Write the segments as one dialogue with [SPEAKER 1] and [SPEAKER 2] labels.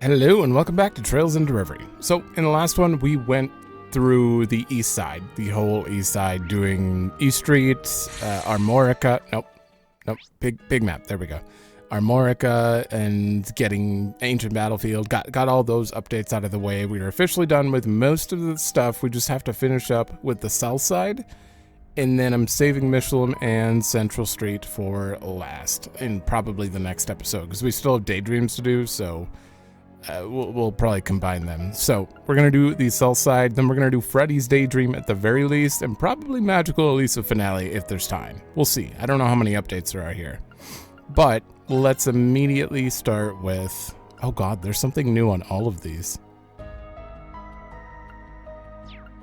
[SPEAKER 1] Hello and welcome back to Trails into Reverie. So in the last one we went through the east side, the whole east side, doing East Street, Armorica, nope, big map, there we go. Armorica and getting Ancient Battlefield, got all those updates out of the way. We are officially done with most of the stuff. We just have to finish up with the south side. And then I'm saving Michelin and Central Street for last, in probably the next episode, because we still have Daydreams to do, so we'll probably combine them. So we're going to do the south side, then we're going to do Freddy's Daydream at the very least, and probably Magical Elisa finale if there's time. We'll see. I don't know how many updates there are here. But let's immediately start with... Oh god, there's something new on all of these.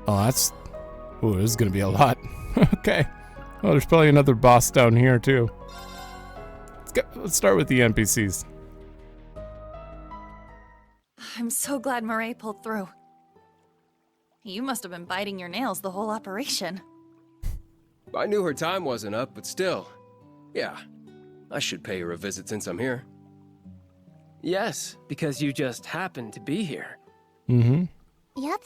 [SPEAKER 1] Oh, that's... Ooh, this is going to be a lot. Okay. Oh, there's probably another boss down here too. Let's start with the NPCs.
[SPEAKER 2] I'm so glad Murray pulled through. You must have been biting your nails the whole operation.
[SPEAKER 3] I knew her time wasn't up, but still. Yeah, I should pay her a visit since I'm here.
[SPEAKER 4] Yes, because you just happened to be here.
[SPEAKER 1] Mm-hmm.
[SPEAKER 5] Yep,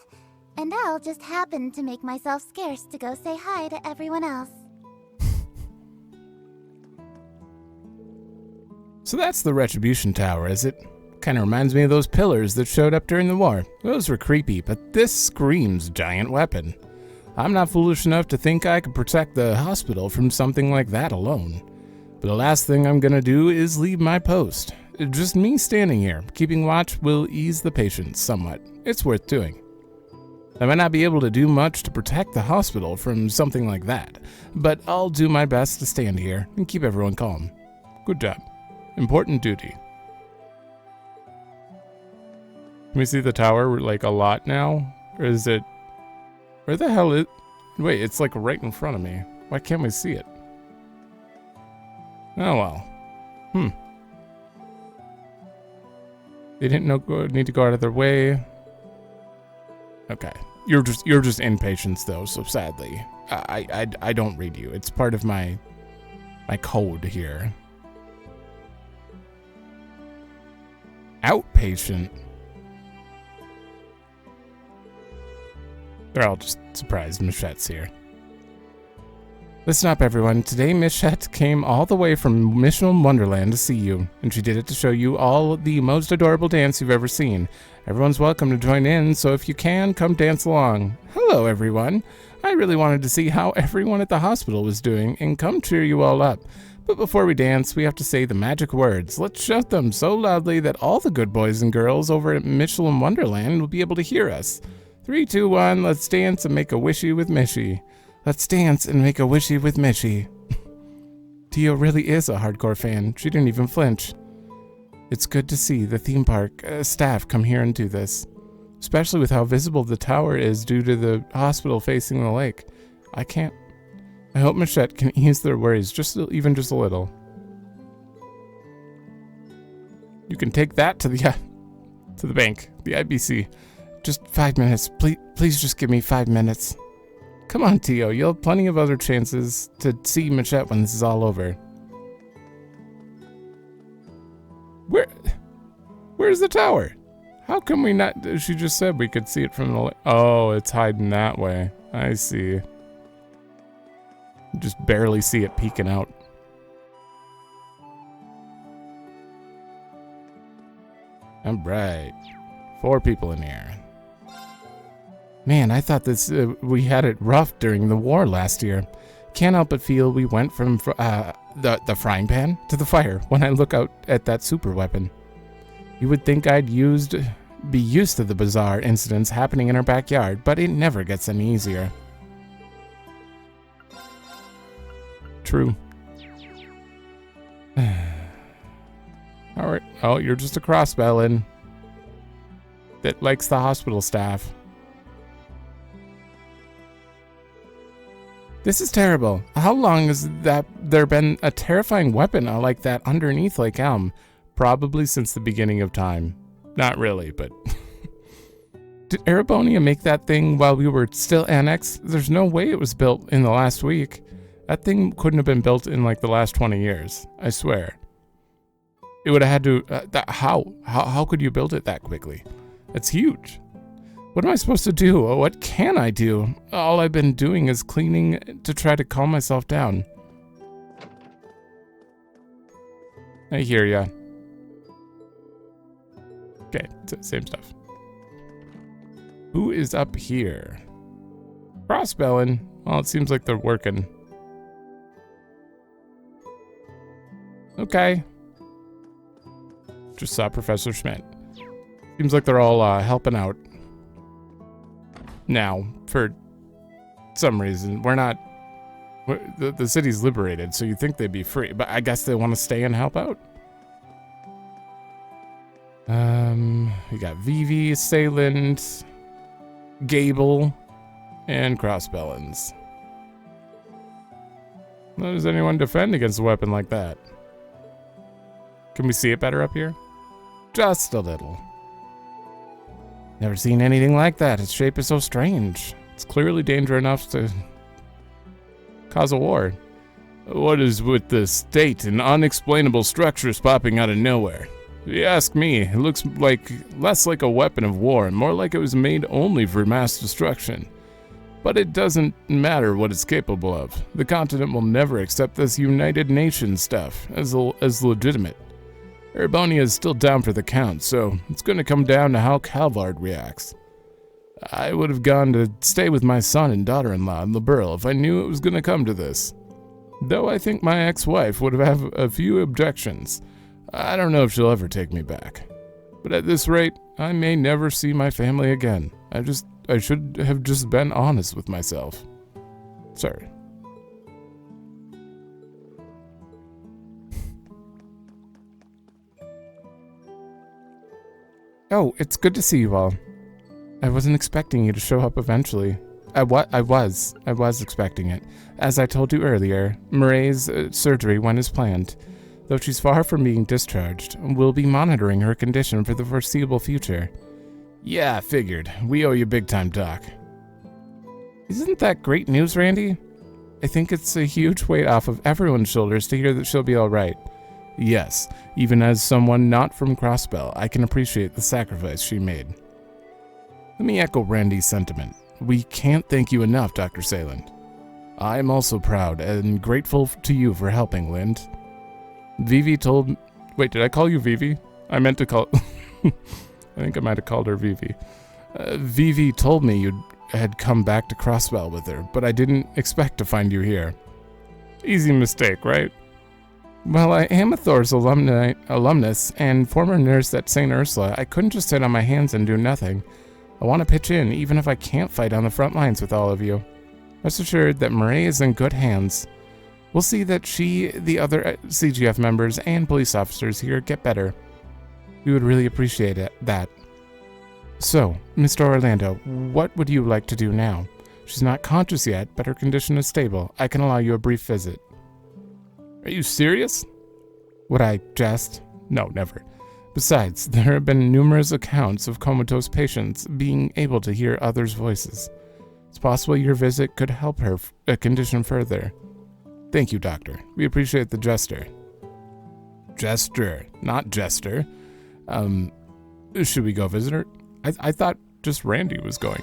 [SPEAKER 5] and I'll just happen to make myself scarce to go say hi to everyone else.
[SPEAKER 1] So that's the Retribution Tower, is it? Kind of reminds me of those pillars that showed up during the war. Those were creepy, but this screams giant weapon. I'm not foolish enough to think I could protect the hospital from something like that alone. But the last thing I'm gonna do is leave my post. Just me standing here, keeping watch will ease the patients somewhat. It's worth doing. I might not be able to do much to protect the hospital from something like that, but I'll do my best to stand here and keep everyone calm. Good job. Important duty. Can we see the tower like a lot now? Or is it... Where the hell is... Wait, it's like right in front of me. Why can't we see it? Oh well. They didn't need to go out of their way. Okay. You're just impatient though, so sadly. I don't read you. It's part of my code here. Outpatient. They're all just surprised Michette's here. Listen up, everyone. Today, Michette came all the way from Mission Wonderland to see you, and she did it to show you all the most adorable dance you've ever seen. Everyone's welcome to join in, so if you can, come dance along. Hello, everyone. I really wanted to see how everyone at the hospital was doing and come cheer you all up. But before we dance, we have to say the magic words. Let's shout them so loudly that all the good boys and girls over at Mission Wonderland will be able to hear us. 3, 2, 1, let's dance and make a wishy with Mishy. Let's dance and make a wishy with Mishy. Tio really is a hardcore fan. She didn't even flinch. It's good to see the theme park staff come here and do this. Especially with how visible the tower is due to the hospital facing the lake. I hope Michette can ease their worries even just a little. You can take that to the bank, the IBC. Just 5 minutes. Please just give me 5 minutes. Come on, Tio. You'll have plenty of other chances to see Michette when this is all over. Where's the tower? How come we not... She just said we could see it from the... Oh, it's hiding that way. I see. Just barely see it peeking out. All right. 4 people in here. Man, I thought we had it rough during the war last year. Can't help but feel we went from the frying pan to the fire when I look out at that super weapon. You would think I'd be used to the bizarre incidents happening in our backyard, but it never gets any easier. True. Alright. Oh, you're just a crossbellin that likes the hospital staff. This is terrible. How long has there been a terrifying weapon like that underneath Lake Elm? Probably since the beginning of time. Not really, but... Did Erebonia make that thing while we were still annexed? There's no way it was built in the last week. That thing couldn't have been built in like the last 20 years. I swear. It would have had to, how could you build it that quickly? It's huge. What am I supposed to do? What can I do? All I've been doing is cleaning to try to calm myself down. I hear ya. Okay, same stuff. Who is up here? Crossbelling. Well, it seems like they're working. Okay. Just saw Professor Schmidt. Seems like they're all helping out. Now, for some reason, the city's liberated, so you'd think they'd be free, but I guess they want to stay and help out. We got Vivi, Sayland, Gable, and Crossbellins. How does anyone defend against a weapon like that? Can we see it better up here? Just a little. Never seen anything like that. Its shape is so strange. It's clearly danger enough to cause a war. What is with the state and unexplainable structures popping out of nowhere? If you ask me, it looks like less like a weapon of war and more like it was made only for mass destruction. But it doesn't matter what it's capable of. The continent will never accept this United Nations stuff as legitimate. Erebonia is still down for the count, so it's going to come down to how Calvard reacts. I would have gone to stay with my son and daughter-in-law in Liberl if I knew it was going to come to this. Though I think my ex-wife would have a few objections. I don't know if she'll ever take me back. But at this rate, I may never see my family again. I should have just been honest with myself. Sorry. Oh, it's good to see you all. I wasn't expecting you to show up eventually. I was expecting it. As I told you earlier, Murray's surgery went as planned. Though she's far from being discharged, we'll be monitoring her condition for the foreseeable future. Yeah, I figured. We owe you big time, Doc. Isn't that great news, Randy? I think it's a huge weight off of everyone's shoulders to hear that she'll be all right. Yes, even as someone not from Crossbell, I can appreciate the sacrifice she made. Let me echo Randy's sentiment. We can't thank you enough, Dr. Sayland. I am also proud and grateful to you for helping, Lind. Vivi told... Wait, did I call you Vivi? I meant to call... I think I might have called her Vivi. Vivi told me you had come back to Crossbell with her, but I didn't expect to find you here. Easy mistake, right? Well, I am a Thor's alumnus and former nurse at St. Ursula. I couldn't just sit on my hands and do nothing. I want to pitch in, even if I can't fight on the front lines with all of you. Rest assured that Murray is in good hands. We'll see that the other CGF members, and police officers here get better. We would really appreciate that. So, Mr. Orlando, what would you like to do now? She's not conscious yet, but her condition is stable. I can allow you a brief visit. Are you serious? Would I jest? No, never. Besides, there have been numerous accounts of comatose patients being able to hear others' voices. It's possible your visit could help her condition further. Thank you, Doctor. We appreciate the gesture. Gesture, not jester. Should we go visit her? I thought just Randy was going.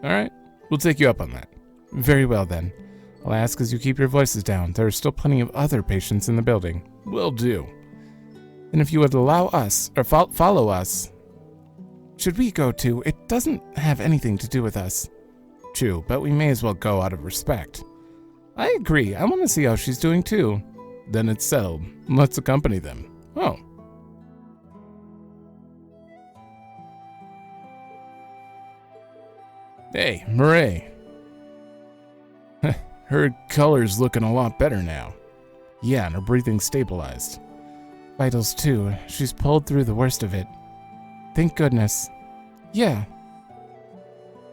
[SPEAKER 1] All right, we'll take you up on that. Very well, then. I'll ask as you keep your voices down. There are still plenty of other patients in the building. Will do. And if you would allow us, or follow us. Should we go too? It doesn't have anything to do with us. True, but we may as well go out of respect. I agree. I want to see how she's doing too. Then it's settled. Let's accompany them. Oh. Hey, Murray. Her color's looking a lot better now. Yeah, and her breathing's stabilized. Vitals too. She's pulled through the worst of it. Thank goodness. Yeah.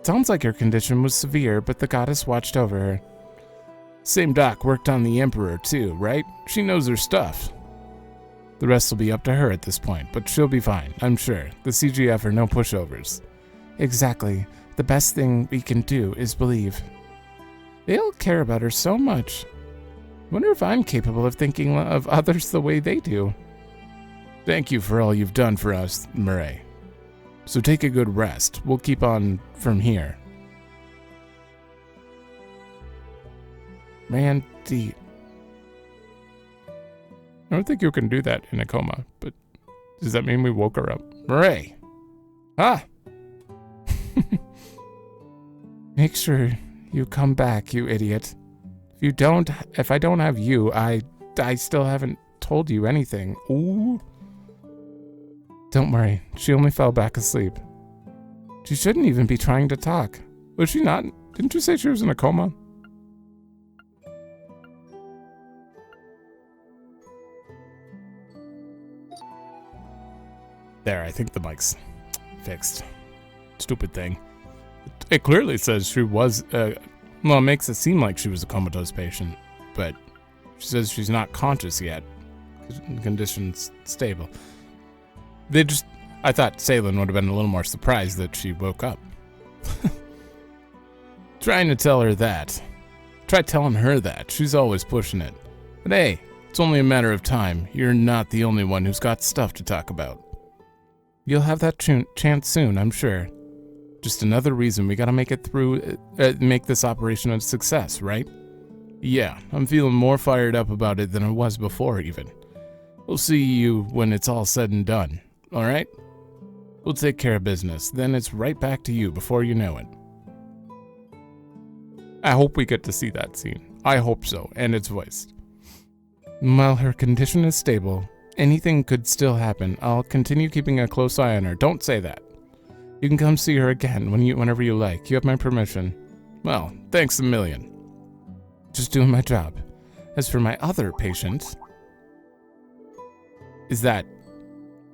[SPEAKER 1] Sounds like her condition was severe, but the goddess watched over her. Same doc worked on the Emperor too, right? She knows her stuff. The rest will be up to her at this point, but she'll be fine, I'm sure. The CGF are no pushovers. Exactly. The best thing we can do is believe. They all care about her so much. Wonder if I'm capable of thinking of others the way they do. Thank you for all you've done for us, Murray. So take a good rest. We'll keep on from here. Randy. I don't think you can do that in a coma, but does that mean we woke her up? Murray! Ah! Make sure you come back, you idiot. If I don't have you, I still haven't told you anything. Ooh. Don't worry, she only fell back asleep. She shouldn't even be trying to talk. Was she not? Didn't you say she was in a coma? There, I think the mic's fixed. Stupid thing. It clearly says she was, well, it makes it seem like she was a comatose patient, but she says she's not conscious yet. Condition's stable. I thought Salen would have been a little more surprised that she woke up. Trying to tell her that. Try telling her that. She's always pushing it. But hey, it's only a matter of time. You're not the only one who's got stuff to talk about. You'll have that chance soon, I'm sure. Just another reason we gotta make it through, make this operation a success, right? Yeah, I'm feeling more fired up about it than I was before even. We'll see you when it's all said and done, alright? We'll take care of business, then it's right back to you before you know it. I hope we get to see that scene. I hope so, and it's voiced. While her condition is stable, anything could still happen. I'll continue keeping a close eye on her. Don't say that. You can come see her again whenever you like. You have my permission. Well, thanks a million. Just doing my job. As for my other patient... Is that...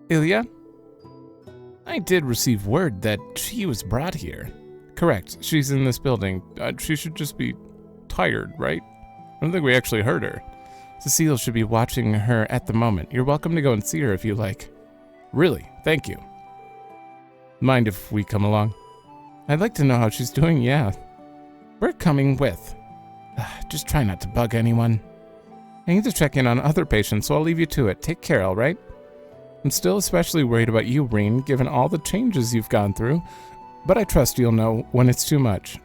[SPEAKER 1] Ilya? I did receive word that she was brought here. Correct. She's in this building. She should just be tired, right? I don't think we actually heard her. Cecile should be watching her at the moment. You're welcome to go and see her if you like. Really, thank you. Mind if we come along? I'd like to know how she's doing, yeah. We're coming with. Just try not to bug anyone. I need to check in on other patients, so I'll leave you to it. Take care, alright? I'm still especially worried about you, Reen, given all the changes you've gone through, but I trust you'll know when it's too much.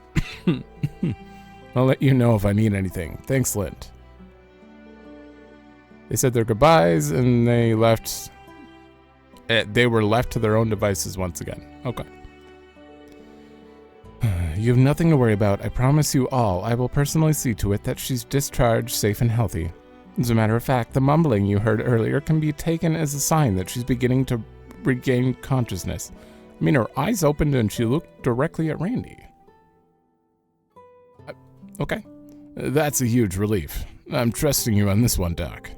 [SPEAKER 1] I'll let you know if I need anything. Thanks, Lind. They said their goodbyes, and they left. They were left to their own devices once again. Okay. You have nothing to worry about. I promise you all. I will personally see to it that she's discharged safe and healthy. As a matter of fact, the mumbling you heard earlier can be taken as a sign that she's beginning to regain consciousness. I mean, her eyes opened and she looked directly at Randy. Okay. That's a huge relief. I'm trusting you on this one, Doc.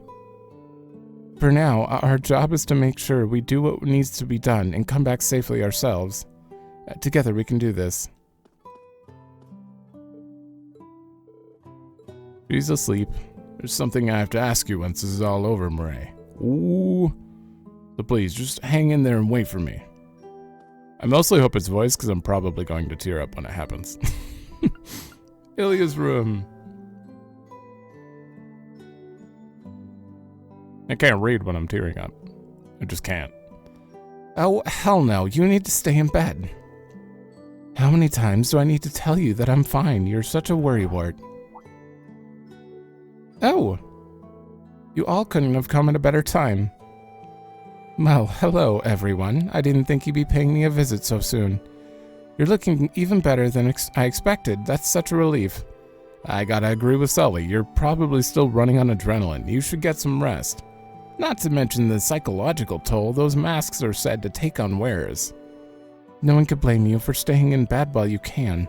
[SPEAKER 1] For now, our job is to make sure we do what needs to be done and come back safely ourselves. Together we can do this. She's asleep. There's something I have to ask you once this is all over, Murray. Ooh. So please, just hang in there and wait for me. I mostly hope it's voiced because I'm probably going to tear up when it happens. Ilya's room. I can't read when I'm tearing up. I just can't. Oh, hell no. You need to stay in bed. How many times do I need to tell you that I'm fine? You're such a worrywart. Oh. You all couldn't have come at a better time. Well, hello, everyone. I didn't think you'd be paying me a visit so soon. You're looking even better than I expected. That's such a relief. I gotta agree with Sully. You're probably still running on adrenaline. You should get some rest. Not to mention the psychological toll those masks are said to take on wearers. No one could blame you for staying in bed while you can.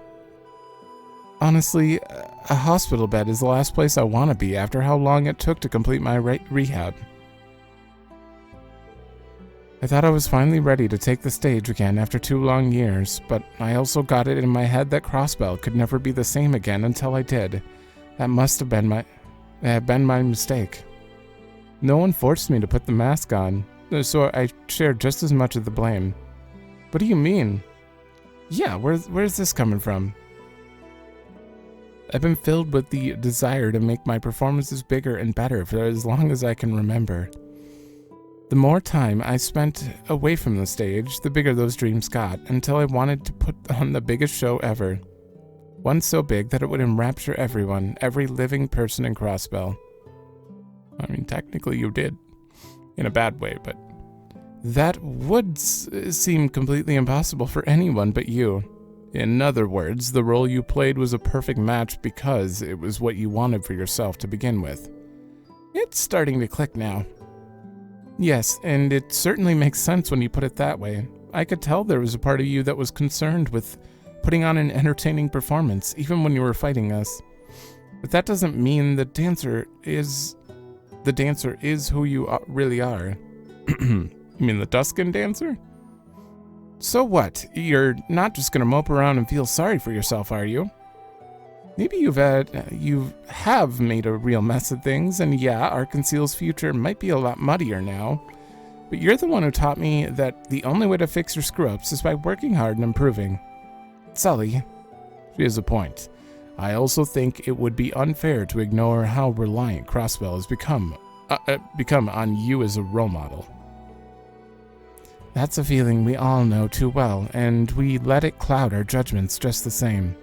[SPEAKER 1] Honestly, a hospital bed is the last place I want to be after how long it took to complete my rehab. I thought I was finally ready to take the stage again after 2 long years, but I also got it in my head that Crossbell could never be the same again until I did. That must have been my mistake. No one forced me to put the mask on, so I shared just as much of the blame. What do you mean? Yeah, where's this coming from? I've been filled with the desire to make my performances bigger and better for as long as I can remember. The more time I spent away from the stage, the bigger those dreams got, until I wanted to put on the biggest show ever. One so big that it would enrapture everyone, every living person in Crossbell. I mean, technically you did. In a bad way, but that would seem completely impossible for anyone but you. In other words, the role you played was a perfect match because it was what you wanted for yourself to begin with. It's starting to click now. Yes, and it certainly makes sense when you put it that way. I could tell there was a part of you that was concerned with putting on an entertaining performance, even when you were fighting us. But that doesn't mean the dancer is who you really are. You mean the Tuscan dancer? So what? You're not just gonna mope around and feel sorry for yourself, are you? Maybe you have made a real mess of things, and yeah, Arkansas's future might be a lot muddier now. But you're the one who taught me that the only way to fix your screw-ups is by working hard and improving. Sully, she has a point. I also think it would be unfair to ignore how reliant Crossbell has become on you as a role model. That's a feeling we all know too well, and we let it cloud our judgments just the same.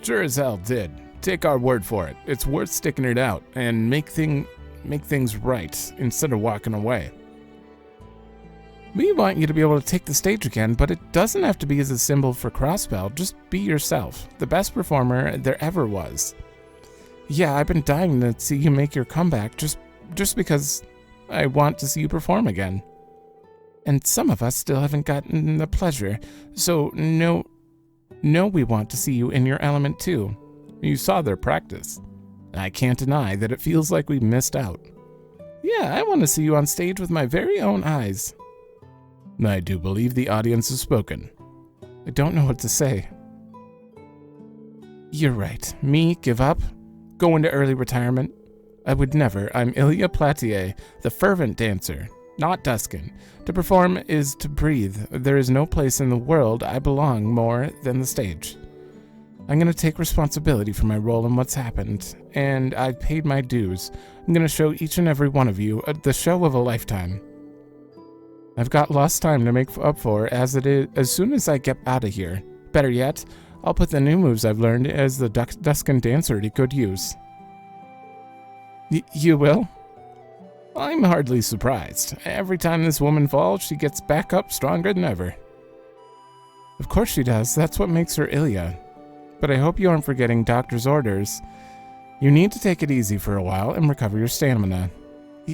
[SPEAKER 1] Sure as hell did. Take our word for it. It's worth sticking it out and make things right instead of walking away. We want you to be able to take the stage again, but it doesn't have to be as a symbol for Crossbell. Just be yourself, the best performer there ever was. Yeah, I've been dying to see you make your comeback just because I want to see you perform again. And some of us still haven't gotten the pleasure, so no, we want to see you in your element too. You saw their practice. I can't deny that it feels like we missed out. Yeah, I want to see you on stage with my very own eyes. I do believe the audience has spoken. I don't know what to say. You're right. Me, give up? Go into early retirement? I would never. I'm Ilya Platier, the fervent dancer, not Duskin. To perform is to breathe. There is no place in the world I belong more than the stage. I'm going to take responsibility for my role in what's happened, and I've paid my dues. I'm going to show each and every one of you the show of a lifetime. I've got lost time to make up for as soon as I get out of here. Better yet, I'll put the new moves I've learned as the Duskin dancer to good use. You will? I'm hardly surprised. Every time this woman falls, she gets back up stronger than ever. Of course she does. That's what makes her Ilya. But I hope you aren't forgetting doctor's orders. You need to take it easy for a while and recover your stamina.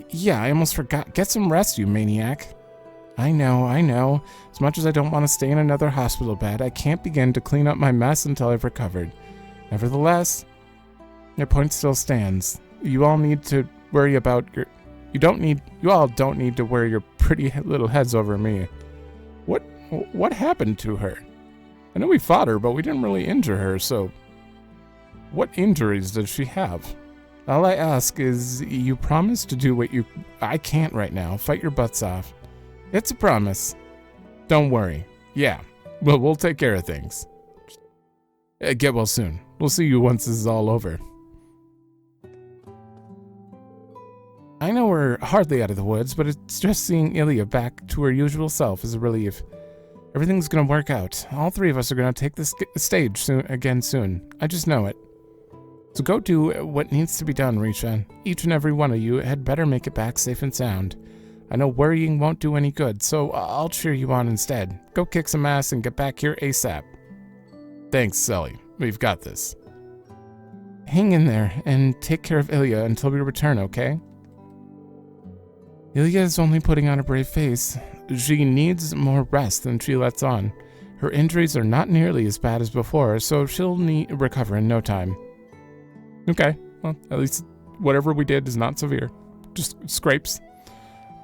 [SPEAKER 1] Yeah, I almost forgot. Get some rest, you maniac. I know. As much as I don't want to stay in another hospital bed, I can't begin to clean up my mess until I've recovered. Nevertheless, your point still stands. You all need to worry about your... You all don't need to worry your pretty little heads over me. What happened to her? I know we fought her, but we didn't really injure her, so... What injuries does she have? All I ask is you promise to do what you... I can't right now. Fight your butts off. It's a promise. Don't worry. Yeah, we'll take care of things. Get well soon. We'll see you once this is all over. I know we're hardly out of the woods, but it's just seeing Ilya back to her usual self is a relief. Everything's gonna work out. All three of us are gonna take the stage soon. I just know it. So go do what needs to be done, Risha. Each and every one of you had better make it back safe and sound. I know worrying won't do any good, so I'll cheer you on instead. Go kick some ass and get back here ASAP. Thanks, Sully. We've got this. Hang in there and take care of Ilya until we return, okay? Ilya is only putting on a brave face. She needs more rest than she lets on. Her injuries are not nearly as bad as before, so she'll recover in no time. Okay, well, at least whatever we did is not severe. Just scrapes.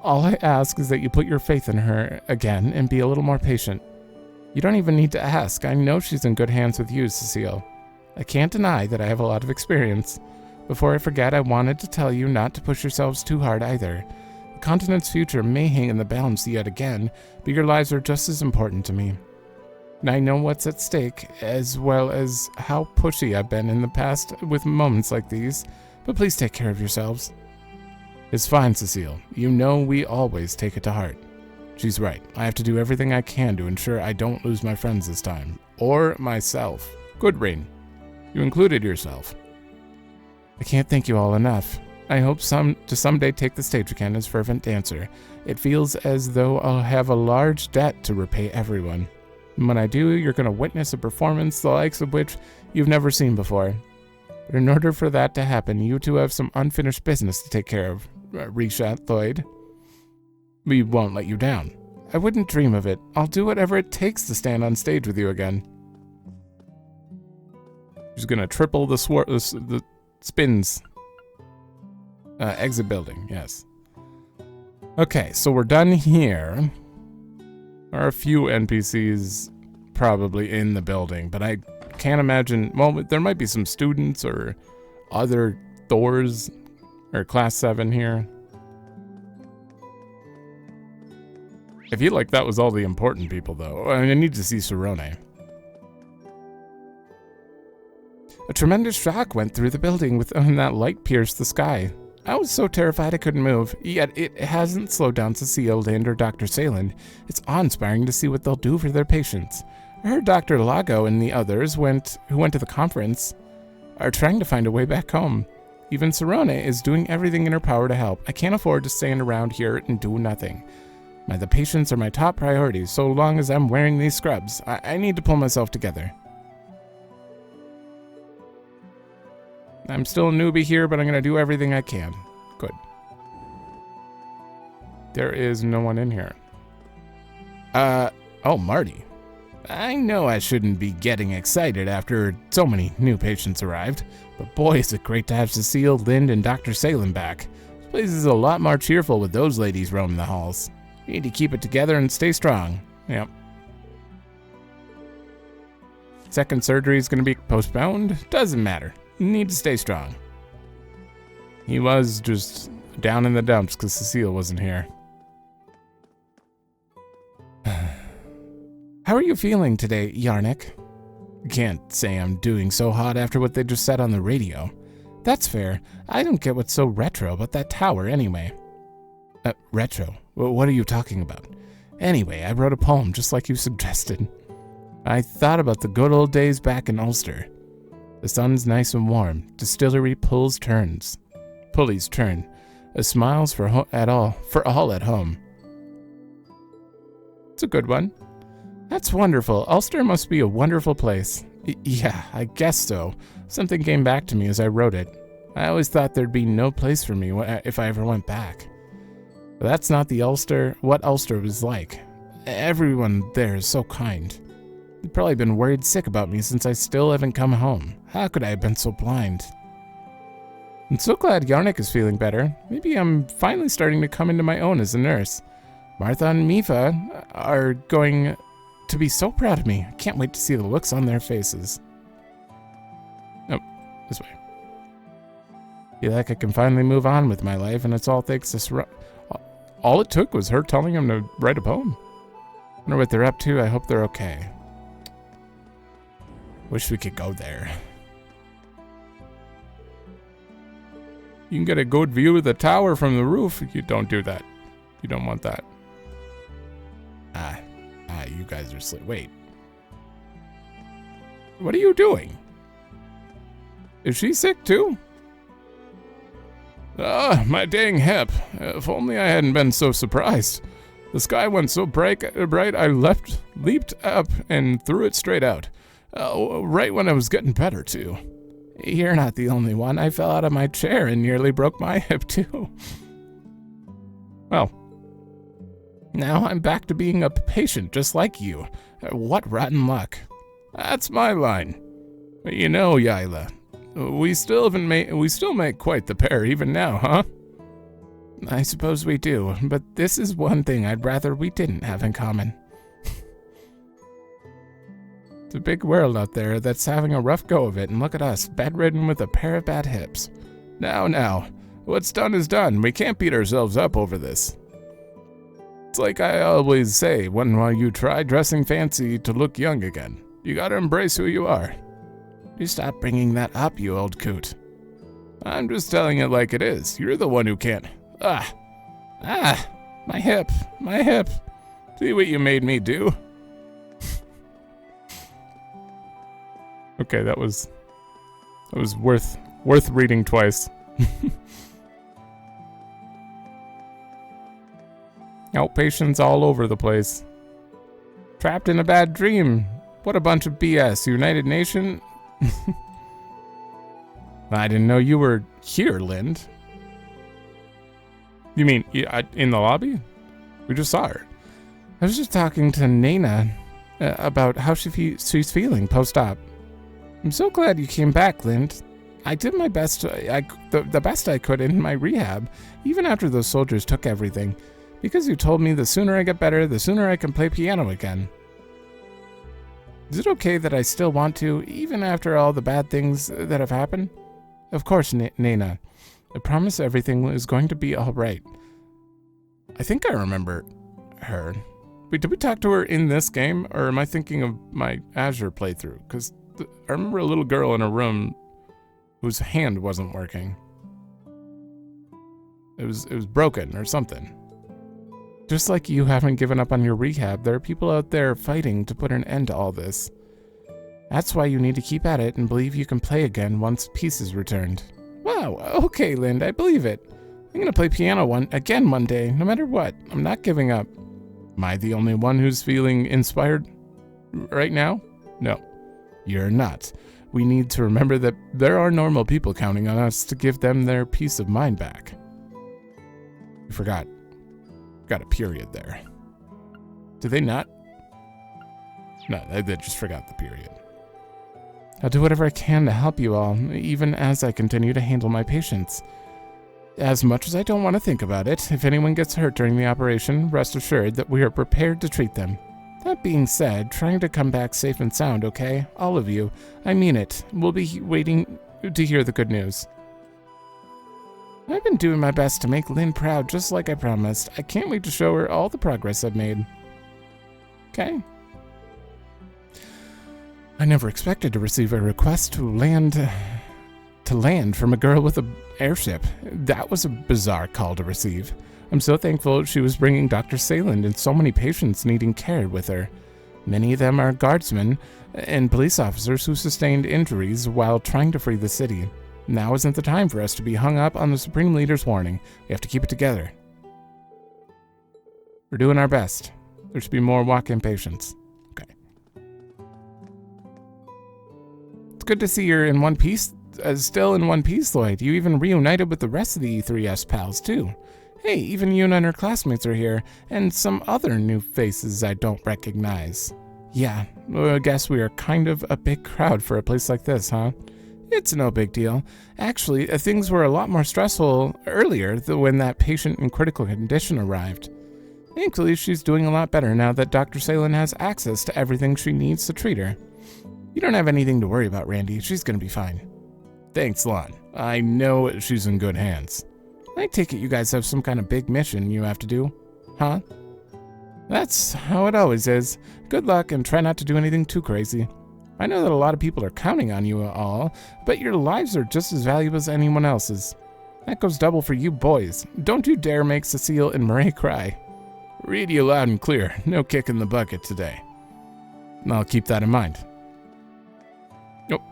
[SPEAKER 1] All I ask is that you put your faith in her again and be a little more patient. You don't even need to ask. I know she's in good hands with you, Cecile. I can't deny that I have a lot of experience. Before I forget, I wanted to tell you not to push yourselves too hard either. The continent's future may hang in the balance yet again, but your lives are just as important to me. And I know what's at stake, as well as how pushy I've been in the past with moments like these, but please take care of yourselves. It's fine, Cecile. You know we always take it to heart. She's right. I have to do everything I can to ensure I don't lose my friends this time. Or myself. Good, Rain. You included yourself. I can't thank you all enough. I hope to someday take the stage again as fervent dancer. It feels as though I'll have a large debt to repay everyone. And when I do, you're going to witness a performance the likes of which you've never seen before. But in order for that to happen, you two have some unfinished business to take care of, Risha Lloyd. We won't let you down. I wouldn't dream of it. I'll do whatever it takes to stand on stage with you again. She's going to triple the spins. Exit building, yes. Okay, so we're done here. There are a few NPCs probably in the building, but I can't imagine... Well, there might be some students or other Thors or Class 7 here. I feel like that was all the important people, though. I need to see Sarone. A tremendous shock went through the building when that light pierced the sky. I was so terrified I couldn't move, yet it hasn't slowed down Cecile and or Dr. Salen. It's awe-inspiring to see what they'll do for their patients. I heard Dr. Lago and the others who went to the conference are trying to find a way back home. Even Sarone is doing everything in her power to help. I can't afford to stand around here and do nothing. The patients are my top priority, so long as I'm wearing these scrubs. I need to pull myself together. I'm still a newbie here, but I'm going to do everything I can. Good. There is no one in here. Oh, Marty. I know I shouldn't be getting excited after so many new patients arrived, but boy, is it great to have Cecile, Lind, and Dr. Salem back. This place is a lot more cheerful with those ladies roaming the halls. You need to keep it together and stay strong. Yep. Second surgery is going to be postponed. Doesn't matter. You need to stay strong. He was just down in the dumps because Cecile wasn't here. How are you feeling today, Yarnik? Can't say I'm doing so hot after what they just said on the radio. That's fair. I don't get what's so retro about that tower anyway. Retro? What are you talking about? Anyway, I wrote a poem just like you suggested. I thought about the good old days back in Ulster. The sun's nice and warm. Distillery pulleys turn. A smiles for all at home. It's a good one. That's wonderful. Ulster must be a wonderful place. Yeah, I guess so. Something came back to me as I wrote it. I always thought there'd be no place for me if I ever went back. But that's not what Ulster was like. Everyone there is so kind. They've probably been worried sick about me since I still haven't come home. How could I have been so blind? I'm so glad Yarnik is feeling better. Maybe I'm finally starting to come into my own as a nurse. Martha and Mifa are going to be so proud of me. I can't wait to see the looks on their faces. Oh, this way. Feel like I can finally move on with my life, and it's all thanks to all it took was her telling him to write a poem. Wonder what they're up to. I hope they're okay. Wish we could go there. You can get a good view of the tower from the roof. You don't do that. You don't want that. You guys are asleep. Wait. What are you doing? Is she sick too? My dang hip. If only I hadn't been so surprised. The sky went so bright I leaped up and threw it straight out. Right when I was getting better too. You're not the only one. I fell out of my chair and nearly broke my hip too. Well, now I'm back to being a patient just like you. What rotten luck. That's my line. You know, Yaila, we still make quite the pair even now, huh? I suppose we do, but this is one thing I'd rather we didn't have in common. It's a big world out there that's having a rough go of it, and look at us, bedridden with a pair of bad hips. Now, what's done is done. We can't beat ourselves up over this. It's like I always say, while you try dressing fancy to look young again, you gotta embrace who you are. You stop bringing that up, you old coot. I'm just telling it like it is. You're the one who can't. My hip. See what you made me do. Okay, that was worth reading twice. Outpatients all over the place. Trapped in a bad dream. What a bunch of BS. United Nation? I didn't know you were here, Lind. You mean in the lobby? We just saw her. I was just talking to Nana about how she's feeling post-op. I'm so glad you came back, Lind. I did my best, the best I could in my rehab, even after those soldiers took everything. Because you told me the sooner I get better, the sooner I can play piano again. Is it okay that I still want to, even after all the bad things that have happened? Of course, Nana. I promise everything is going to be all right. I think I remember her. Wait, did we talk to her in this game, or am I thinking of my Azure playthrough? Because I remember a little girl in a room whose hand wasn't working. It was broken or something. Just like you haven't given up on your rehab, there are people out there fighting to put an end to all this. That's why you need to keep at it and believe you can play again once peace is returned. Wow, okay, Lind, I believe it. I'm gonna play piano again one day, no matter what. I'm not giving up. Am I the only one who's feeling inspired right now? No, you're not. We need to remember that there are normal people counting on us to give them their peace of mind back. You forgot. Got a period there. Did they not? No, they just forgot the period. I'll do whatever I can to help you all, even as I continue to handle my patients. As much as I don't want to think about it, if anyone gets hurt during the operation, rest assured that we are prepared to treat them. That being said, trying to come back safe and sound, okay? All of you. I mean it. We'll be waiting to hear the good news. I've been doing my best to make Lynn proud, just like I promised. I can't wait to show her all the progress I've made. Okay. I never expected to receive a request to land from a girl with an airship. That was a bizarre call to receive. I'm so thankful she was bringing Dr. Sayland and so many patients needing care with her. Many of them are guardsmen and police officers who sustained injuries while trying to free the city. Now isn't the time for us to be hung up on the Supreme Leader's warning. We have to keep it together. We're doing our best. There should be more walk-in patients. Okay. It's good to see you're in one piece, still in one piece, Lloyd. You even reunited with the rest of the E3S pals, too. Hey, even Yuna and her classmates are here, and some other new faces I don't recognize. Yeah, well, I guess we are kind of a big crowd for a place like this, huh? It's no big deal. Actually, things were a lot more stressful earlier when that patient in critical condition arrived. Thankfully, she's doing a lot better now that Dr. Salen has access to everything she needs to treat her. You don't have anything to worry about, Randy. She's gonna be fine. Thanks, Lon. I know she's in good hands. I take it you guys have some kind of big mission you have to do, huh? That's how it always is. Good luck and try not to do anything too crazy. I know that a lot of people are counting on you all, but your lives are just as valuable as anyone else's. That goes double for you boys. Don't you dare make Cecile and Murray cry. Read you loud and clear. No kick in the bucket today. I'll keep that in mind. Nope.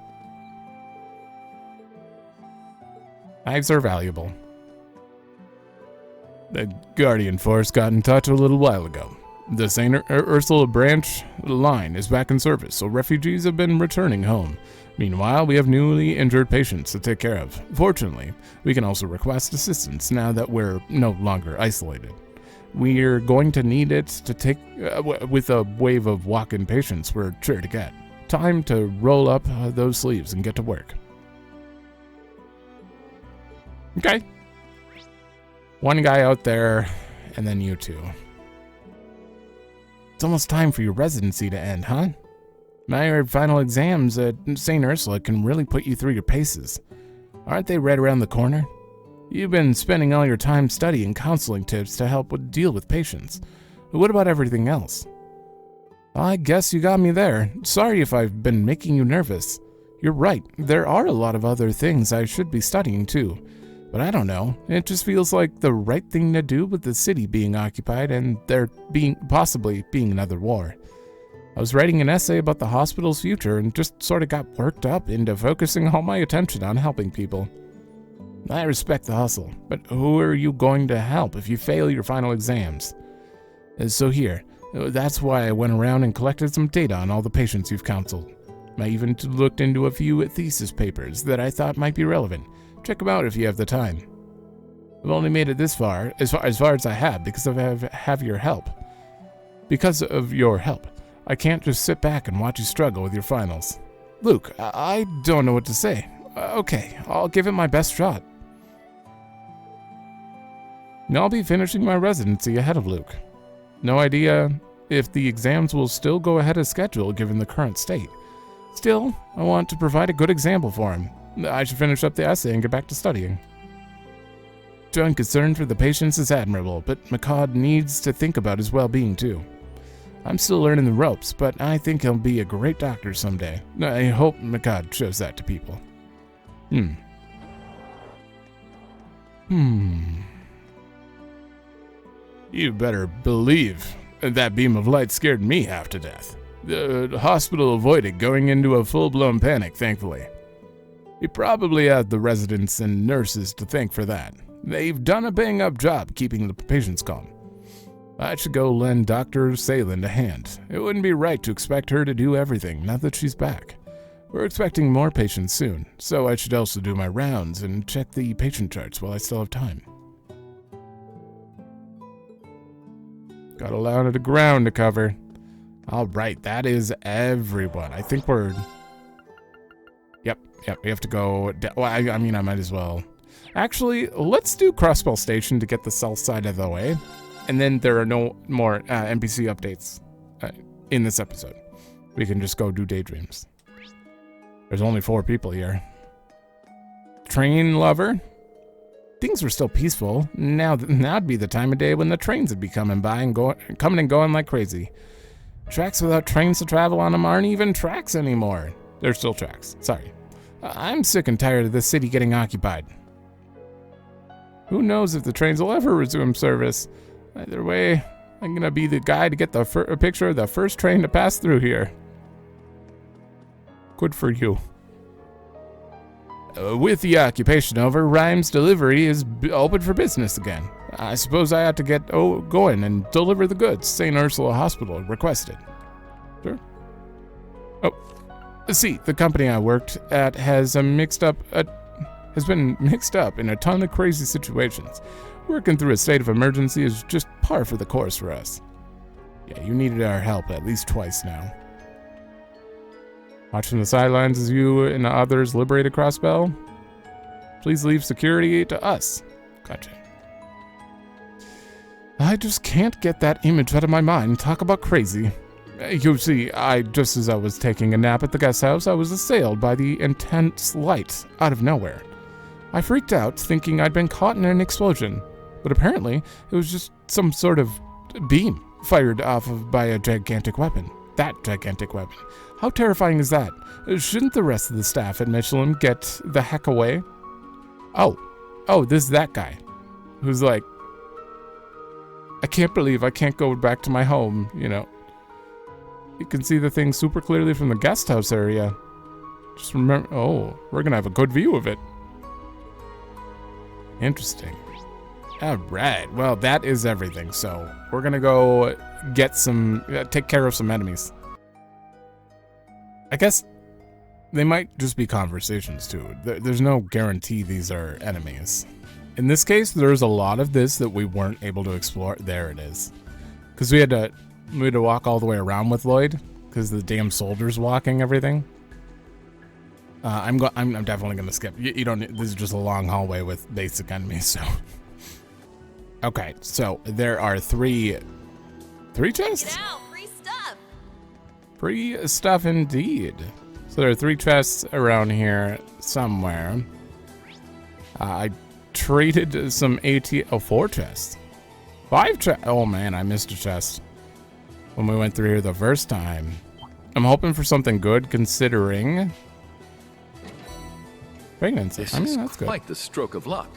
[SPEAKER 1] Lives are valuable. The Guardian Force got in touch a little while ago. The St. Ursula branch line is back in service, so refugees have been returning home. Meanwhile, we have newly injured patients to take care of. Fortunately, we can also request assistance now that we're no longer isolated. We're going to need it to take with a wave of walk-in patients we're sure to get. Time to roll up those sleeves and get to work. Okay. One guy out there, and then you two. It's almost time for your residency to end, huh? My final exams at St. Ursula can really put you through your paces. Aren't they right around the corner? You've been spending all your time studying counseling tips to help deal with patients. But what about everything else? I guess you got me there. Sorry if I've been making you nervous. You're right, there are a lot of other things I should be studying too. But I don't know. It just feels like the right thing to do with the city being occupied and there possibly being another war. I was writing an essay about the hospital's future and just sort of got worked up into focusing all my attention on helping people. I respect the hustle, but who are you going to help if you fail your final exams? So here, that's why I went around and collected some data on all the patients you've counseled. I even looked into a few thesis papers that I thought might be relevant. Check them out if you have the time. I've only made it this far, as far as I have, because of your help. Because of your help. I can't just sit back and watch you struggle with your finals. Luke, I don't know what to say. Okay, I'll give it my best shot. I'll be finishing my residency ahead of Luke. No idea if the exams will still go ahead as scheduled given the current state. Still, I want to provide a good example for him. I should finish up the essay and get back to studying. Showing concern for the patients is admirable, but McCall needs to think about his well-being too. I'm still learning the ropes, but I think he'll be a great doctor someday. I hope McCall shows that to people. You better believe that beam of light scared me half to death. The hospital avoided going into a full-blown panic, thankfully. We probably had the residents and nurses to thank for that. They've done a bang-up job keeping the patients calm. I should go lend Dr. Salen a hand. It wouldn't be right to expect her to do everything now that she's back. We're expecting more patients soon, so I should also do my rounds and check the patient charts while I still have time. Got a lot of the ground to cover. All right, that is everyone. I think we're... Yep, we have to go... Well, I mean, I might as well... Actually, let's do Crossbell Station to get the south side of the way. And then there are no more NPC updates in this episode. We can just go do daydreams. There's only 4 people here. Train lover. Things were still peaceful. Now'd be the time of day when the trains would be coming by and coming and going like crazy. Tracks without trains to travel on them aren't even tracks anymore. They're still tracks. Sorry. I'm sick and tired of this city getting occupied. Who knows if the trains will ever resume service? Either way, I'm gonna be the guy to get a picture of the first train to pass through here. Good for you. With the occupation over, Rhyme's delivery is open for business again. I suppose I ought to get going and deliver the goods St. Ursula Hospital requested. Sure. Oh, see, the company I worked at has been mixed up in a ton of crazy situations. Working through a state of emergency is just par for the course for us. Yeah, you needed our help at least twice now. Watching the sidelines as you and others liberated Crossbell? Please leave security to us. Gotcha. I just can't get that image out of my mind. Talk about crazy. You see, just as I was taking a nap at the guest house, I was assailed by the intense light out of nowhere. I freaked out, thinking I'd been caught in an explosion, but apparently it was just some sort of beam fired off by a gigantic weapon. That gigantic weapon. How terrifying is that? Shouldn't the rest of the staff at Michelin get the heck away? Oh, this is that guy who's like, I can't believe I can't go back to my home, you know. You can see the thing super clearly from the guest house area. Just remember, we're gonna have a good view of it. Interesting. All right, well, that is everything. So we're gonna go take care of some enemies. I guess they might just be conversations too. There's no guarantee these are enemies. In this case, there's a lot of this that we weren't able to explore. There it is. Because we had to walk all the way around with Lloyd because the damn soldiers walking everything. I'm definitely gonna skip. You don't. This is just a long hallway with basic enemies. So, okay. So there are three chests.
[SPEAKER 2] Get out, free stuff.
[SPEAKER 1] Free stuff indeed. So there are 3 chests around here somewhere. I traded some 4 chests. 5 chests. Oh man, I missed a chest when we went through here the first time. I'm hoping for something good considering pregnancy.
[SPEAKER 6] This
[SPEAKER 1] I mean,
[SPEAKER 6] is
[SPEAKER 1] that's good.
[SPEAKER 6] quite the stroke of luck.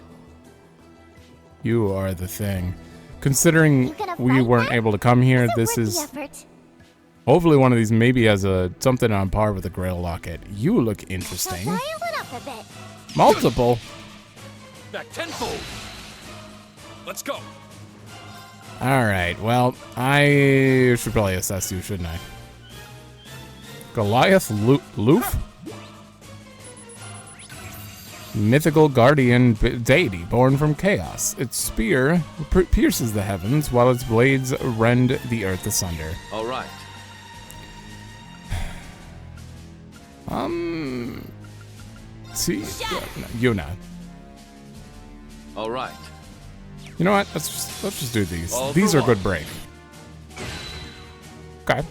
[SPEAKER 1] You are the thing. Considering
[SPEAKER 5] You gonna
[SPEAKER 1] we
[SPEAKER 5] fight
[SPEAKER 1] weren't
[SPEAKER 5] them?
[SPEAKER 1] able to come here,
[SPEAKER 5] Is it
[SPEAKER 1] this
[SPEAKER 5] worth
[SPEAKER 1] is...
[SPEAKER 5] the effort?
[SPEAKER 1] Hopefully one of these maybe has something on par with a Grail Locket. You look
[SPEAKER 5] So
[SPEAKER 1] interesting.
[SPEAKER 5] dial it up a bit.
[SPEAKER 1] Multiple.
[SPEAKER 6] Back tenfold. Let's go.
[SPEAKER 1] Alright, well, I should probably assess you, shouldn't I? Goliath Loof? Mythical guardian deity born from chaos. Its spear pierces the heavens while its blades rend the earth asunder.
[SPEAKER 6] All right.
[SPEAKER 1] See, Yuna.
[SPEAKER 6] All right.
[SPEAKER 1] You know what? Let's just do these.
[SPEAKER 6] All
[SPEAKER 1] These
[SPEAKER 6] for
[SPEAKER 1] are good
[SPEAKER 6] one.
[SPEAKER 1] break. Okay.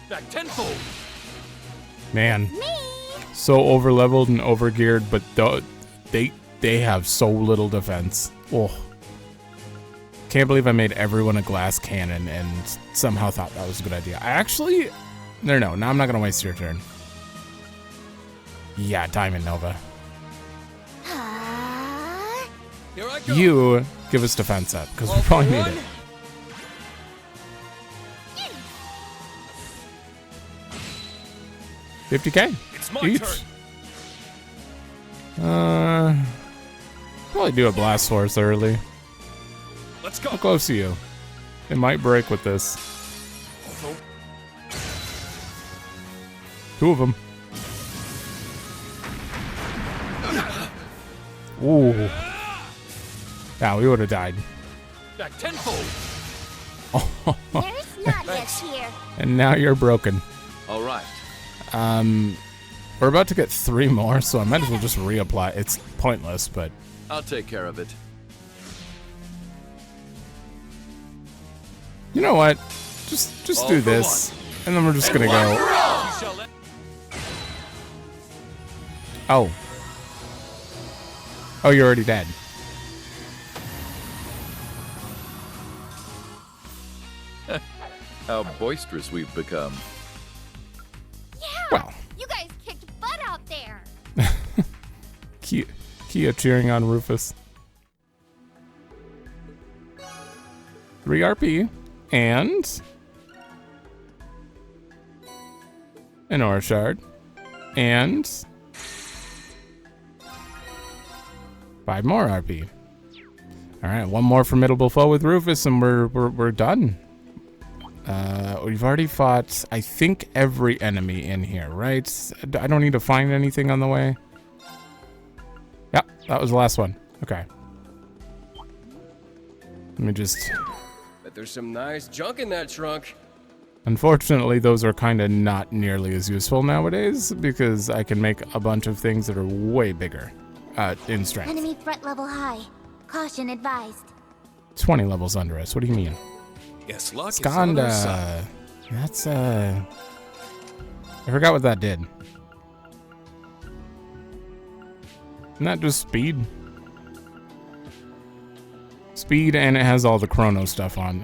[SPEAKER 6] Back tenfold.
[SPEAKER 1] Man. So overleveled and overgeared, but they have so little defense. Oh. Can't believe I made everyone a glass cannon and somehow thought that was a good idea. I actually... No, now I'm not going to waste your turn. Yeah, Diamond Nova.
[SPEAKER 6] Here I go.
[SPEAKER 1] You give us defense up, because we probably need it. $50K
[SPEAKER 6] It's my
[SPEAKER 1] each.
[SPEAKER 6] turn.
[SPEAKER 1] Probably do a blast force early.
[SPEAKER 6] Let's go.
[SPEAKER 1] How close are you? It might break with this. Two of them. Ooh. Yeah, we would have died.
[SPEAKER 6] Back tenfold.
[SPEAKER 5] There's not yet here.
[SPEAKER 1] And now you're broken.
[SPEAKER 6] All right.
[SPEAKER 1] We're about to get 3 more, so I might as well just reapply. It's pointless, but
[SPEAKER 6] I'll take care of it.
[SPEAKER 1] you know what? Just
[SPEAKER 6] All
[SPEAKER 1] do
[SPEAKER 6] for
[SPEAKER 1] this, and then we're just gonna
[SPEAKER 6] You
[SPEAKER 1] go.
[SPEAKER 6] shall let-
[SPEAKER 1] Oh, you're already dead.
[SPEAKER 7] How boisterous we've become.
[SPEAKER 1] Well,
[SPEAKER 5] You guys kicked butt out there.
[SPEAKER 1] Kia cheering on Rufus. 3 RP and an Aura Shard and 5 more RP. All right, one more formidable foe with Rufus, and we're done. We've already fought, I think, every enemy in here, right? I don't need to find anything on the way. Yep, that was the last one. Okay. Let me just...
[SPEAKER 3] Bet there's some nice junk in that trunk.
[SPEAKER 1] Unfortunately, those are kind of not nearly as useful nowadays because I can make a bunch of things that are way bigger in strength.
[SPEAKER 5] Enemy threat level high. Caution advised.
[SPEAKER 1] 20 levels under us. What do you mean?
[SPEAKER 6] Guess luck is on our side.
[SPEAKER 1] Skanda. That's, I forgot what that did. Isn't that just speed? Speed, and it has all the chrono stuff on.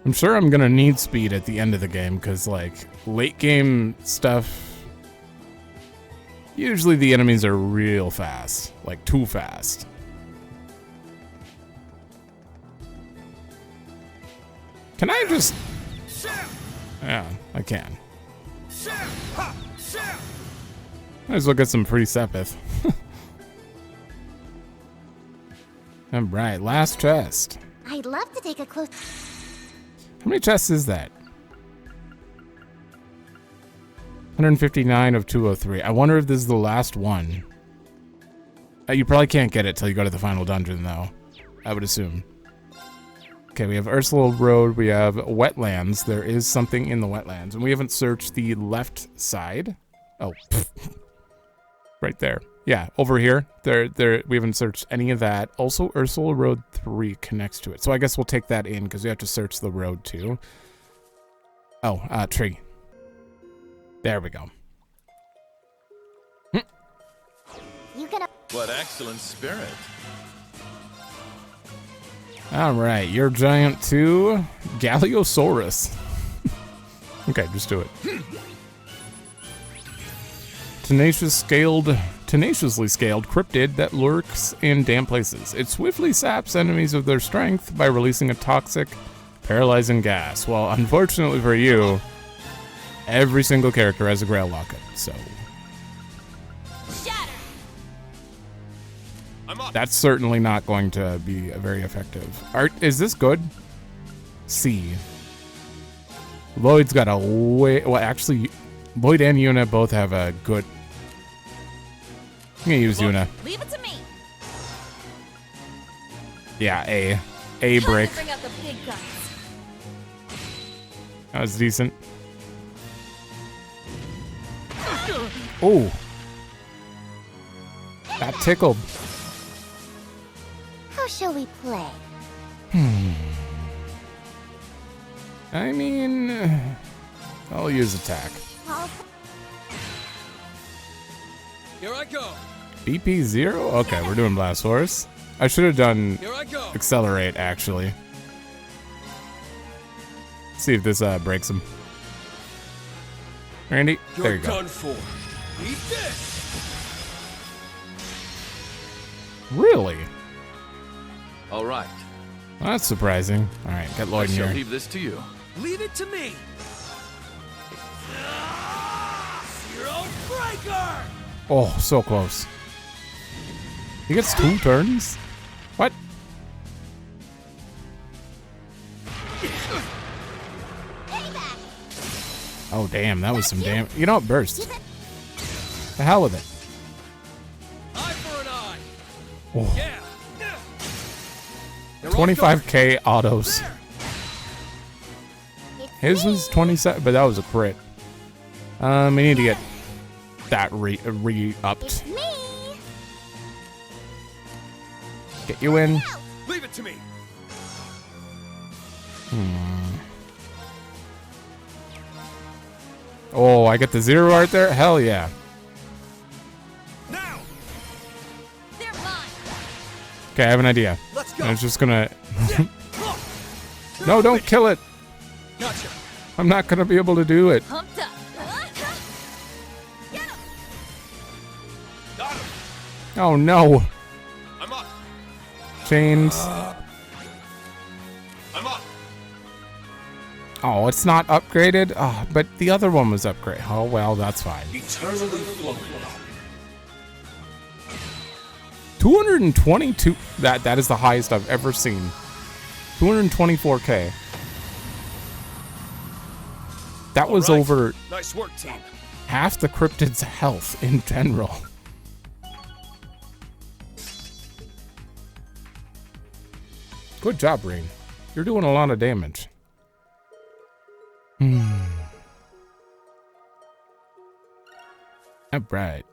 [SPEAKER 1] I'm sure I'm gonna need speed at the end of the game, because, like, late game stuff... Usually the enemies are real fast. Like, too fast. Can I just... Yeah, I can. Might as well get some free Sepith. Alright, last chest.
[SPEAKER 5] I'd love to take a close...
[SPEAKER 1] How many chests is that? 159 of 203. I wonder if this is the last one. You probably can't get it till you go to the final dungeon, though. I would assume. Okay, we have Ursula Road. We have wetlands. There is something in the wetlands. And we haven't searched the left side. Oh, right there. Yeah, over here. There. We haven't searched any of that. Also, Ursula Road 3 connects to it. So I guess we'll take that in because we have to search the road too. Oh, tree. There we go.
[SPEAKER 5] You can...
[SPEAKER 7] What excellent spirit.
[SPEAKER 1] All right, you're giant too. Galliosaurus. Okay, just do it. Tenacious scaled tenaciously scaled cryptid that lurks in damp places. It swiftly saps enemies of their strength by releasing a toxic, paralyzing gas. Well, unfortunately for you, every single character has a Grail Locket, so that's certainly not going to be very effective. Is this good? C. Lloyd's got a way... Well, actually, Lloyd and Yuna both have a good... I'm gonna use Yuna.
[SPEAKER 2] Leave it to me.
[SPEAKER 1] Yeah, A break.
[SPEAKER 2] Bring out the big guns.
[SPEAKER 1] That was decent. Oh. That tickled.
[SPEAKER 5] How shall we play?
[SPEAKER 1] I mean, I'll use attack.
[SPEAKER 3] Here I go.
[SPEAKER 1] BP 0? Okay, we're doing Blast Horse. I should have done
[SPEAKER 3] Here I go.
[SPEAKER 1] Accelerate, actually. See if this breaks him. Randy, there you go.
[SPEAKER 3] Done for. Eat this.
[SPEAKER 1] Really?
[SPEAKER 6] All right.
[SPEAKER 1] Well, that's surprising. All right, get
[SPEAKER 6] I
[SPEAKER 1] Lloyd in
[SPEAKER 6] shall
[SPEAKER 1] here.
[SPEAKER 6] leave this to you.
[SPEAKER 3] Leave it to me. Zero breaker.
[SPEAKER 1] Oh, so close. He gets 2 turns? What? Oh, damn, that was some damn. You know what? Burst. The hell with it.
[SPEAKER 3] Eye for an eye.
[SPEAKER 1] Oh.
[SPEAKER 3] Yeah.
[SPEAKER 1] 25k autos. His was 27, but that was a crit. We need to get that re-upped.
[SPEAKER 5] Me.
[SPEAKER 1] Get you in.
[SPEAKER 3] Leave it to me.
[SPEAKER 1] Oh, I get the 0 art there? Hell yeah.
[SPEAKER 3] Now.
[SPEAKER 2] They're mine.
[SPEAKER 1] Okay, I have an idea.
[SPEAKER 3] Let's go.
[SPEAKER 1] I was just gonna... No, don't kill it.
[SPEAKER 3] Gotcha.
[SPEAKER 1] I'm not gonna be able to do it.
[SPEAKER 2] Pumped up. Get him.
[SPEAKER 3] Got him.
[SPEAKER 1] Oh no.
[SPEAKER 3] I'm up.
[SPEAKER 1] Chains.
[SPEAKER 3] I'm up.
[SPEAKER 1] Oh, it's not upgraded? Oh, but the other one was upgraded. Oh, well, that's fine.
[SPEAKER 3] Eternally flowing.
[SPEAKER 1] 222. That is the highest I've ever seen. 224k. That was
[SPEAKER 3] All right.
[SPEAKER 1] over
[SPEAKER 3] Nice work, team.
[SPEAKER 1] half the cryptid's health in general. Good job, Rain. You're doing a lot of damage. Alright.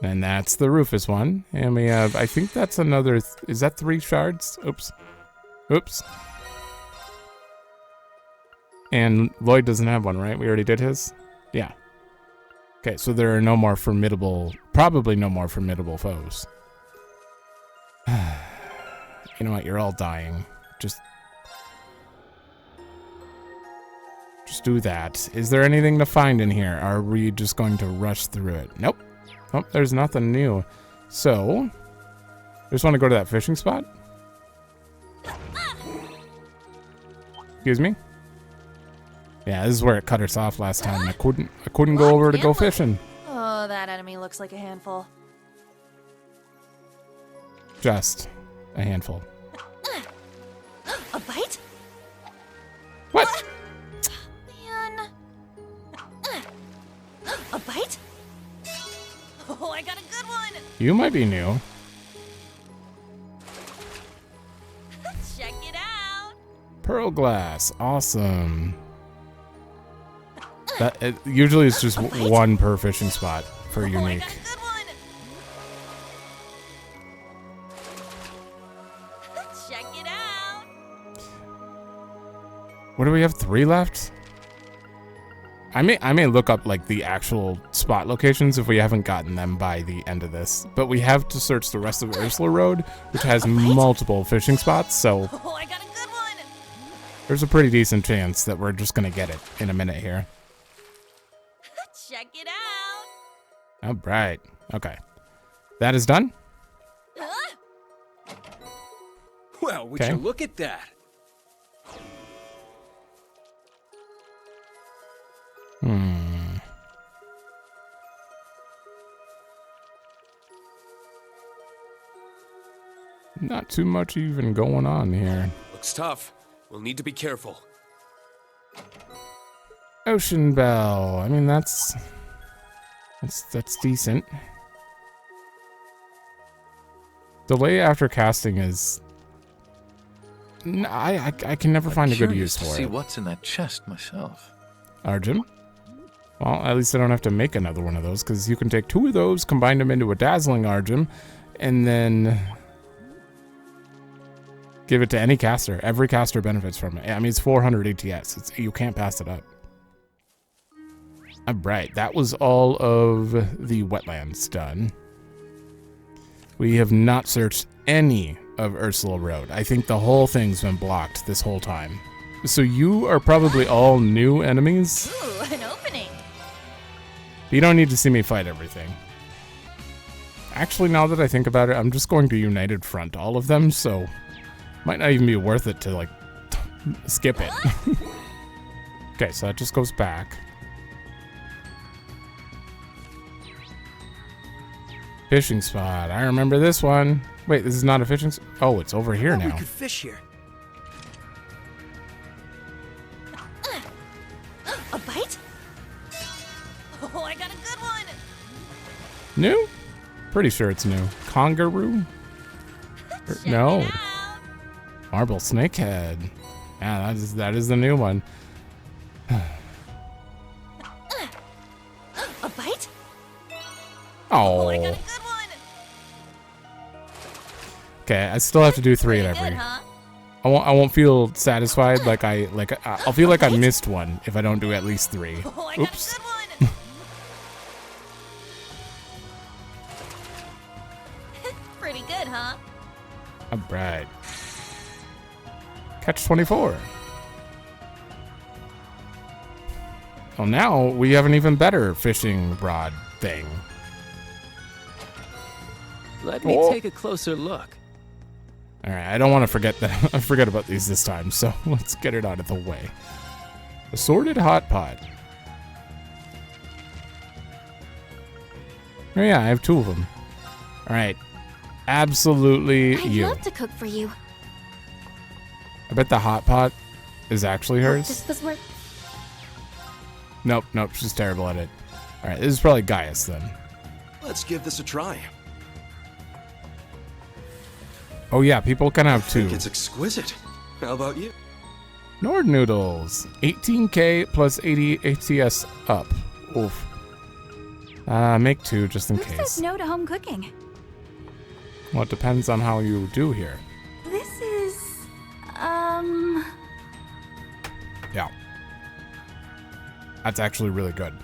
[SPEAKER 1] And that's the Rufus one. And we have, I think that's another, is that 3 shards? Oops. Oops. And Lloyd doesn't have one, right? We already did his? Yeah. Okay, so there are no more formidable, probably no more formidable foes. You know what? You're all dying. Just do that. Is there anything to find in here? Are we just going to rush through it? Nope. Oh, there's nothing new. So, just want to go to that fishing spot? Excuse me? Yeah, this is where it cut us off last time. I couldn't go over to go fishing.
[SPEAKER 2] Oh, that enemy looks like a handful.
[SPEAKER 1] Just a handful.
[SPEAKER 2] A bite?
[SPEAKER 1] What?
[SPEAKER 2] Man. A bite? Oh, I got a good one.
[SPEAKER 1] You might be new.
[SPEAKER 2] Check it out.
[SPEAKER 1] Pearl glass. Awesome. Usually it's just one per fishing spot for unique.
[SPEAKER 2] Oh, I got a good one. Check it out.
[SPEAKER 1] What do we have? 3 left? I may look up like the actual spot locations if we haven't gotten them by the end of this. But we have to search the rest of Ursula Road, which has multiple fishing spots, so
[SPEAKER 2] Oh, I got a good one.
[SPEAKER 1] there's a pretty decent chance that we're just gonna get it in a minute here.
[SPEAKER 2] Check it out.
[SPEAKER 1] All right. Okay. That is done.
[SPEAKER 3] Well, would
[SPEAKER 1] Okay.
[SPEAKER 3] you look at that?
[SPEAKER 1] Not too much even going on here.
[SPEAKER 3] Looks tough. We'll need to be careful.
[SPEAKER 1] Ocean Bell. I mean, that's decent. Delay after casting is. I can never find a good use
[SPEAKER 7] to
[SPEAKER 1] for
[SPEAKER 7] see
[SPEAKER 1] it.
[SPEAKER 7] what's in that chest myself.
[SPEAKER 1] Arjun. Well, at least I don't have to make another one of those, because you can take 2 of those, combine them into a dazzling Arjun, and then give it to any caster. Every caster benefits from it. I mean, it's 400 ATS. You can't pass it up. All right, that was all of the wetlands done. We have not searched any of Ursula Road. I think the whole thing's been blocked this whole time. So you are probably all new enemies.
[SPEAKER 2] Ooh, an opening.
[SPEAKER 1] You don't need to see me fight everything. Actually, now that I think about it, I'm just going to United Front all of them, so might not even be worth it to, like, skip it. Okay, so that just goes back. Fishing spot. I remember this one. Wait, this is not a fishing spot? Oh, it's over here now.
[SPEAKER 8] We could fish here.
[SPEAKER 2] A bite? Oh, I got a good one.
[SPEAKER 1] New? Pretty sure it's new. Kangaroo?
[SPEAKER 2] Check
[SPEAKER 1] No.
[SPEAKER 2] it out.
[SPEAKER 1] Marble snakehead. Yeah, that is the new one.
[SPEAKER 2] A bite? Oh, I got a
[SPEAKER 1] Oh.
[SPEAKER 2] good one.
[SPEAKER 1] Okay, I still have to do 3 at
[SPEAKER 2] Pretty
[SPEAKER 1] every.
[SPEAKER 2] good, huh?
[SPEAKER 1] I won't feel satisfied I'll feel like I missed one if I don't do at least 3.
[SPEAKER 2] Oh, I
[SPEAKER 1] Oops.
[SPEAKER 2] got a good one. Pretty good, huh?
[SPEAKER 1] All right. Catch 24. Well, now we have an even better fishing rod thing.
[SPEAKER 4] Let me
[SPEAKER 1] Oh.
[SPEAKER 4] take a closer look.
[SPEAKER 1] All right, I don't want to forget that. I forget about these this time, so let's get it out of the way. Assorted hot pot. Oh yeah, I have 2 of them. All right, absolutely
[SPEAKER 5] I'd
[SPEAKER 1] you.
[SPEAKER 5] love to cook for you.
[SPEAKER 1] I bet the hot pot is actually
[SPEAKER 5] Hope
[SPEAKER 1] hers.
[SPEAKER 5] this was worth.
[SPEAKER 1] Nope, she's terrible at it. All right, this is probably Gaius then.
[SPEAKER 8] Let's give this a try.
[SPEAKER 1] Oh yeah, people can have
[SPEAKER 8] I
[SPEAKER 1] 2.
[SPEAKER 8] think it's exquisite. How about you?
[SPEAKER 1] Nord noodles, 18k plus 80 ATS up. Oof. Make 2 just in
[SPEAKER 9] Who says
[SPEAKER 1] case.
[SPEAKER 9] no to home cooking?
[SPEAKER 1] Well, it depends on how you do here.
[SPEAKER 9] This is,
[SPEAKER 1] Yeah. That's actually really good.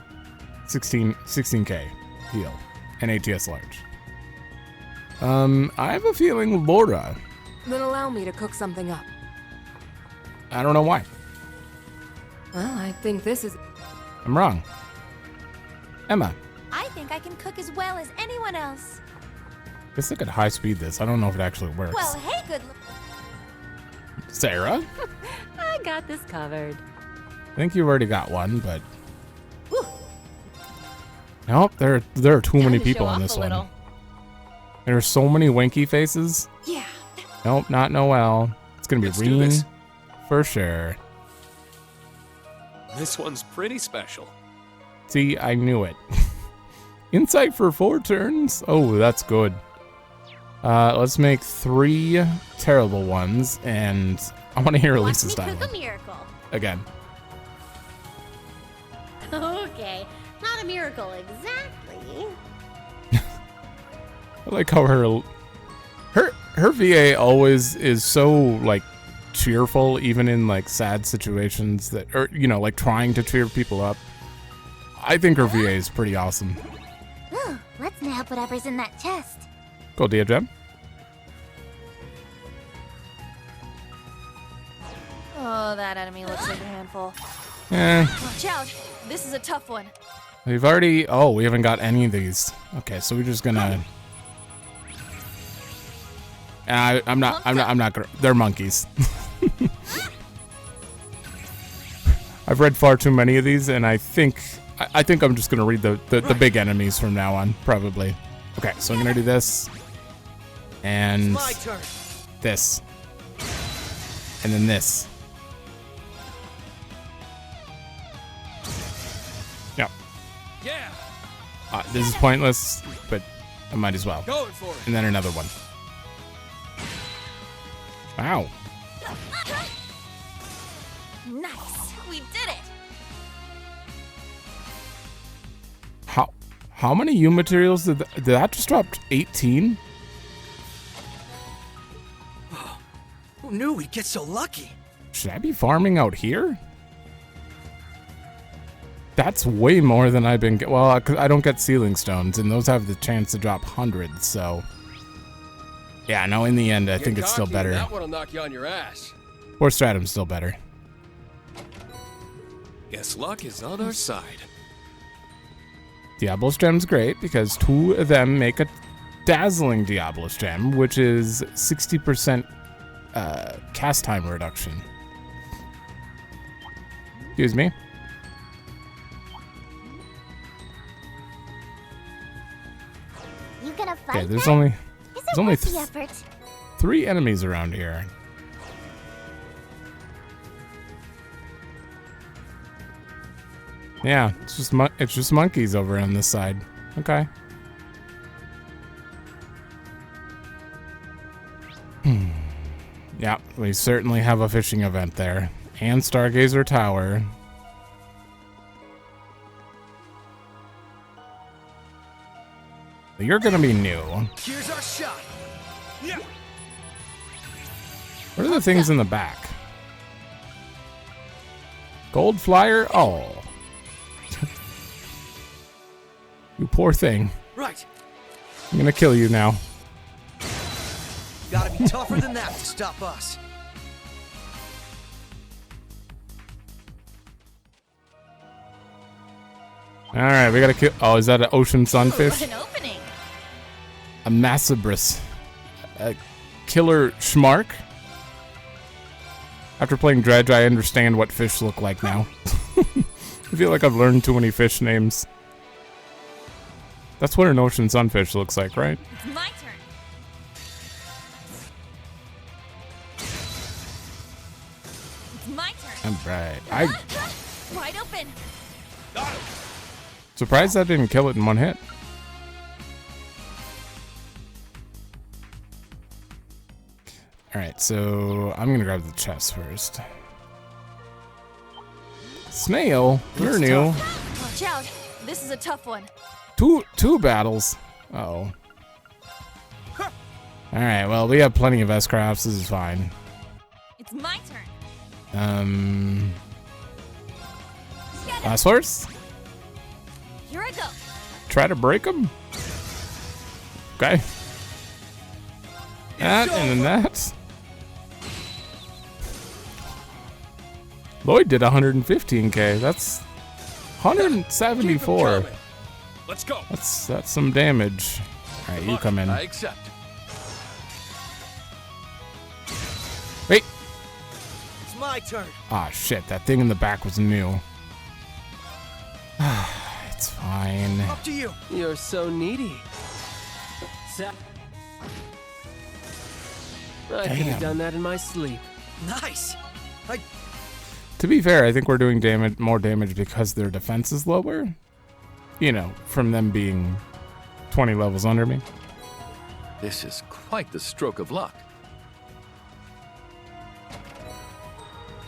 [SPEAKER 1] 16k heal and ATS large. I have a feeling Laura.
[SPEAKER 10] Then allow me to cook something up.
[SPEAKER 1] I don't know why.
[SPEAKER 10] Well, I think this is...
[SPEAKER 1] I'm wrong. Emma.
[SPEAKER 5] I think I can cook as well as anyone else.
[SPEAKER 1] Guess I could high speed this. I don't know if it actually works.
[SPEAKER 5] Well, hey, good.
[SPEAKER 1] Sarah?
[SPEAKER 9] I got this covered.
[SPEAKER 1] I think you've already got one, but nope. There are too many
[SPEAKER 2] Time to
[SPEAKER 1] people
[SPEAKER 2] show
[SPEAKER 1] on
[SPEAKER 2] off
[SPEAKER 1] this
[SPEAKER 2] a
[SPEAKER 1] one.
[SPEAKER 2] little.
[SPEAKER 1] There are so many winky faces.
[SPEAKER 2] Yeah.
[SPEAKER 1] Nope, not Noelle. It's gonna be
[SPEAKER 3] Let's do
[SPEAKER 1] Reen
[SPEAKER 3] this.
[SPEAKER 1] for sure.
[SPEAKER 3] This one's pretty special.
[SPEAKER 1] See, I knew it. Insight for 4 turns. Oh, that's good. Let's make 3 terrible ones, and I want to hear
[SPEAKER 5] Watch
[SPEAKER 1] Elisa's
[SPEAKER 5] me cook
[SPEAKER 1] dialogue
[SPEAKER 5] a miracle.
[SPEAKER 1] again.
[SPEAKER 5] Okay, not a miracle exactly.
[SPEAKER 1] I like how her VA always is so like cheerful, even in like sad situations that, or like trying to cheer people up. I think her VA is pretty awesome.
[SPEAKER 5] Ooh, let's nab whatever's in that chest.
[SPEAKER 1] Go, Diadem.
[SPEAKER 2] Oh, that enemy looks like a handful.
[SPEAKER 1] Watch
[SPEAKER 2] out. This is a tough one.
[SPEAKER 1] We've already. Oh, we haven't got any of these. Okay, so we're just gonna I'm not gonna. They're monkeys. I've read far too many of these, and I think I'm just gonna read the big enemies from now on, probably. Okay, so I'm gonna do this, and this, and then this. Yep.
[SPEAKER 3] Yeah.
[SPEAKER 1] This is pointless, but I might as well.
[SPEAKER 3] Going for it.
[SPEAKER 1] And then another one. Wow.
[SPEAKER 2] Nice. We did it.
[SPEAKER 1] How many U materials did that just drop? 18?
[SPEAKER 8] Who knew we'd get so lucky?
[SPEAKER 1] Should I be farming out here? That's way more than I've been. Well, I don't get ceiling stones, and those have the chance to drop hundreds. So, yeah, no. In the end, I think it's still better.
[SPEAKER 3] That one'll knock you on your ass.
[SPEAKER 1] Or Stratum's still better.
[SPEAKER 6] Guess luck is on our side.
[SPEAKER 1] Diablo's Gem's great because 2 of them make a dazzling Diablo's Gem, which is 60% cast time reduction. Excuse me.
[SPEAKER 5] You gonna fight?
[SPEAKER 1] Okay, there's
[SPEAKER 5] them?
[SPEAKER 1] only
[SPEAKER 5] Is
[SPEAKER 1] there's
[SPEAKER 5] it
[SPEAKER 1] only
[SPEAKER 5] worth the effort?
[SPEAKER 1] 3 enemies around here. Yeah, it's just monkeys over on this side. Okay. Yeah, we certainly have a fishing event there. And Stargazer Tower. You're gonna be new.
[SPEAKER 8] Here's our shot. Yeah.
[SPEAKER 1] What are the things in the back? Gold flyer? Oh. You poor thing.
[SPEAKER 8] Right.
[SPEAKER 1] I'm gonna kill you now.
[SPEAKER 8] Gotta be tougher than that to stop us.
[SPEAKER 1] Alright, we gotta kill. Oh, is that an ocean sunfish?
[SPEAKER 2] Ooh, an opening.
[SPEAKER 1] A Massibris. A killer schmark? After playing Dredge, I understand what fish look like now. I feel like I've learned too many fish names. That's what an ocean sunfish looks like, right?
[SPEAKER 2] It's my turn. It's my turn.
[SPEAKER 1] Alright.
[SPEAKER 2] Wide open.
[SPEAKER 1] Surprised that didn't kill it in one hit. Alright, so I'm gonna grab the chest first. Snail, you're new.
[SPEAKER 2] Watch out. This is a tough one.
[SPEAKER 1] Two battles. Uh-oh. Alright, well, we have plenty of S-crafts. This is fine.
[SPEAKER 2] It's my turn.
[SPEAKER 1] Last horse?
[SPEAKER 2] Here I go.
[SPEAKER 1] Try to break them? Okay. That, and then that. Lloyd did 115k. That's 174.
[SPEAKER 6] Let's go.
[SPEAKER 1] That's some damage. All right, you come in.
[SPEAKER 6] I accept.
[SPEAKER 1] Wait.
[SPEAKER 8] It's my turn.
[SPEAKER 1] Ah, shit. That thing in the back was new. It's fine.
[SPEAKER 8] Up to you.
[SPEAKER 4] You're so needy. I could have done that in my sleep.
[SPEAKER 8] Nice.
[SPEAKER 1] To be fair, I think we're doing more damage because their defense is lower. You know, from them being 20 levels under me.
[SPEAKER 6] This is quite the stroke of luck.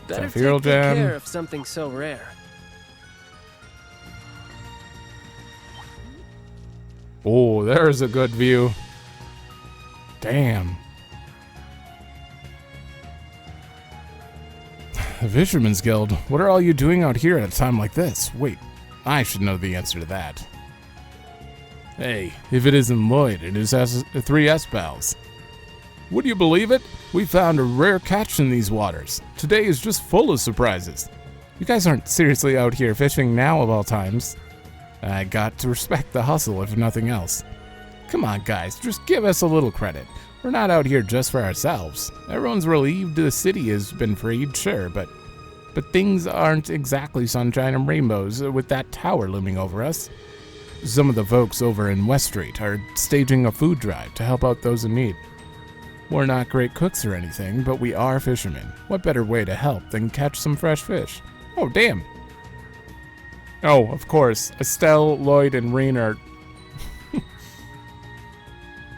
[SPEAKER 4] Better take
[SPEAKER 1] Zephyral
[SPEAKER 4] good
[SPEAKER 1] Gem.
[SPEAKER 4] care of something so rare.
[SPEAKER 1] Oh, there's a good view. Damn. The Fisherman's Guild. What are all you doing out here at a time like this? Wait, I should know the answer to that. Hey, if it isn't Lloyd and his 3 S-Pals. Would you believe it? We found a rare catch in these waters. Today is just full of surprises. You guys aren't seriously out here fishing now of all times. I got to respect the hustle if nothing else. Come on guys, just give us a little credit. We're not out here just for ourselves. Everyone's relieved the city has been freed, sure, but things aren't exactly sunshine and rainbows with that tower looming over us. Some of the folks over in West Street are staging a food drive to help out those in need. We're not great cooks or anything, but we are fishermen. What better way to help than catch some fresh fish? Oh, damn. Oh, of course. Estelle, Lloyd, and Rain are...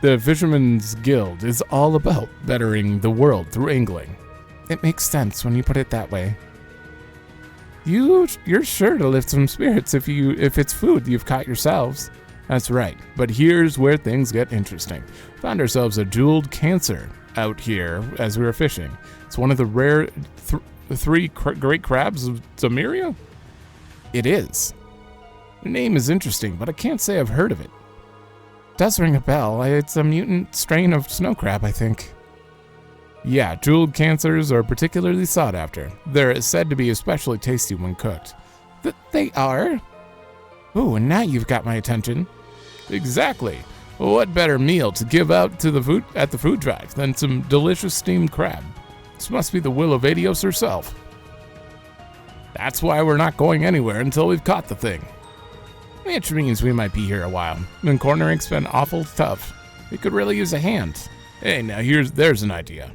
[SPEAKER 1] The Fisherman's Guild is all about bettering the world through angling. It makes sense when you put it that way. You're sure to lift some spirits if it's food you've caught yourselves. That's right, but here's where things get interesting. Found ourselves a jeweled cancer out here as we were fishing. It's one of the rare three great crabs of Zamiria? It is. The name is interesting, but I can't say I've heard of it. Does ring a bell. It's a mutant strain of snow crab, I think. Yeah, jeweled cancers are particularly sought after. They're said to be especially tasty when cooked. They are? Ooh, and now you've got my attention. Exactly. What better meal to give out to the food drive than some delicious steamed crab? This must be the will of Adios herself. That's why we're not going anywhere until we've caught the thing. Which means we might be here a while. And cornering's been awful tough. We could really use a hand. Hey, now there's an idea.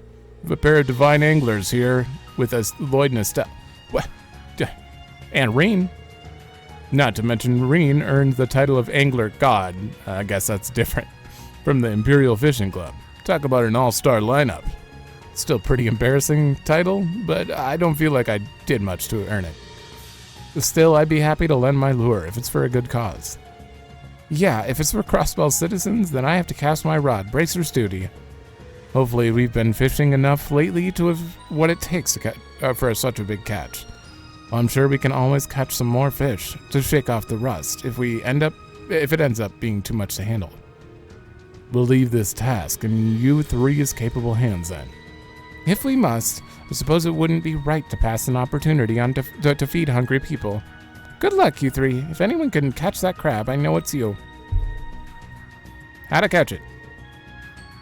[SPEAKER 1] A pair of divine anglers here with us, Lloyd and Estelle. What? And Reen. Not to mention, Reen earned the title of Angler God. I guess that's different. From the Imperial Fishing Club. Talk about an all-star lineup. Still pretty embarrassing title, but I don't feel like I did much to earn it. Still, I'd be happy to lend my lure if it's for a good cause. Yeah, if it's for Crossbell citizens, then I have to cast my rod, Bracer's duty. Hopefully, we've been fishing enough lately to have what it takes to for such a big catch. I'm sure we can always catch some more fish to shake off the rust if it ends up being too much to handle. We'll leave this task in you three's capable hands then. If we must, I suppose it wouldn't be right to pass an opportunity on to feed hungry people. Good luck, you three. If anyone can catch that crab, I know it's you. How to catch it?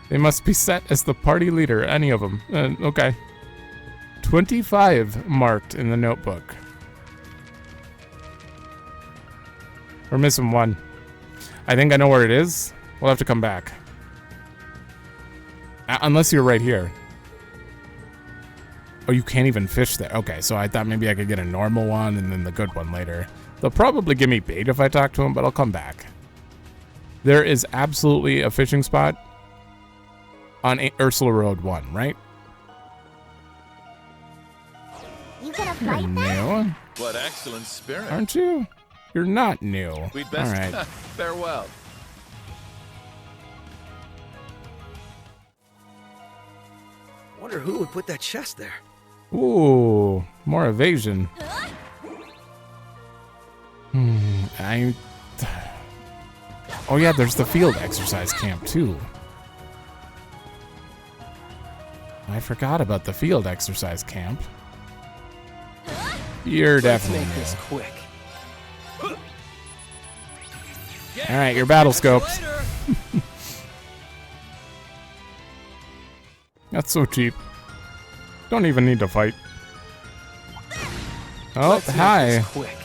[SPEAKER 1] They must be set as the party leader, any of them. Okay. 25 marked in the notebook. We're missing one. I think I know where it is. We'll have to come back. Unless you're right here. Oh, you can't even fish there. Okay, so I thought maybe I could get a normal one and then the good one later. They'll probably give me bait if I talk to them, but I'll come back. There is absolutely a fishing spot on Ursula Road 1, right?
[SPEAKER 5] You gonna fight
[SPEAKER 1] You're
[SPEAKER 5] that?
[SPEAKER 1] new.
[SPEAKER 6] What excellent spirit.
[SPEAKER 1] Aren't you? You're not new.
[SPEAKER 6] We'd best
[SPEAKER 1] All right.
[SPEAKER 6] farewell.
[SPEAKER 8] Wonder who would put that chest there.
[SPEAKER 1] Ooh, more evasion. Oh yeah, there's the field exercise camp too. I forgot about the field exercise camp. You're definitely
[SPEAKER 4] Let's make this
[SPEAKER 1] new.
[SPEAKER 4] quick.
[SPEAKER 1] All right, your battle scopes. That's so cheap. Don't even need to fight. Oh,
[SPEAKER 4] Let's make
[SPEAKER 1] hi.
[SPEAKER 4] this quick.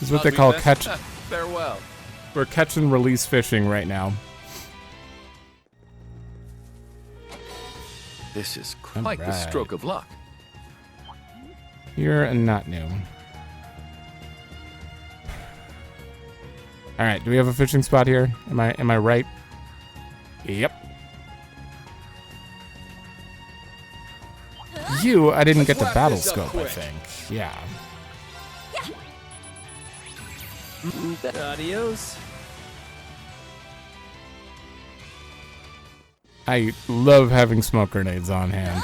[SPEAKER 1] This is what they call catch.
[SPEAKER 6] Farewell.
[SPEAKER 1] We're catch and release fishing right now.
[SPEAKER 6] This is quite the
[SPEAKER 1] Alright.
[SPEAKER 6] stroke of luck.
[SPEAKER 1] You're not new. All right, do we have a fishing spot here? Am I right? Yep. I didn't get the
[SPEAKER 3] wrap
[SPEAKER 1] battle
[SPEAKER 3] this up
[SPEAKER 1] scope, I
[SPEAKER 3] quick.
[SPEAKER 1] think. Yeah.
[SPEAKER 4] Adios.
[SPEAKER 1] I love having smoke grenades on hand.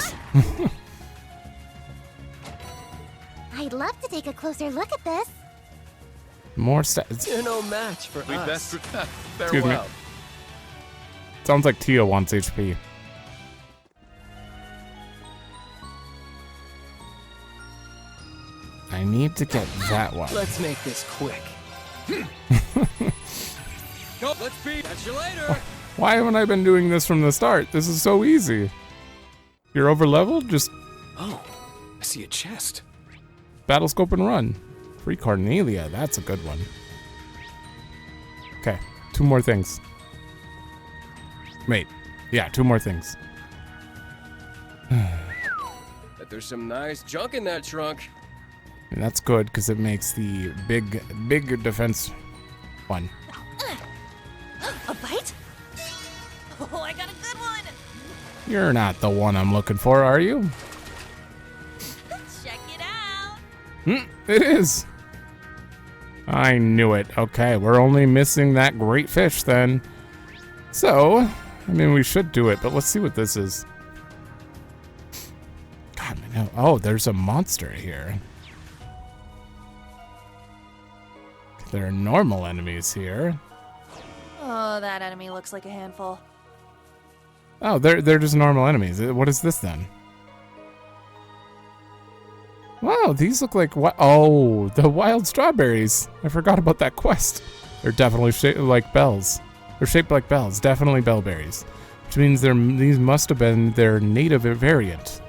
[SPEAKER 5] I'd love to take a closer look at this.
[SPEAKER 1] More stats.
[SPEAKER 4] You're no match for
[SPEAKER 6] We'd
[SPEAKER 4] us.
[SPEAKER 6] best
[SPEAKER 1] Excuse me.
[SPEAKER 6] farewell.
[SPEAKER 1] Sounds like Tia wants HP. I need to get that one.
[SPEAKER 4] Let's make this quick.
[SPEAKER 3] Go, let's be. Catch you later.
[SPEAKER 1] Why haven't I been doing this from the start? This is so easy. You're over leveled? Just
[SPEAKER 6] Oh, I see a chest.
[SPEAKER 1] battle scope and run. Free Carnelia, that's a good one. Okay, 2 more things. Wait, yeah, 2 more things.
[SPEAKER 3] Bet there's some nice junk in that trunk.
[SPEAKER 1] And that's good because it makes the big defense one.
[SPEAKER 2] A bite? Oh, I got a good one!
[SPEAKER 1] You're not the one I'm looking for, are you?
[SPEAKER 2] Check it out!
[SPEAKER 1] It is. I knew it. Okay, we're only missing that great fish then. So, I mean, we should do it, but let's see what this is. God, man. Oh, there's a monster here. There are normal enemies here.
[SPEAKER 2] Oh, that enemy looks like a handful.
[SPEAKER 1] Oh, they're just normal enemies. What is this then? Wow, these look like what? Oh, the wild strawberries. I forgot about that quest. They're definitely shaped like bells. They're shaped like bells, definitely bellberries, which means these must have been their native variant.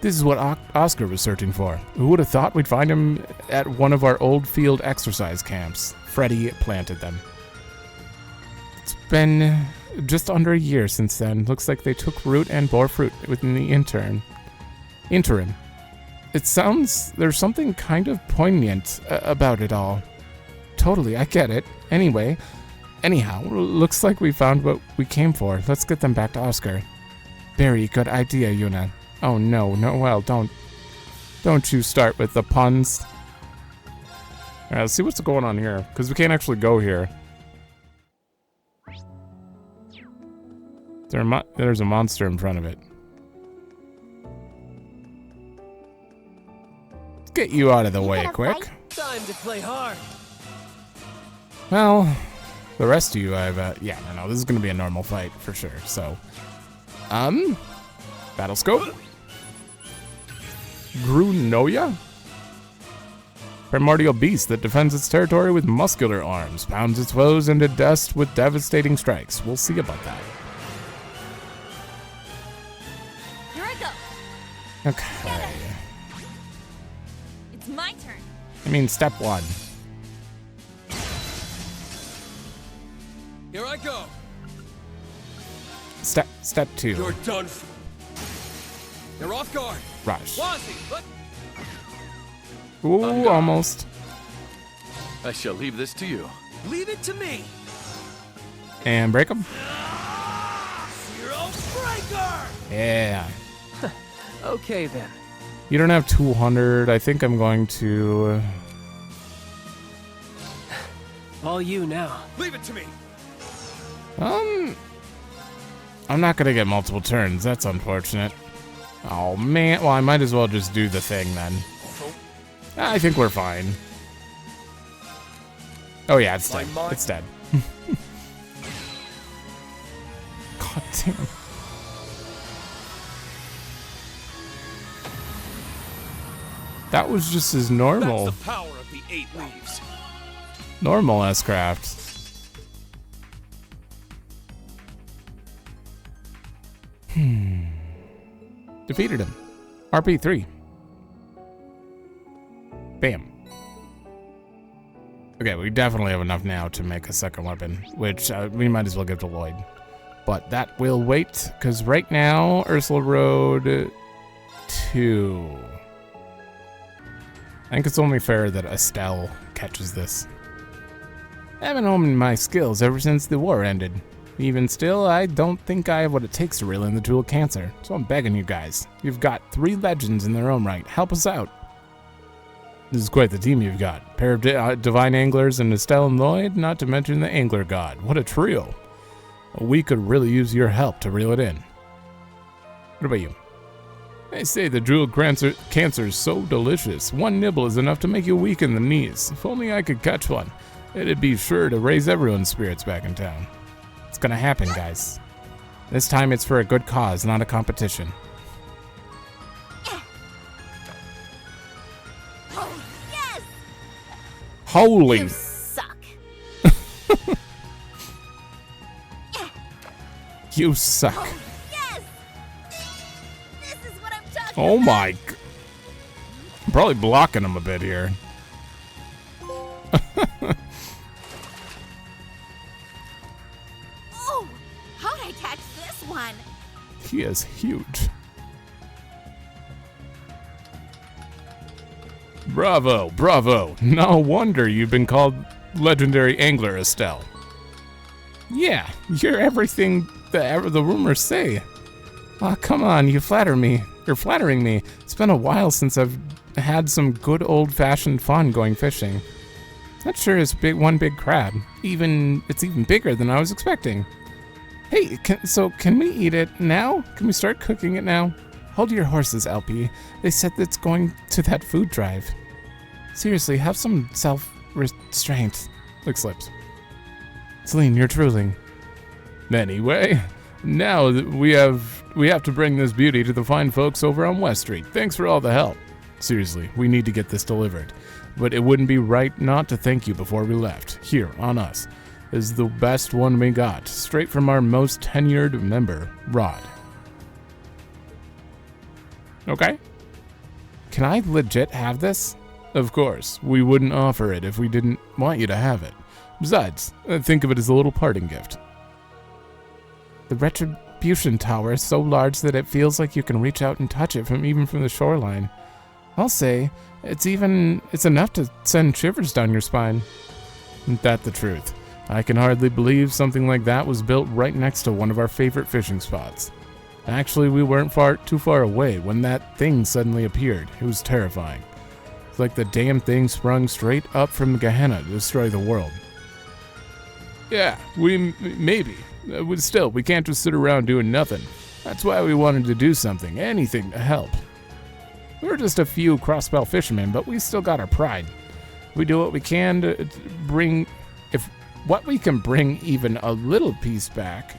[SPEAKER 1] This is what Oscar was searching for. Who would have thought we'd find him at one of our old field exercise camps? Freddy planted them. It's been just under a year since then. Looks like they took root and bore fruit within the interim. It sounds there's something kind of poignant about it all. Totally, I get it. Anyhow, looks like we found what we came for. Let's get them back to Oscar. Very good idea, Yuna. Oh no, well, don't you start with the puns. Alright, let's see what's going on here, because we can't actually go here. There's a monster in front of it. Let's get you out of the way, quick.
[SPEAKER 4] Time to play hard.
[SPEAKER 1] Well, the rest of you, yeah, no, this is gonna be a normal fight for sure. So, battle scope. Grunoya? Primordial beast that defends its territory with muscular arms, pounds its foes into dust with devastating strikes. We'll see about that.
[SPEAKER 2] Here I go.
[SPEAKER 1] Okay.
[SPEAKER 2] It's my turn.
[SPEAKER 1] I mean, step 1.
[SPEAKER 3] Here I go.
[SPEAKER 1] Step 2.
[SPEAKER 3] You're done for. You're off guard.
[SPEAKER 1] Rush.
[SPEAKER 3] Wazzy, look.
[SPEAKER 1] Ooh, almost.
[SPEAKER 6] I shall leave this to you.
[SPEAKER 8] Leave it to me.
[SPEAKER 1] And break them.
[SPEAKER 8] Zero Breaker!
[SPEAKER 1] Yeah.
[SPEAKER 4] Okay then.
[SPEAKER 1] You don't have 200. I think I'm going to...
[SPEAKER 4] All you now.
[SPEAKER 8] Leave it to me.
[SPEAKER 1] I'm not gonna get multiple turns. That's unfortunate. Oh man, well I might as well just do the thing then. I think we're fine. Oh yeah, it's dead. It's dead. God damn. That was just as normal.
[SPEAKER 8] That's the power of the 8 leaves.
[SPEAKER 1] Normal S-Craft. Defeated him. RP3. Bam. Okay, we definitely have enough now to make a second weapon, which we might as well give to Lloyd. But that will wait, because right now, Ursula Road 2. I think it's only fair that Estelle catches this. I haven't honed my skills ever since the war ended. Even still, I don't think I have what it takes to reel in the Jewel of Cancer, so I'm begging you guys. You've got 3 legends in their own right. Help us out. This is quite the team you've got. A pair of divine anglers and Estelle and Lloyd, not to mention the angler god. What a trio. We could really use your help to reel it in. What about you? They say the Jewel of Cancer is so delicious. 1 nibble is enough to make you weak in the knees. If only I could catch one, it'd be sure to raise everyone's spirits back in town. It's gonna happen, guys. This time it's for a good cause, not a competition.
[SPEAKER 5] Oh, yes!
[SPEAKER 1] Holy!
[SPEAKER 5] You suck.
[SPEAKER 1] You suck.
[SPEAKER 5] Oh, yes! This is what I'm talking
[SPEAKER 1] Oh my. I'm probably blocking him a bit here.
[SPEAKER 5] Oh, how'd I catch this one?
[SPEAKER 1] He is huge. Bravo, bravo. No wonder you've been called legendary angler, Estelle. Yeah, you're everything the rumors say. Oh, come on, you flatter me. You're flattering me. It's been a while since I've had some good old-fashioned fun going fishing. That sure is one big crab. It's even bigger than I was expecting. Hey, can we eat it now? Can we start cooking it now? Hold your horses, LP. They said it's going to that food drive. Seriously, have some self-restraint. Lick slips. Celine, you're drooling. Anyway, now that we have to bring this beauty to the fine folks over on West Street. Thanks for all the help. Seriously, we need to get this delivered. But it wouldn't be right not to thank you before we left. Here, on us, is the best one we got, straight from our most tenured member, Rod. Okay. Can I legit have this? Of course, we wouldn't offer it if we didn't want you to have it. Besides, think of it as a little parting gift. The Retribution Tower is so large that it feels like you can reach out and touch it even from the shoreline. I'll say, it's enough to send shivers down your spine. Isn't that the truth? I can hardly believe something like that was built right next to one of our favorite fishing spots. Actually, we weren't too far away when that thing suddenly appeared. It was terrifying. It's like the damn thing sprung straight up from Gehenna to destroy the world. Yeah, maybe. Still, we can't just sit around doing nothing. That's why we wanted to do something, anything to help. We're just a few crossbell fishermen, but we still got our pride. We do what we can to bring, if what we can bring even a little piece back,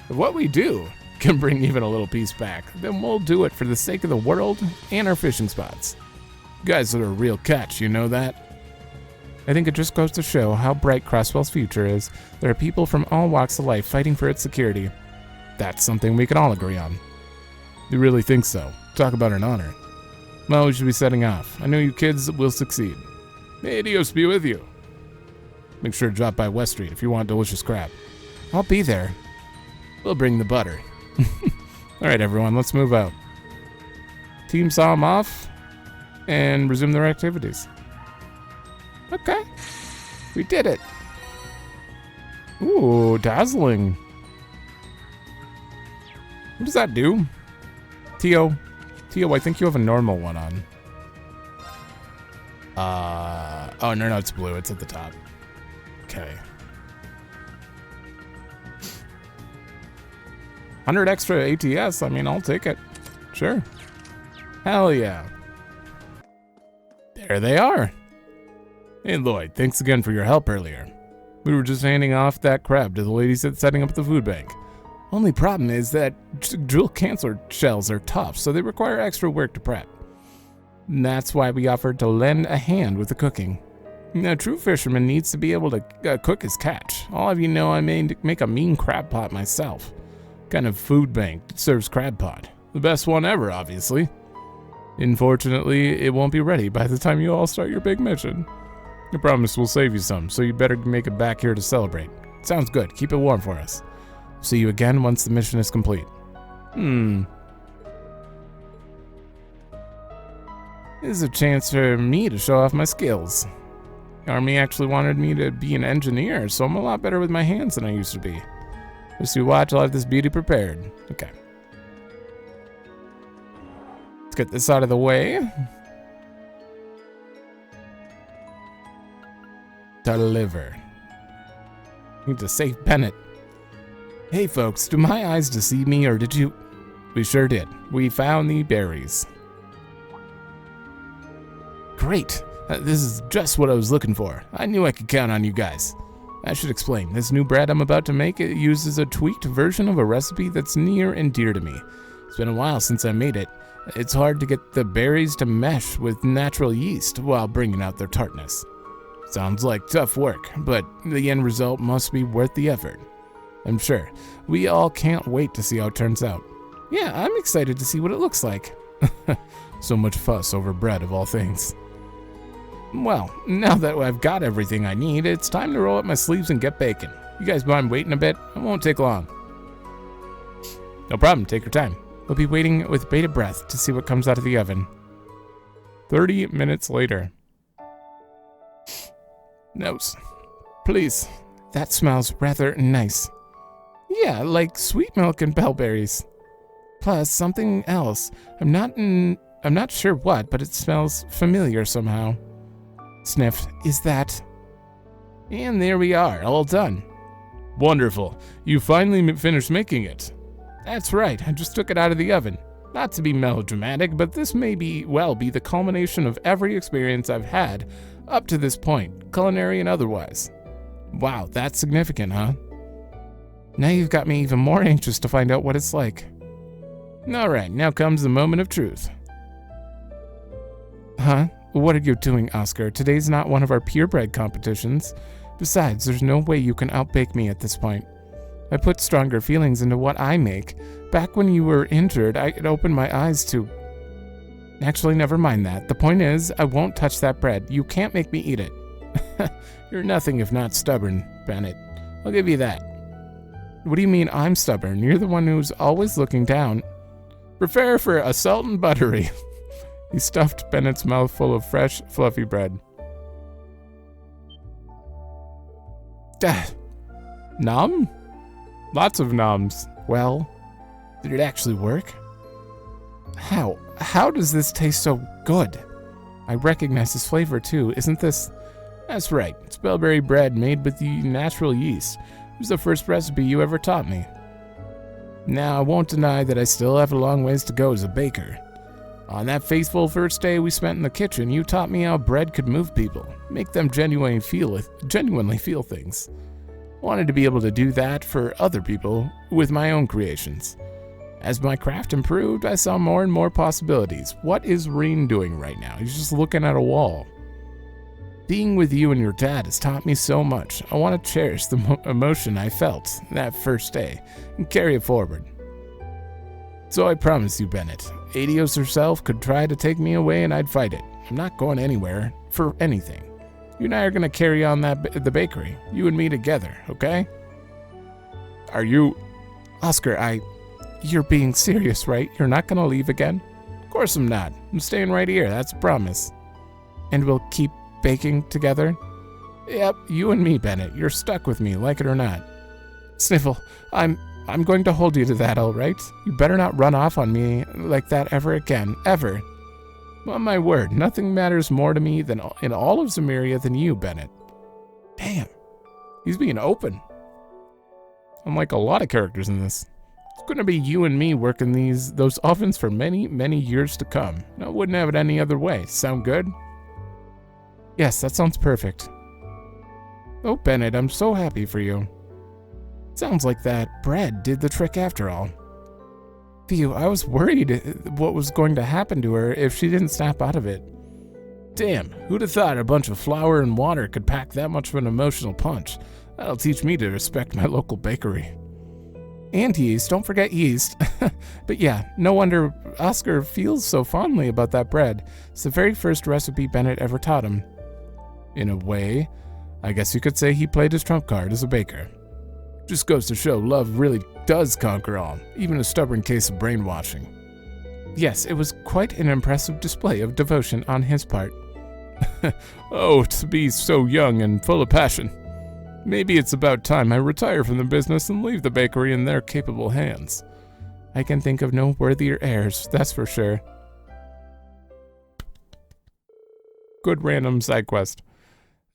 [SPEAKER 1] if what we do can bring even a little piece back, then we'll do it for the sake of the world and our fishing spots. You guys are a real catch, you know that? I think it just goes to show how bright Crosswell's future is. There are people from all walks of life fighting for its security. That's something we can all agree on. You really think so? Talk about an honor. Well, we should be setting off. I know you kids will succeed. May Dios be with you. Make sure to drop by West Street if you want delicious crab. I'll be there. We'll bring the butter. Alright everyone, let's move out. Team saw them off and resume their activities. Okay. We did it. Ooh, dazzling. What does that do? Tio, I think you have a normal one on. Oh, no, it's blue. It's at the top. Okay. 100 extra ATS. I mean, I'll take it. Sure. Hell yeah. There they are. Hey, Lloyd, thanks again for your help earlier. We were just handing off that crab to the ladies that's setting up the food bank. Only problem is that drill cancer shells are tough, so they require extra work to prep. And that's why we offered to lend a hand with the cooking. A true fisherman needs to be able to cook his catch. All of you know I make a mean crab pot myself. Kind of food bank that serves crab pot. The best one ever, obviously. Unfortunately, it won't be ready by the time you all start your big mission. I promise we'll save you some, so you better make it back here to celebrate. Sounds good. Keep it warm for us. See you again once the mission is complete. This is a chance for me to show off my skills. The Army actually wanted me to be an engineer, so I'm a lot better with my hands than I used to be. Just you watch, I'll have this beauty prepared. Okay. Let's get this out of the way. Deliver. Need to save Bennett. Hey folks, do my eyes deceive me, or did you? We sure did. We found the berries. Great. This is just what I was looking for. I knew I could count on you guys. I should explain. This new bread I'm about to make, it uses a tweaked version of a recipe that's near and dear to me. It's been a while since I made it. It's hard to get the berries to mesh with natural yeast while bringing out their tartness. Sounds like tough work, but the end result must be worth the effort. I'm sure. We all can't wait to see how it turns out. Yeah, I'm excited to see what it looks like. So much fuss over bread of all things. Well, now that I've got everything I need, it's time to roll up my sleeves and get baking. You guys mind waiting a bit? It won't take long. No problem, take your time. We'll be waiting with bated breath to see what comes out of the oven. 30 minutes later. Nose. Please. That smells rather nice. Yeah, like sweet milk and bellberries. Plus something else. I'm not sure what, but it smells familiar somehow. Sniffed. Is that? And there we are, all done. Wonderful. You finally finished making it. That's right, I just took it out of the oven. Not to be melodramatic, but this may be the culmination of every experience I've had up to this point, culinary and otherwise. Wow, that's significant, huh? Now you've got me even more anxious to find out what it's like. Alright, now comes the moment of truth. Huh? What are you doing, Oscar? Today's not one of our purebred competitions. Besides, there's no way you can outbake me at this point. I put stronger feelings into what I make. Back when you were injured, I could open my eyes to... Actually, never mind that. The point is, I won't touch that bread. You can't make me eat it. You're nothing if not stubborn, Bennett. I'll give you that. What do you mean I'm stubborn? You're the one who's always looking down. Prepare for a salt and buttery. He stuffed Bennett's mouth full of fresh, fluffy bread. Nom? Lots of noms. Well, did it actually work? How? How does this taste so good? I recognize this flavor too. Isn't this? That's right. It's bellberry bread made with the natural yeast. It was the first recipe you ever taught me. Now, I won't deny that I still have a long ways to go as a baker. On that faithful first day we spent in the kitchen, you taught me how bread could move people, make them genuinely feel things. I wanted to be able to do that for other people with my own creations. As my craft improved, I saw more and more possibilities. What is Reen doing right now? He's just looking at a wall. Being with you and your dad has taught me so much. I want to cherish the emotion I felt that first day and carry it forward. So I promise you, Bennett, Adios herself could try to take me away and I'd fight it. I'm not going anywhere for anything. You and I are going to carry on the bakery. You and me together, okay? Are you... Oscar, You're being serious, right? You're not going to leave again? Of course I'm not. I'm staying right here, that's a promise. And we'll keep baking together? Yep, you and me, Bennett. You're stuck with me, like it or not. Sniffle, I'm going to hold you to that, all right? You better not run off on me like that ever again, ever. On my word, nothing matters more to me than in all of Zemuria than you, Bennett. Damn, he's being open. Unlike a lot of characters in this. It's going to be you and me working those ovens for many, many years to come. I wouldn't have it any other way. Sound good? Yes, that sounds perfect. Oh, Bennett, I'm so happy for you. Sounds like that bread did the trick after all. Phew, I was worried what was going to happen to her if she didn't snap out of it. Damn, who'd have thought a bunch of flour and water could pack that much of an emotional punch? That'll teach me to respect my local bakery. And yeast, don't forget yeast. But yeah, no wonder Oscar feels so fondly about that bread. It's the very first recipe Bennett ever taught him. In a way, I guess you could say he played his trump card as a baker. Just goes to show love really does conquer all, even a stubborn case of brainwashing. Yes, it was quite an impressive display of devotion on his part. Oh, to be so young and full of passion. Maybe it's about time I retire from the business and leave the bakery in their capable hands. I can think of no worthier heirs, that's for sure. Good random side quest.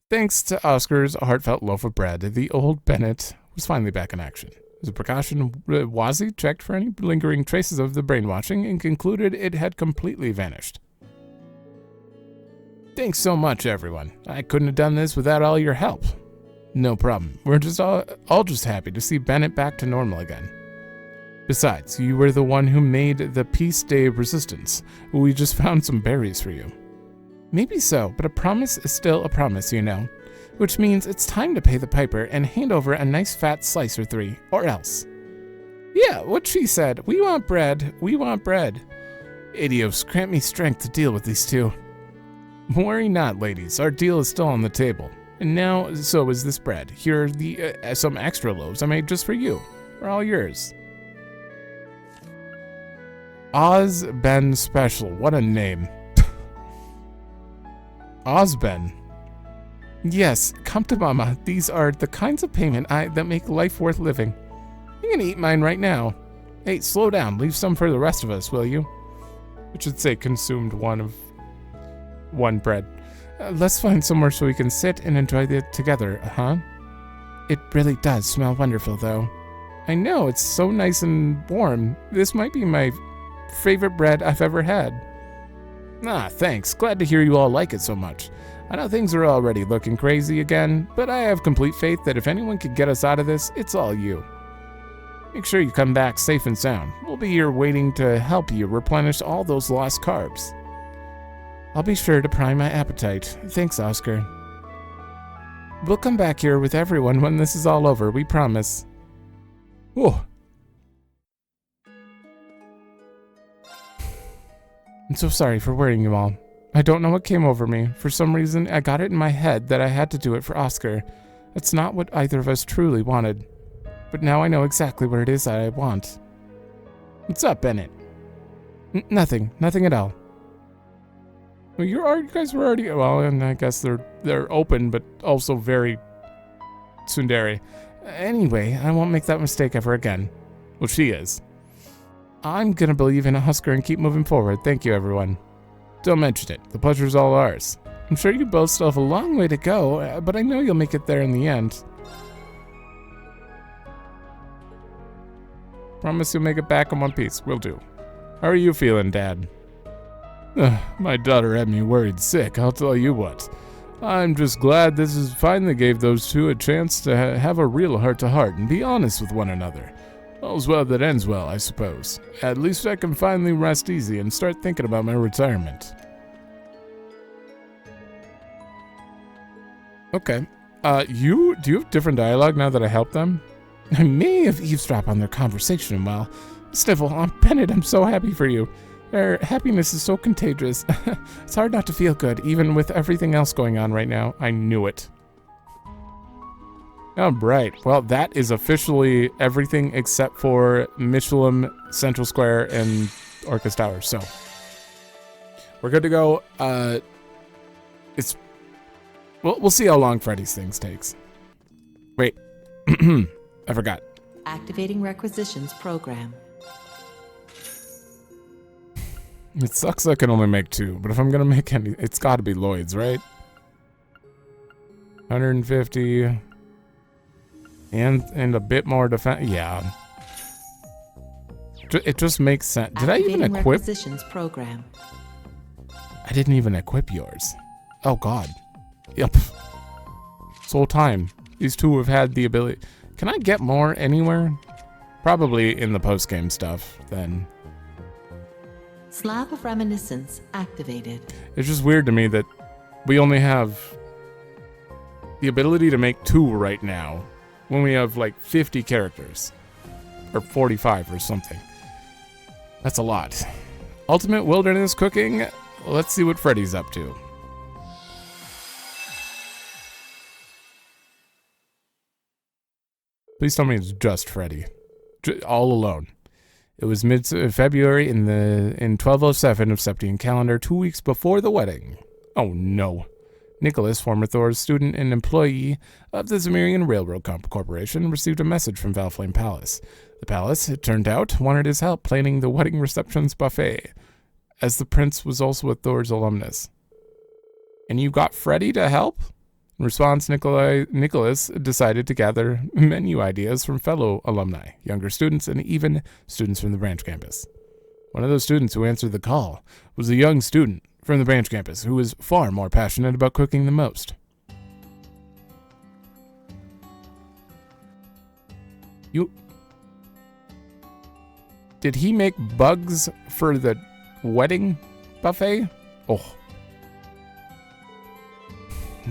[SPEAKER 1] Thanks to Oscar's heartfelt loaf of bread, the old Bennett was finally back in action. As a precaution, Wazzy checked for any lingering traces of the brainwashing and concluded it had completely vanished. Thanks so much, everyone. I couldn't have done this without all your help. No problem. We're just all just happy to see Bennett back to normal again. Besides, you were the one who made the Peace Day resistance. We just found some berries for you. Maybe so, but a promise is still a promise, you know. Which means it's time to pay the piper and hand over a nice fat slice or three, or else. Yeah, what she said. We want bread. We want bread. Idios, grant me strength to deal with these two. Worry not, ladies. Our deal is still on the table. And now, so is this bread. Here are the some extra loaves I made just for you. They're all yours. Ozben Special. What a name. Ozben. Yes, come to Mama. These are the kinds of payment that make life worth living. You can eat mine right now. Hey, slow down. Leave some for the rest of us, will you? It should say consumed one bread. Let's find somewhere so we can sit and enjoy it together, huh? It really does smell wonderful, though. I know, it's so nice and warm. This might be my favorite bread I've ever had. Ah, thanks. Glad to hear you all like it so much. I know things are already looking crazy again, but I have complete faith that if anyone could get us out of this, it's all you. Make sure you come back safe and sound. We'll be here waiting to help you replenish all those lost carbs. I'll be sure to prime my appetite. Thanks, Oscar. We'll come back here with everyone when this is all over, we promise. Whoa. I'm so sorry for worrying you all. I don't know what came over me. For some reason, I got it in my head that I had to do it for Oscar. It's not what either of us truly wanted. But now I know exactly what it is that I want. What's up, Bennett? Nothing at all. Well, you guys were already, well, and I guess they're open, but also very tsundere. Anyway, I won't make that mistake ever again. Well, she is. I'm gonna believe in a Husker and keep moving forward. Thank you, everyone. Don't mention it. The pleasure's all ours. I'm sure you both still have a long way to go, but I know you'll make it there in the end. Promise you'll make it back in one piece. Will do. How are you feeling, Dad? My daughter had me worried sick, I'll tell you what. I'm just glad this is finally gave those two a chance to have a real heart-to-heart and be honest with one another. All's well that ends well, I suppose. At least I can finally rest easy and start thinking about my retirement. Okay. Do you have different dialogue now that I helped them? I may have eavesdropped on their conversation, well. Sniffle, Bennett, I'm so happy for you. Their happiness is so contagious. It's hard not to feel good, even with everything else going on right now. I knew it. Alright, well, that is officially everything except for Michelin, Central Square, and Orcus Tower, so. We're good to go. We'll see how long Freddy's things takes. Wait. I forgot.
[SPEAKER 11] Activating requisitions program.
[SPEAKER 1] It sucks I can only make 2, but if I'm gonna make any, it's gotta be Lloyd's, right? 150. And a bit more defense. Yeah. It just makes sense. Did I even equip?
[SPEAKER 11] Requisitions program.
[SPEAKER 1] I didn't even equip yours. Oh God. Yep. This whole time, these two have had the ability. Can I get more anywhere? Probably in the post-game stuff, then.
[SPEAKER 11] Slab of Reminiscence activated.
[SPEAKER 1] It's just weird to me that we only have the ability to make 2 right now when we have like 50 characters. Or 45 or something. That's a lot. Ultimate Wilderness Cooking. Let's see what Freddy's up to. Please tell me it's just Freddy. All alone. It was mid-February in 1207 of Septian calendar, 2 weeks before the wedding. Oh no. Nicholas, former Thor's student and employee of the Zemirian Railroad Corporation, received a message from Valflame Palace. The palace, it turned out, wanted his help planning the wedding reception's buffet, as the prince was also a Thor's alumnus. And you got Freddy to help? In response, Nicholas decided to gather menu ideas from fellow alumni, younger students, and even students from the branch campus. One of those students who answered the call was a young student from the branch campus who was far more passionate about cooking than most. Did he make bugs for the wedding buffet? Oh.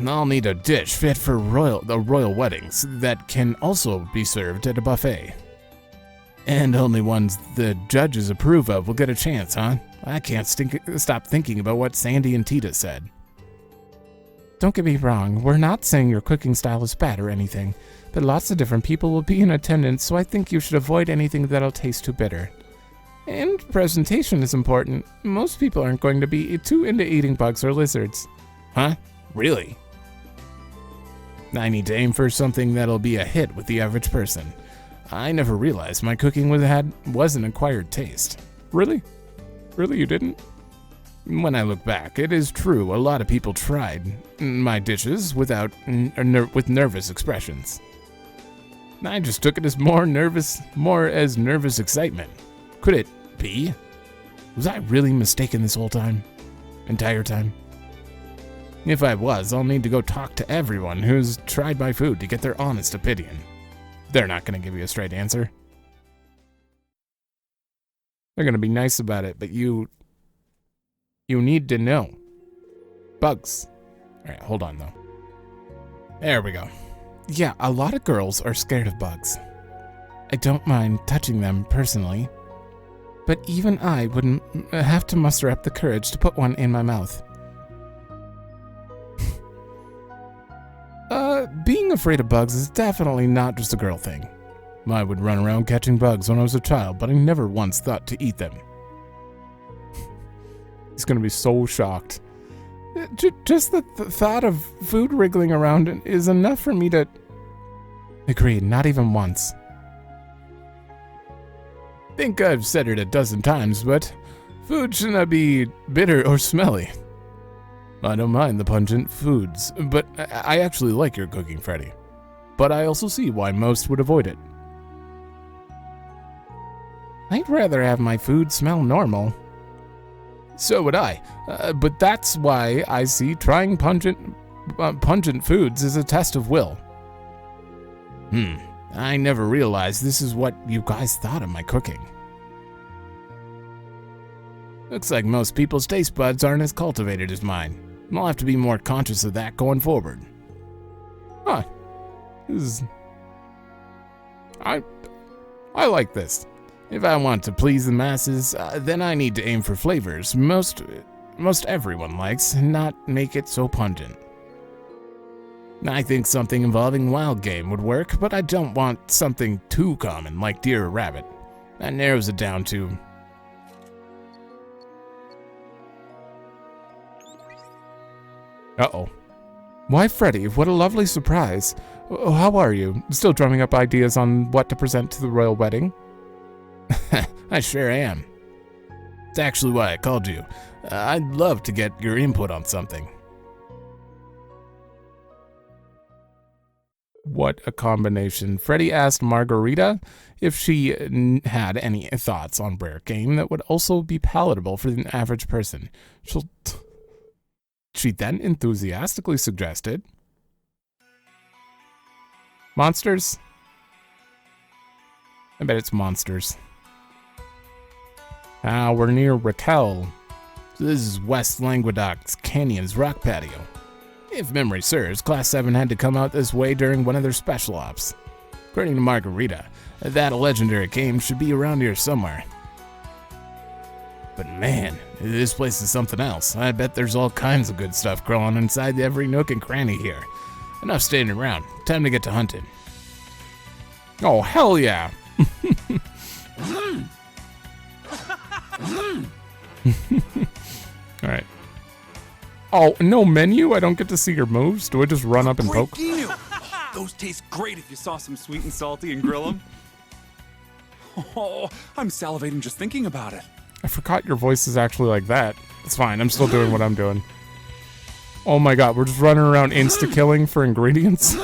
[SPEAKER 1] I'll need a dish fit for the royal weddings that can also be served at a buffet. And only ones the judges approve of will get a chance, huh? I can't stop thinking about what Sandy and Tita said. Don't get me wrong, we're not saying your cooking style is bad or anything, but lots of different people will be in attendance, so I think you should avoid anything that'll taste too bitter. And presentation is important. Most people aren't going to be too into eating bugs or lizards. Huh? Really? I need to aim for something that'll be a hit with the average person. I never realized my cooking was an acquired taste. Really? Really, you didn't? When I look back, it is true a lot of people tried my dishes with nervous expressions. I just took it as more as nervous excitement. Could it be? Was I really mistaken this whole entire time? If I was, I'll need to go talk to everyone who's tried my food to get their honest opinion. They're not going to give you a straight answer. They're going to be nice about it, but you need to know. Bugs. Alright, hold on though. There we go. Yeah, a lot of girls are scared of bugs. I don't mind touching them personally, but even I wouldn't have to muster up the courage to put one in my mouth. Being afraid of bugs is definitely not just a girl thing. I would run around catching bugs when I was a child, but I never once thought to eat them. He's gonna be so shocked. Just the thought of food wriggling around is enough for me to... Agreed, not even once. Think I've said it a dozen times, but food should not be bitter or smelly. I don't mind the pungent foods, but I actually like your cooking, Freddy. But I also see why most would avoid it. I'd rather have my food smell normal. So would I, but that's why I see trying pungent foods as a test of will. I never realized this is what you guys thought of my cooking. Looks like most people's taste buds aren't as cultivated as mine. I'll have to be more conscious of that going forward. Huh. I like this. If I want to please the masses, then I need to aim for flavors most everyone likes and not make it so pungent. I think something involving wild game would work, but I don't want something too common like deer or rabbit. That narrows it down to... Uh-oh. Why, Freddy, what a lovely surprise. How are you? Still drumming up ideas on what to present to the royal wedding? I sure am. It's actually why I called you. I'd love to get your input on something. What a combination. Freddy asked Margarita if she had any thoughts on rare game that would also be palatable for the average person. She then enthusiastically suggested... Monsters? I bet it's monsters. We're near Raquel. This is West Languedoc's Canyon's rock patio. If memory serves, Class 7 had to come out this way during one of their special ops. According to Margarita, that legendary game should be around here somewhere. But man, this place is something else. I bet there's all kinds of good stuff growing inside every nook and cranny here. Enough standing around. Time to get to hunting. Oh, hell yeah! Alright. Oh, no menu? I don't get to see your moves? Do I just run up and poke?
[SPEAKER 12] Those taste great if you saw some sweet and salty and grill them. Oh, I'm salivating just thinking about it.
[SPEAKER 1] I forgot your voice is actually like that. It's fine, I'm still doing what I'm doing. Oh my god, we're just running around insta-killing for ingredients?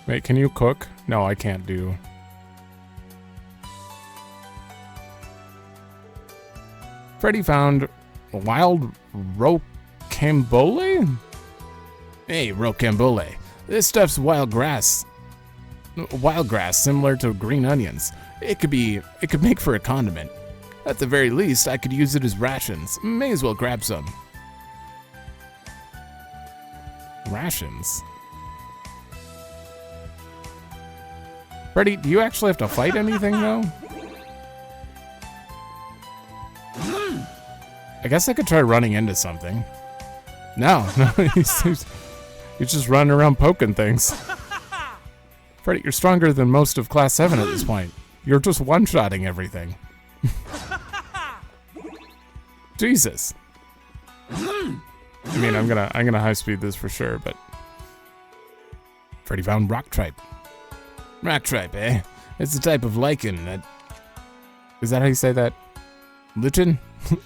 [SPEAKER 1] Wait, can you cook? No, I can't do. Freddy found wild rocambole? Hey, rocambole. This stuff's wild grass. Wild grass, similar to green onions. It could make for a condiment. At the very least, I could use it as rations. May as well grab some. Rations? Freddy, do you actually have to fight anything, though? I guess I could try running into something. No, he's just running around poking things. Freddy, you're stronger than most of Class 7 at this point. You're just one-shotting everything. Jesus. I mean, I'm gonna high-speed this for sure, but... Freddy found rock tripe. Rock tripe, eh? It's a type of lichen that... Is that how you say that? Lichen?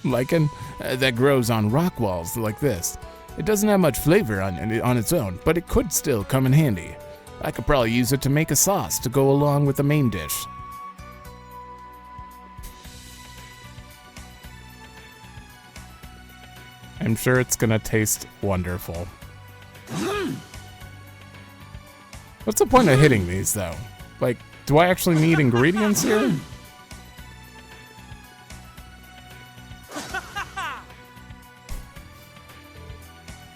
[SPEAKER 1] Lichen? That grows on rock walls like this. It doesn't have much flavor on its own, but it could still come in handy. I could probably use it to make a sauce to go along with the main dish. I'm sure it's gonna taste wonderful. What's the point of hitting these, though? Like, do I actually need ingredients here?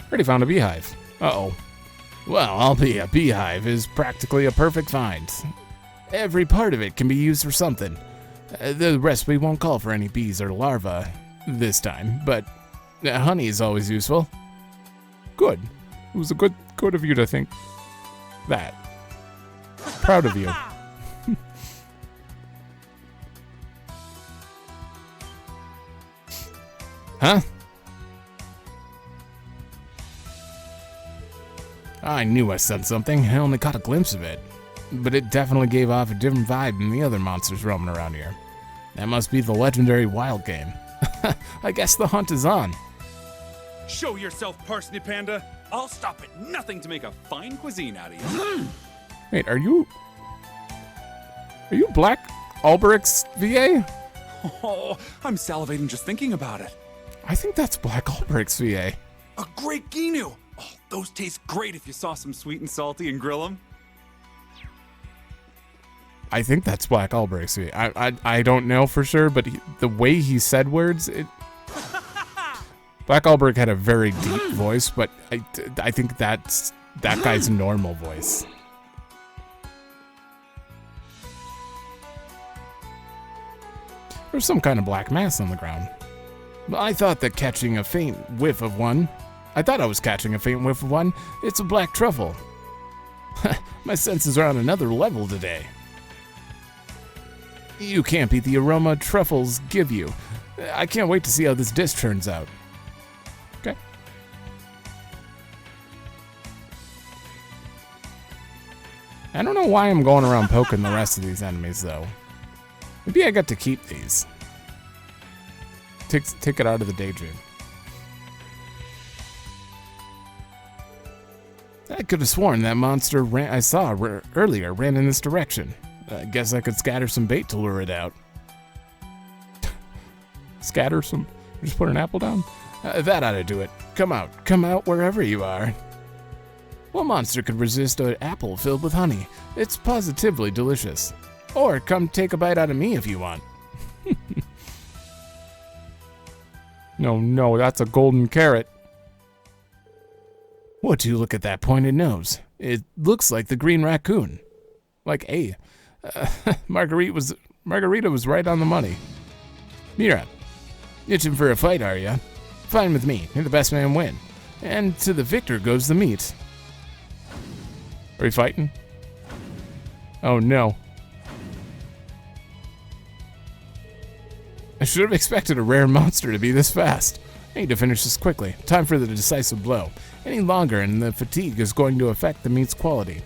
[SPEAKER 1] Already found a beehive. Uh-oh. Well, I'll be a beehive is practically a perfect find. Every part of it can be used for something. The recipe won't call for any bees or larvae this time, but honey is always useful. Good. It was a good of you to think that. Proud of you. Huh? I knew I said something. I only caught a glimpse of it. But it definitely gave off a different vibe than the other monsters roaming around here. That must be the legendary wild game. I guess the hunt is on.
[SPEAKER 12] Show yourself, Parsnip Panda. I'll stop at nothing to make a fine cuisine out of you.
[SPEAKER 1] Wait, are you Black Alberic's VA?
[SPEAKER 12] Oh, I'm salivating just thinking about it.
[SPEAKER 1] I think that's Black Alberic's VA.
[SPEAKER 12] A great Ginu. Oh, those taste great if you saw some sweet and salty and grill them.
[SPEAKER 1] I think that's Black Alberic's VA. I don't know for sure, but the way he said words, Black Alberic had a very deep voice, but I think that's that guy's normal voice. There's some kind of black mass on the ground. I thought that catching a faint whiff of one. I thought I was catching a faint whiff of one. It's a black truffle. My senses are on another level today. You can't beat the aroma truffles give you. I can't wait to see how this dish turns out. Okay. I don't know why I'm going around poking the rest of these enemies, though. Maybe I got to keep these. Take it out of the daydream. I could have sworn that monster I saw earlier ran in this direction. I guess I could scatter some bait to lure it out. Scatter some? Just put an apple down? That ought to do it. Come out wherever you are. What monster could resist an apple filled with honey? It's positively delicious. Or come take a bite out of me if you want. No, that's a golden carrot. Would you look at that pointed nose? It looks like the green raccoon. Like, hey, Margarita was right on the money. Mira, itching for a fight, are ya? Fine with me. You're the best man win. And to the victor goes the meat. Are we fighting? Oh no. I should have expected a rare monster to be this fast. I need to finish this quickly. Time for the decisive blow. Any longer and the fatigue is going to affect the meat's quality.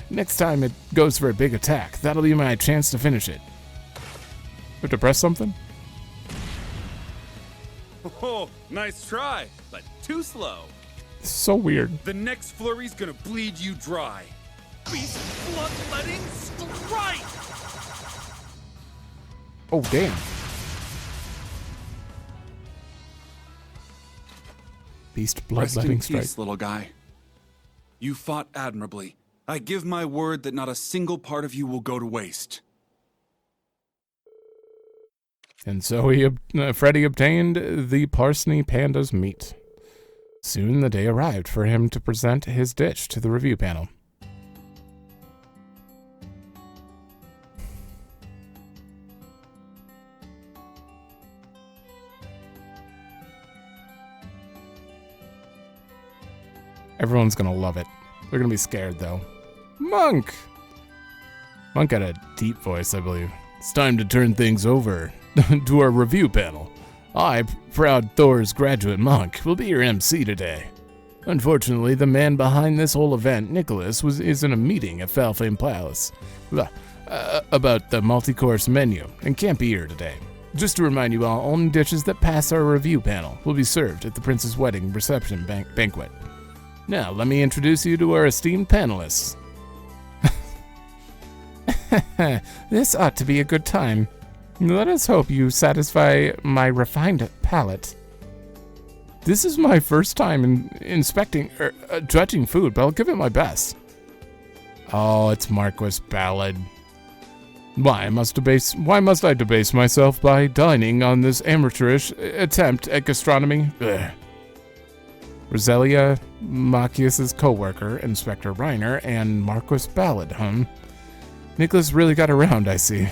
[SPEAKER 1] Next time it goes for a big attack, that'll be my chance to finish it. Have to press something?
[SPEAKER 12] Oh, nice try, but too slow.
[SPEAKER 1] It's so weird.
[SPEAKER 12] The next flurry's gonna bleed you dry. Beast bloodletting strike!
[SPEAKER 1] Oh, damn. Beast bloodletting strike.
[SPEAKER 12] Rest in peace, little guy. You fought admirably. I give my word that not a single part of you will go to waste.
[SPEAKER 1] And so Freddy obtained the Parsnip Panda's meat. Soon the day arrived for him to present his dish to the review panel. Everyone's gonna love it. They're gonna be scared, though. Monk! Monk had a deep voice, I believe. It's time to turn things over to our review panel. I, proud Thor's graduate Monk, will be your MC today. Unfortunately, the man behind this whole event, Nicholas, is in a meeting at Falcom Palace about the multi-course menu and can't be here today. Just to remind you all, only dishes that pass our review panel will be served at the Prince's wedding reception banquet. Now, let me introduce you to our esteemed panelists. This ought to be a good time. Let us hope you satisfy my refined palate. This is my first time inspecting judging food, but I'll give it my best. Oh, it's Marquis Ballad. Why must I debase myself by dining on this amateurish attempt at gastronomy? Ugh. Roselia, Machias's co-worker, Inspector Reiner, and Marquis Ballad, Nicholas really got around, I see.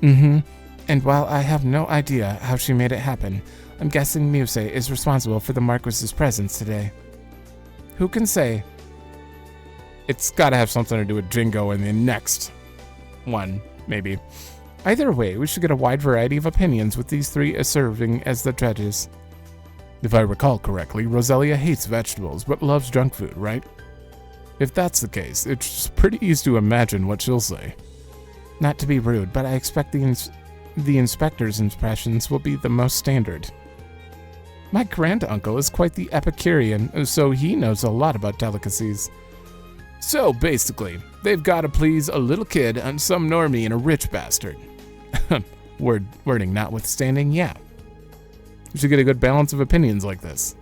[SPEAKER 1] And while I have no idea how she made it happen, I'm guessing Muse is responsible for the Marquis's presence today. Who can say? It's gotta have something to do with Jingo in the next one, maybe. Either way, we should get a wide variety of opinions with these three serving as the judges. If I recall correctly, Roselia hates vegetables but loves junk food, right? If that's the case, it's pretty easy to imagine what she'll say. Not to be rude, but I expect the inspector's impressions will be the most standard. My granduncle is quite the Epicurean, so he knows a lot about delicacies. So basically, they've got to please a little kid and some normie and a rich bastard. Wording notwithstanding, yeah. You should get a good balance of opinions like this.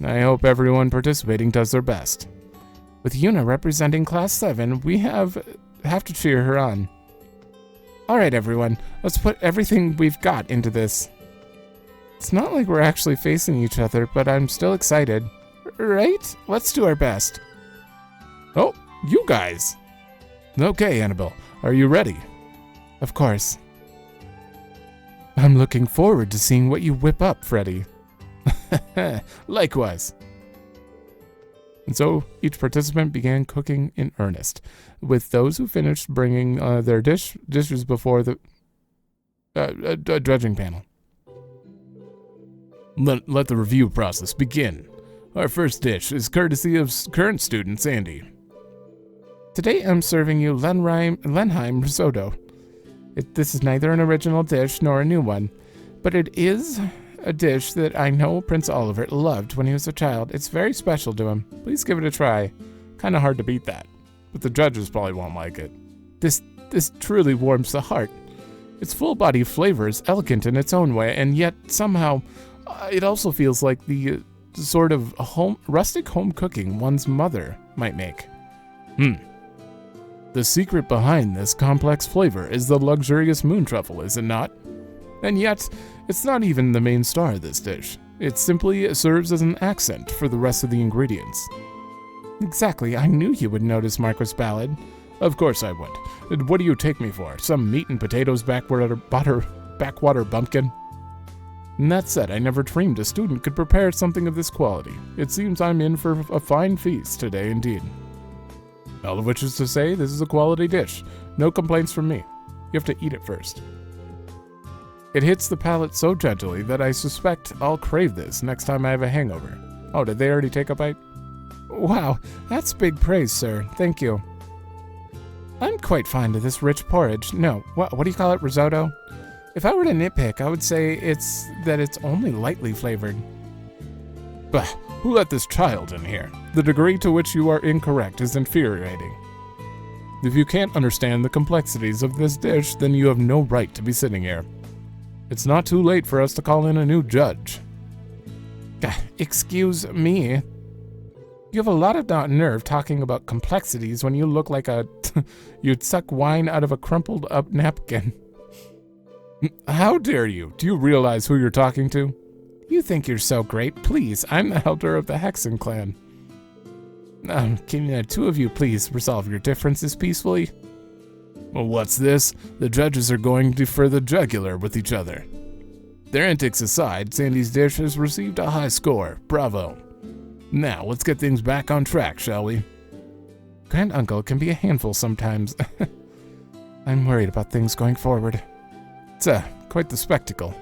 [SPEAKER 1] I hope everyone participating does their best. With Yuna representing Class 7, we have to cheer her on. Alright everyone, let's put everything we've got into this. It's not like we're actually facing each other, but I'm still excited. Right? Let's do our best. Oh, you guys! Okay, Annabelle, are you ready? Of course. I'm looking forward to seeing what you whip up, Freddy. Likewise. And so each participant began cooking in earnest, with those who finished bringing their dishes before the judging panel. Let the review process begin. Our first dish is courtesy of current student Sandy. Today I'm serving you Lenheim risotto. This is neither an original dish nor a new one, but it is a dish that I know Prince Oliver loved when he was a child. It's very special to him. Please give it a try. Kinda hard to beat that, but the judges probably won't like it. This truly warms the heart. Its full-body flavor is elegant in its own way, and yet somehow it also feels like the sort of rustic home cooking one's mother might make. The secret behind this complex flavor is the luxurious moon truffle, is it not? And yet, it's not even the main star of this dish. It simply serves as an accent for the rest of the ingredients. Exactly, I knew you would notice, Marquis Ballad. Of course I would. What do you take me for? Some meat and potatoes backwater bumpkin? And that said, I never dreamed a student could prepare something of this quality. It seems I'm in for a fine feast today indeed. All of which is to say, this is a quality dish. No complaints from me. You have to eat it first. It hits the palate so gently that I suspect I'll crave this next time I have a hangover. Oh, did they already take a bite? Wow, that's big praise, sir. Thank you. I'm quite fond of this rich porridge. No, what do you call it, risotto? If I were to nitpick, I would say it's only lightly flavored. Bah, who let this child in here? The degree to which you are incorrect is infuriating. If you can't understand the complexities of this dish, then you have no right to be sitting here. It's not too late for us to call in a new judge. Excuse me. You have a lot of nerve talking about complexities when you look like you'd suck wine out of a crumpled up napkin. How dare you? Do you realize who you're talking to? You think you're so great. Please, I'm the elder of the Hexen clan. Can two of you please resolve your differences peacefully? Well, what's this? The judges are going for the jugular with each other. Their antics aside, Sandy's dish has received a high score. Bravo. Now, let's get things back on track, shall we? Grand Uncle can be a handful sometimes. I'm worried about things going forward. It's quite the spectacle.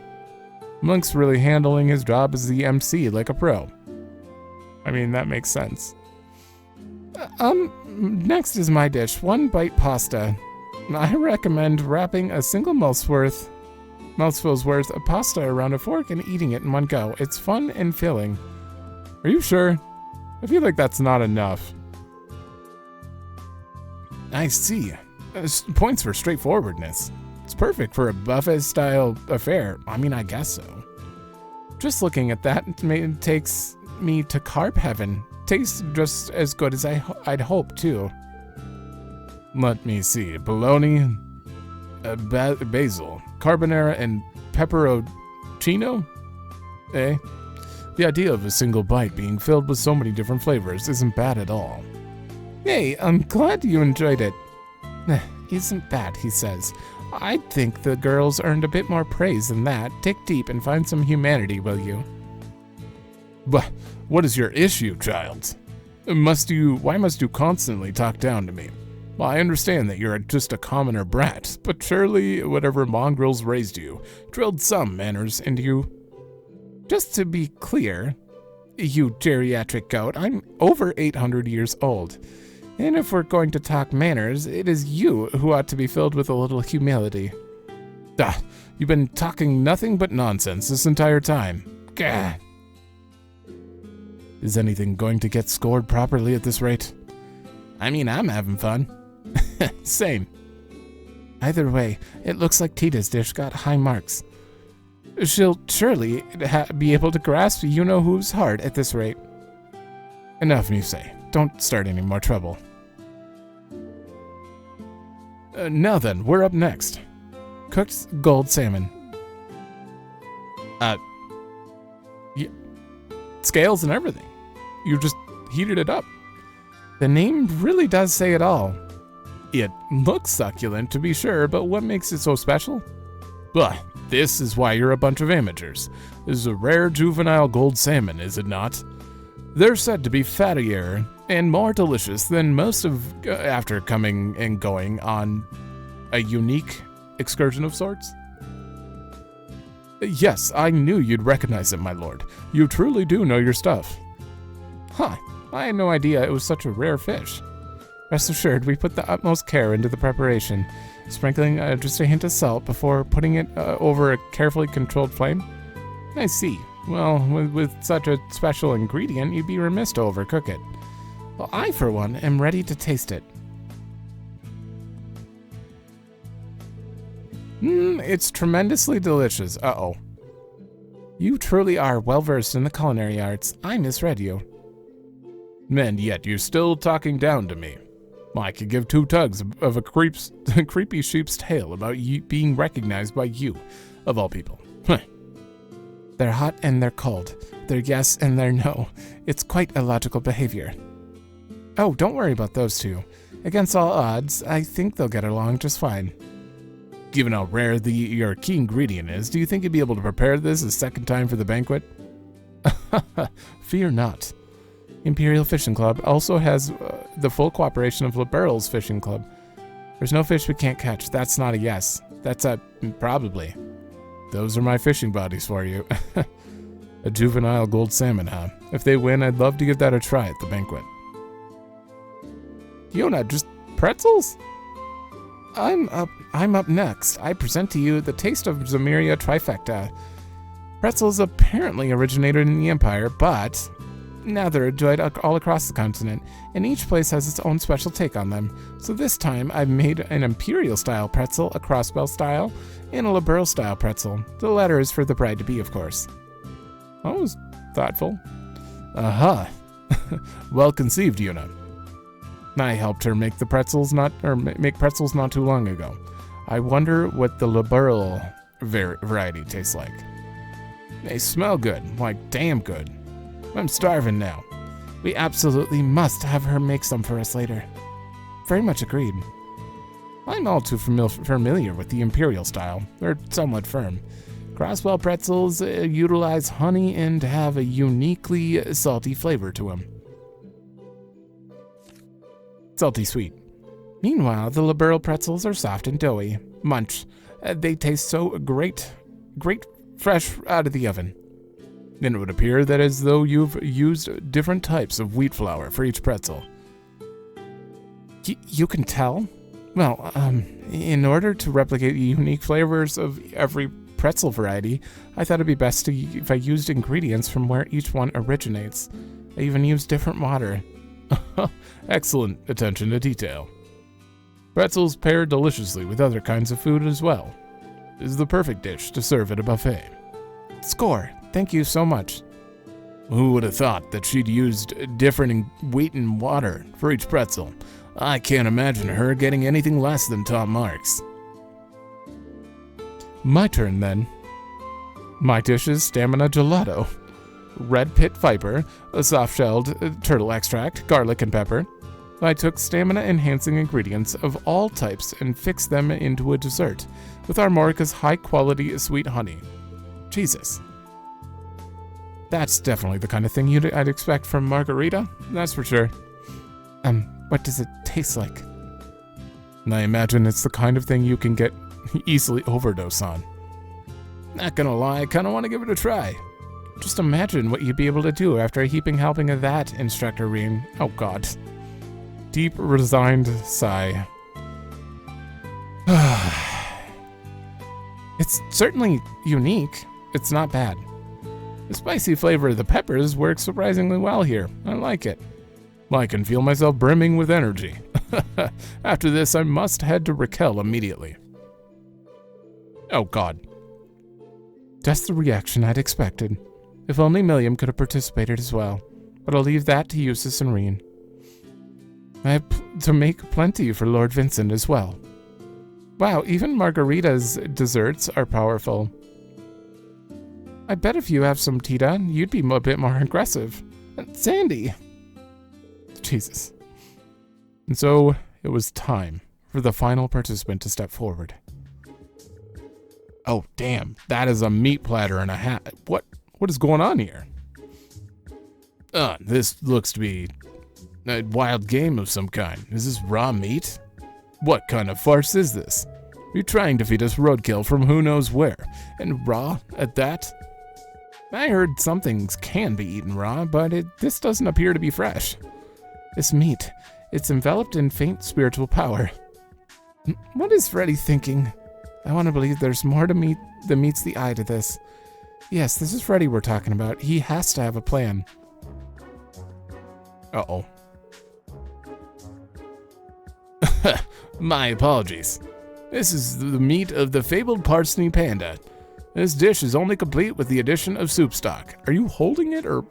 [SPEAKER 1] Monk's really handling his job as the MC like a pro. I mean, that makes sense. Next is my dish, one bite pasta. I recommend wrapping a single mouthful's worth of pasta around a fork and eating it in one go. It's fun and filling. Are you sure? I feel like that's not enough. I see. Points for straightforwardness. It's perfect for a buffet-style affair. I mean, I guess so. Just looking at that, it takes me to carb heaven. Tastes just as good as I'd hope, too. Let me see. Bologna, basil, carbonara, and pepperoncino? Eh? The idea of a single bite being filled with so many different flavors isn't bad at all. Hey, I'm glad you enjoyed it. Isn't bad, he says. I think the girls earned a bit more praise than that. Dig deep and find some humanity, will you? But what is your issue, child? Why must you constantly talk down to me? Well, I understand that you're just a commoner brat, but surely whatever mongrels raised you drilled some manners into you. Just to be clear, you geriatric goat, I'm over 800 years old. And if we're going to talk manners, it is you who ought to be filled with a little humility. You've been talking nothing but nonsense this entire time. Gah. Is anything going to get scored properly at this rate? I mean, I'm having fun. Same. Either way, it looks like Tita's dish got high marks. She'll surely be able to grasp you-know-who's heart at this rate. Enough, you say. Don't start any more trouble. Now then, we're up next. Cooked gold salmon. Scales and everything. You just heated it up. The name really does say it all. It looks succulent, to be sure, but what makes it so special? This is why you're a bunch of amateurs. This is a rare juvenile gold salmon, is it not? They're said to be fattier and more delicious than most of after coming and going on a unique excursion of sorts. Yes, I knew you'd recognize it, my lord. You truly do know your stuff. Huh, I had no idea it was such a rare fish. Rest assured, we put the utmost care into the preparation, sprinkling just a hint of salt before putting it over a carefully controlled flame. I see. Well, with such a special ingredient, you'd be remiss to overcook it. Well, I, for one, am ready to taste it. It's tremendously delicious. Uh-oh. You truly are well-versed in the culinary arts. I misread you. And yet you're still talking down to me. I could give two tugs of a creepy sheep's tail about you being recognized by you, of all people. They're hot and they're cold. They're yes and they're no. It's quite illogical behavior. Oh, don't worry about those two. Against all odds, I think they'll get along just fine. Given how rare your key ingredient is, do you think you'd be able to prepare this a second time for the banquet? Fear not. Imperial Fishing Club also has the full cooperation of Liberal's Fishing Club. There's no fish we can't catch. That's not a yes. That's a probably. Those are my fishing buddies for you. A juvenile gold salmon, huh? If they win, I'd love to give that a try at the banquet. Yona, just pretzels? I'm up next. I present to you the taste of Zamiria trifecta. Pretzels apparently originated in the Empire, but now they're enjoyed all across the continent, and each place has its own special take on them. So this time, I've made an Imperial-style pretzel, a Crossbell-style, and a Liberal-style pretzel. The latter is for the bride-to-be, of course. That was thoughtful. Aha. Well conceived, Yuna. I helped her make pretzels not too long ago. I wonder what the Liberal variety tastes like. They smell good, like damn good. I'm starving now. We absolutely must have her make some for us later. Very much agreed. I'm all too familiar with the Imperial style. They're somewhat firm. Crosswell pretzels utilize honey and have a uniquely salty flavor to them. Salty sweet. Meanwhile, the liberal pretzels are soft and doughy. Munch. They taste so great fresh out of the oven. Then it would appear that as though you've used different types of wheat flour for each pretzel. You can tell? Well, in order to replicate the unique flavors of every pretzel variety, I thought it'd be best if I used ingredients from where each one originates. I even used different water. Excellent attention to detail. Pretzels pair deliciously with other kinds of food as well. It is the perfect dish to serve at a buffet. Score. Thank you so much. Who would have thought that she'd used different wheat and water for each pretzel? I can't imagine her getting anything less than top marks. My turn then. My dish is stamina gelato. Red pit viper, a soft-shelled turtle extract, garlic and pepper. I took stamina-enhancing ingredients of all types and fixed them into a dessert with Armorica's high-quality sweet honey. Jesus. That's definitely the kind of thing I'd expect from margarita, that's for sure. What does it taste like? I imagine it's the kind of thing you can get easily overdose on. Not gonna lie, I kinda wanna give it a try. Just imagine what you'd be able to do after a heaping helping of that, Instructor Reen. Oh god. Deep, resigned sigh. It's certainly unique. It's not bad. The spicy flavor of the peppers works surprisingly well here. I like it. I can feel myself brimming with energy. After this, I must head to Raquel immediately. Oh god. Just the reaction I'd expected. If only Milliam could have participated as well. But I'll leave that to Eustace and Reen. I have to make plenty for Lord Vincent as well. Wow, even Margarita's desserts are powerful. I bet if you have some Tita, you'd be a bit more aggressive. Sandy! Jesus. And so, it was time for the final participant to step forward. Oh, damn. That is a meat platter and a hat. What is going on here? This looks to be a wild game of some kind. Is this raw meat? What kind of farce is this? You're trying to feed us roadkill from who knows where, and raw at that? I heard some things can be eaten raw, but this doesn't appear to be fresh. This meat, it's enveloped in faint spiritual power. What is Freddy thinking? I want to believe there's more to meet than meets the eye to this. Yes, this is Freddy we're talking about. He has to have a plan. Uh-oh. My apologies. This is the meat of the fabled parsney panda. This dish is only complete with the addition of soup stock. Are you holding it or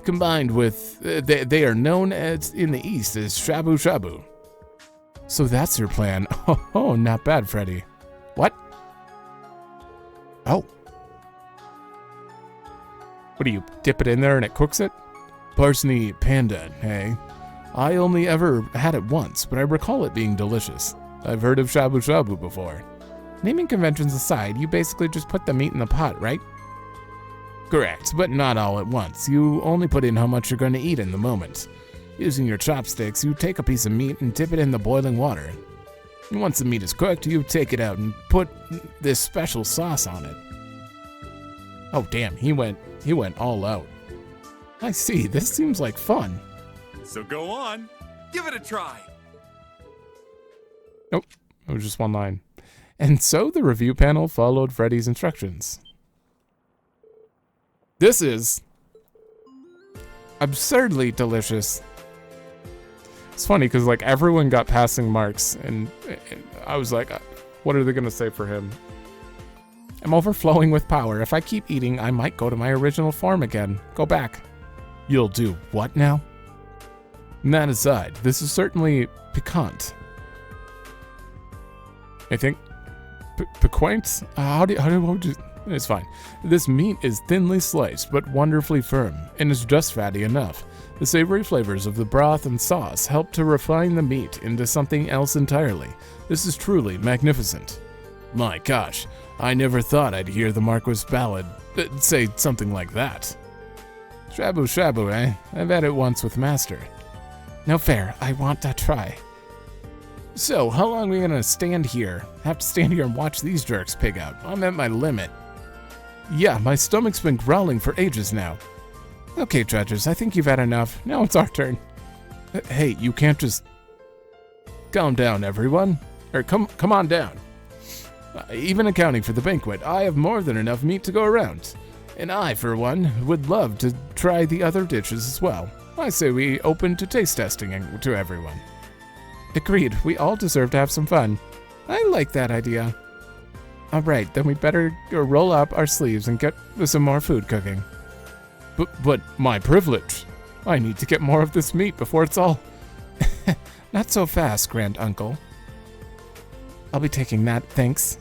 [SPEAKER 1] combined with... they are known as in the East as shabu shabu. So that's your plan. Oh, not bad, Freddy. What? Oh. What do you dip it in there and it cooks it? Parsney panda, hey? I only ever had it once, but I recall it being delicious. I've heard of shabu shabu before. Naming conventions aside, you basically just put the meat in the pot, right? Correct, but not all at once. You only put in how much you're going to eat in the moment. Using your chopsticks, you take a piece of meat and dip it in the boiling water. And once the meat is cooked, you take it out and put this special sauce on it. Oh damn, he went all out. I see, this seems like fun.
[SPEAKER 12] So go on, give it a try.
[SPEAKER 1] Nope, it was just one line. And so the review panel followed Freddy's instructions. This is absurdly delicious. It's funny because like everyone got passing marks and I was like, what are they going to say for him? I'm overflowing with power. If I keep eating, I might go to my original form again. Go back. You'll do what now? And that aside, this is certainly piquant. I think piquant? What would you... It's fine. This meat is thinly sliced, but wonderfully firm, and is just fatty enough. The savory flavors of the broth and sauce help to refine the meat into something else entirely. This is truly magnificent. My gosh, I never thought I'd hear the Marquis ballad say something like that. Shabu shabu, eh? I've had it once with Master. No fair, I want to try. So, how long are we gonna stand here? Have to stand here and watch these jerks pig out. I'm at my limit. Yeah, my stomach's been growling for ages now. Okay, judges, I think you've had enough. Now it's our turn. Hey, you can't just... Calm down, everyone. Or come on down. Even accounting for the banquet, I have more than enough meat to go around. And I, for one, would love to try the other dishes as well. I say we open to taste testing to everyone. Agreed, we all deserve to have some fun. I like that idea. Alright, then we better go roll up our sleeves and get some more food cooking. But my privilege. I need to get more of this meat before it's all... Not so fast, Grand Uncle. I'll be taking that, thanks.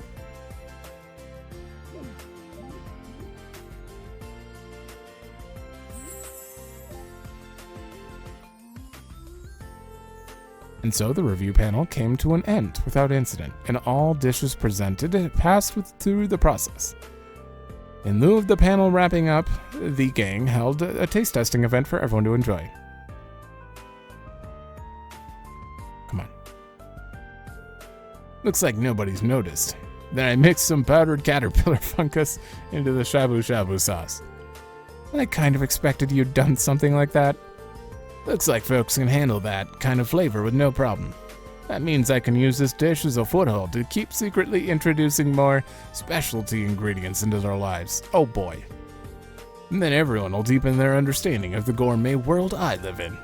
[SPEAKER 1] And so the review panel came to an end without incident, and all dishes presented passed through the process. In lieu of the panel wrapping up, the gang held a taste testing event for everyone to enjoy. Come on. Looks like nobody's noticed. Then I mixed some powdered caterpillar fungus into the shabu shabu sauce. I kind of expected you'd done something like that. Looks like folks can handle that kind of flavor with no problem. That means I can use this dish as a foothold to keep secretly introducing more specialty ingredients into their lives. Oh boy. And then everyone will deepen their understanding of the gourmet world I live in.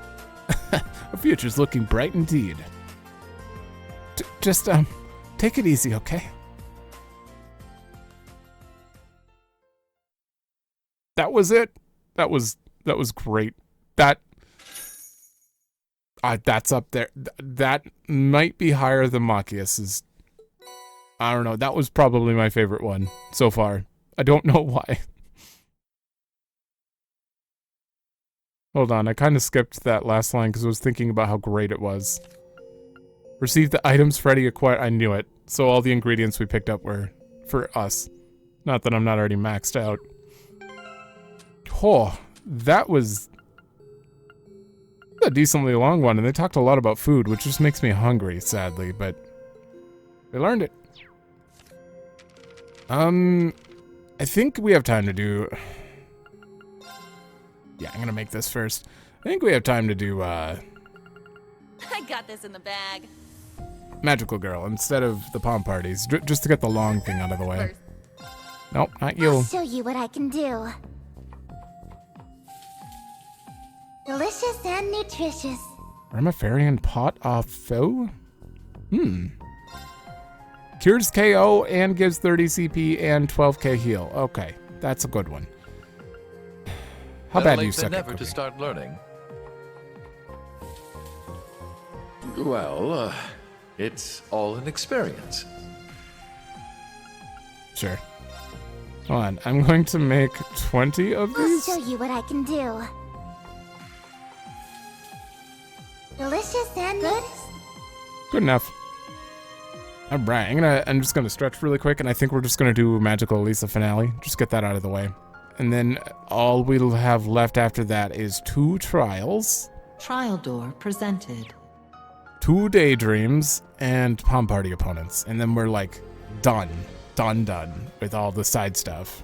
[SPEAKER 1] The future's looking bright indeed. Just take it easy, okay? That was it. That was great. That's up there. That might be higher than Machias's. I don't know. That was probably my favorite one so far. I don't know why. Hold on. I kind of skipped that last line because I was thinking about how great it was. Receive the items Freddy acquired. I knew it. So all the ingredients we picked up were for us. Not that I'm not already maxed out. Oh, that was... a decently long one, and they talked a lot about food, which just makes me hungry, sadly, but we learned it. I think we have time to do... Yeah, I'm gonna make this first. I think we have time to do,
[SPEAKER 2] I got this in the bag.
[SPEAKER 1] Magical Girl instead of the Palm Parties, just to get the long thing out of the way. Nope, not you.
[SPEAKER 5] I'll show you what I can do. Delicious and nutritious.
[SPEAKER 1] Remiferian pot au feu? Cures KO and gives 30 CP and 12k heal. Okay, that's a good one. How bad do you suck at
[SPEAKER 6] never
[SPEAKER 1] cooking?
[SPEAKER 6] to start learning.
[SPEAKER 7] Well, it's all an experience.
[SPEAKER 1] Sure. Hold on, I'm going to make 20 of
[SPEAKER 5] I'll
[SPEAKER 1] these.
[SPEAKER 5] show you what I can do. Delicious and good.
[SPEAKER 1] Good enough. All right, I'm just gonna stretch really quick, and I think we're just gonna do Magical Elisa finale. Just get that out of the way, and then all we'll have left after that is 2 trials,
[SPEAKER 11] Trial door presented.
[SPEAKER 1] 2 daydreams, and Palm Party opponents, and then we're like done with all the side stuff.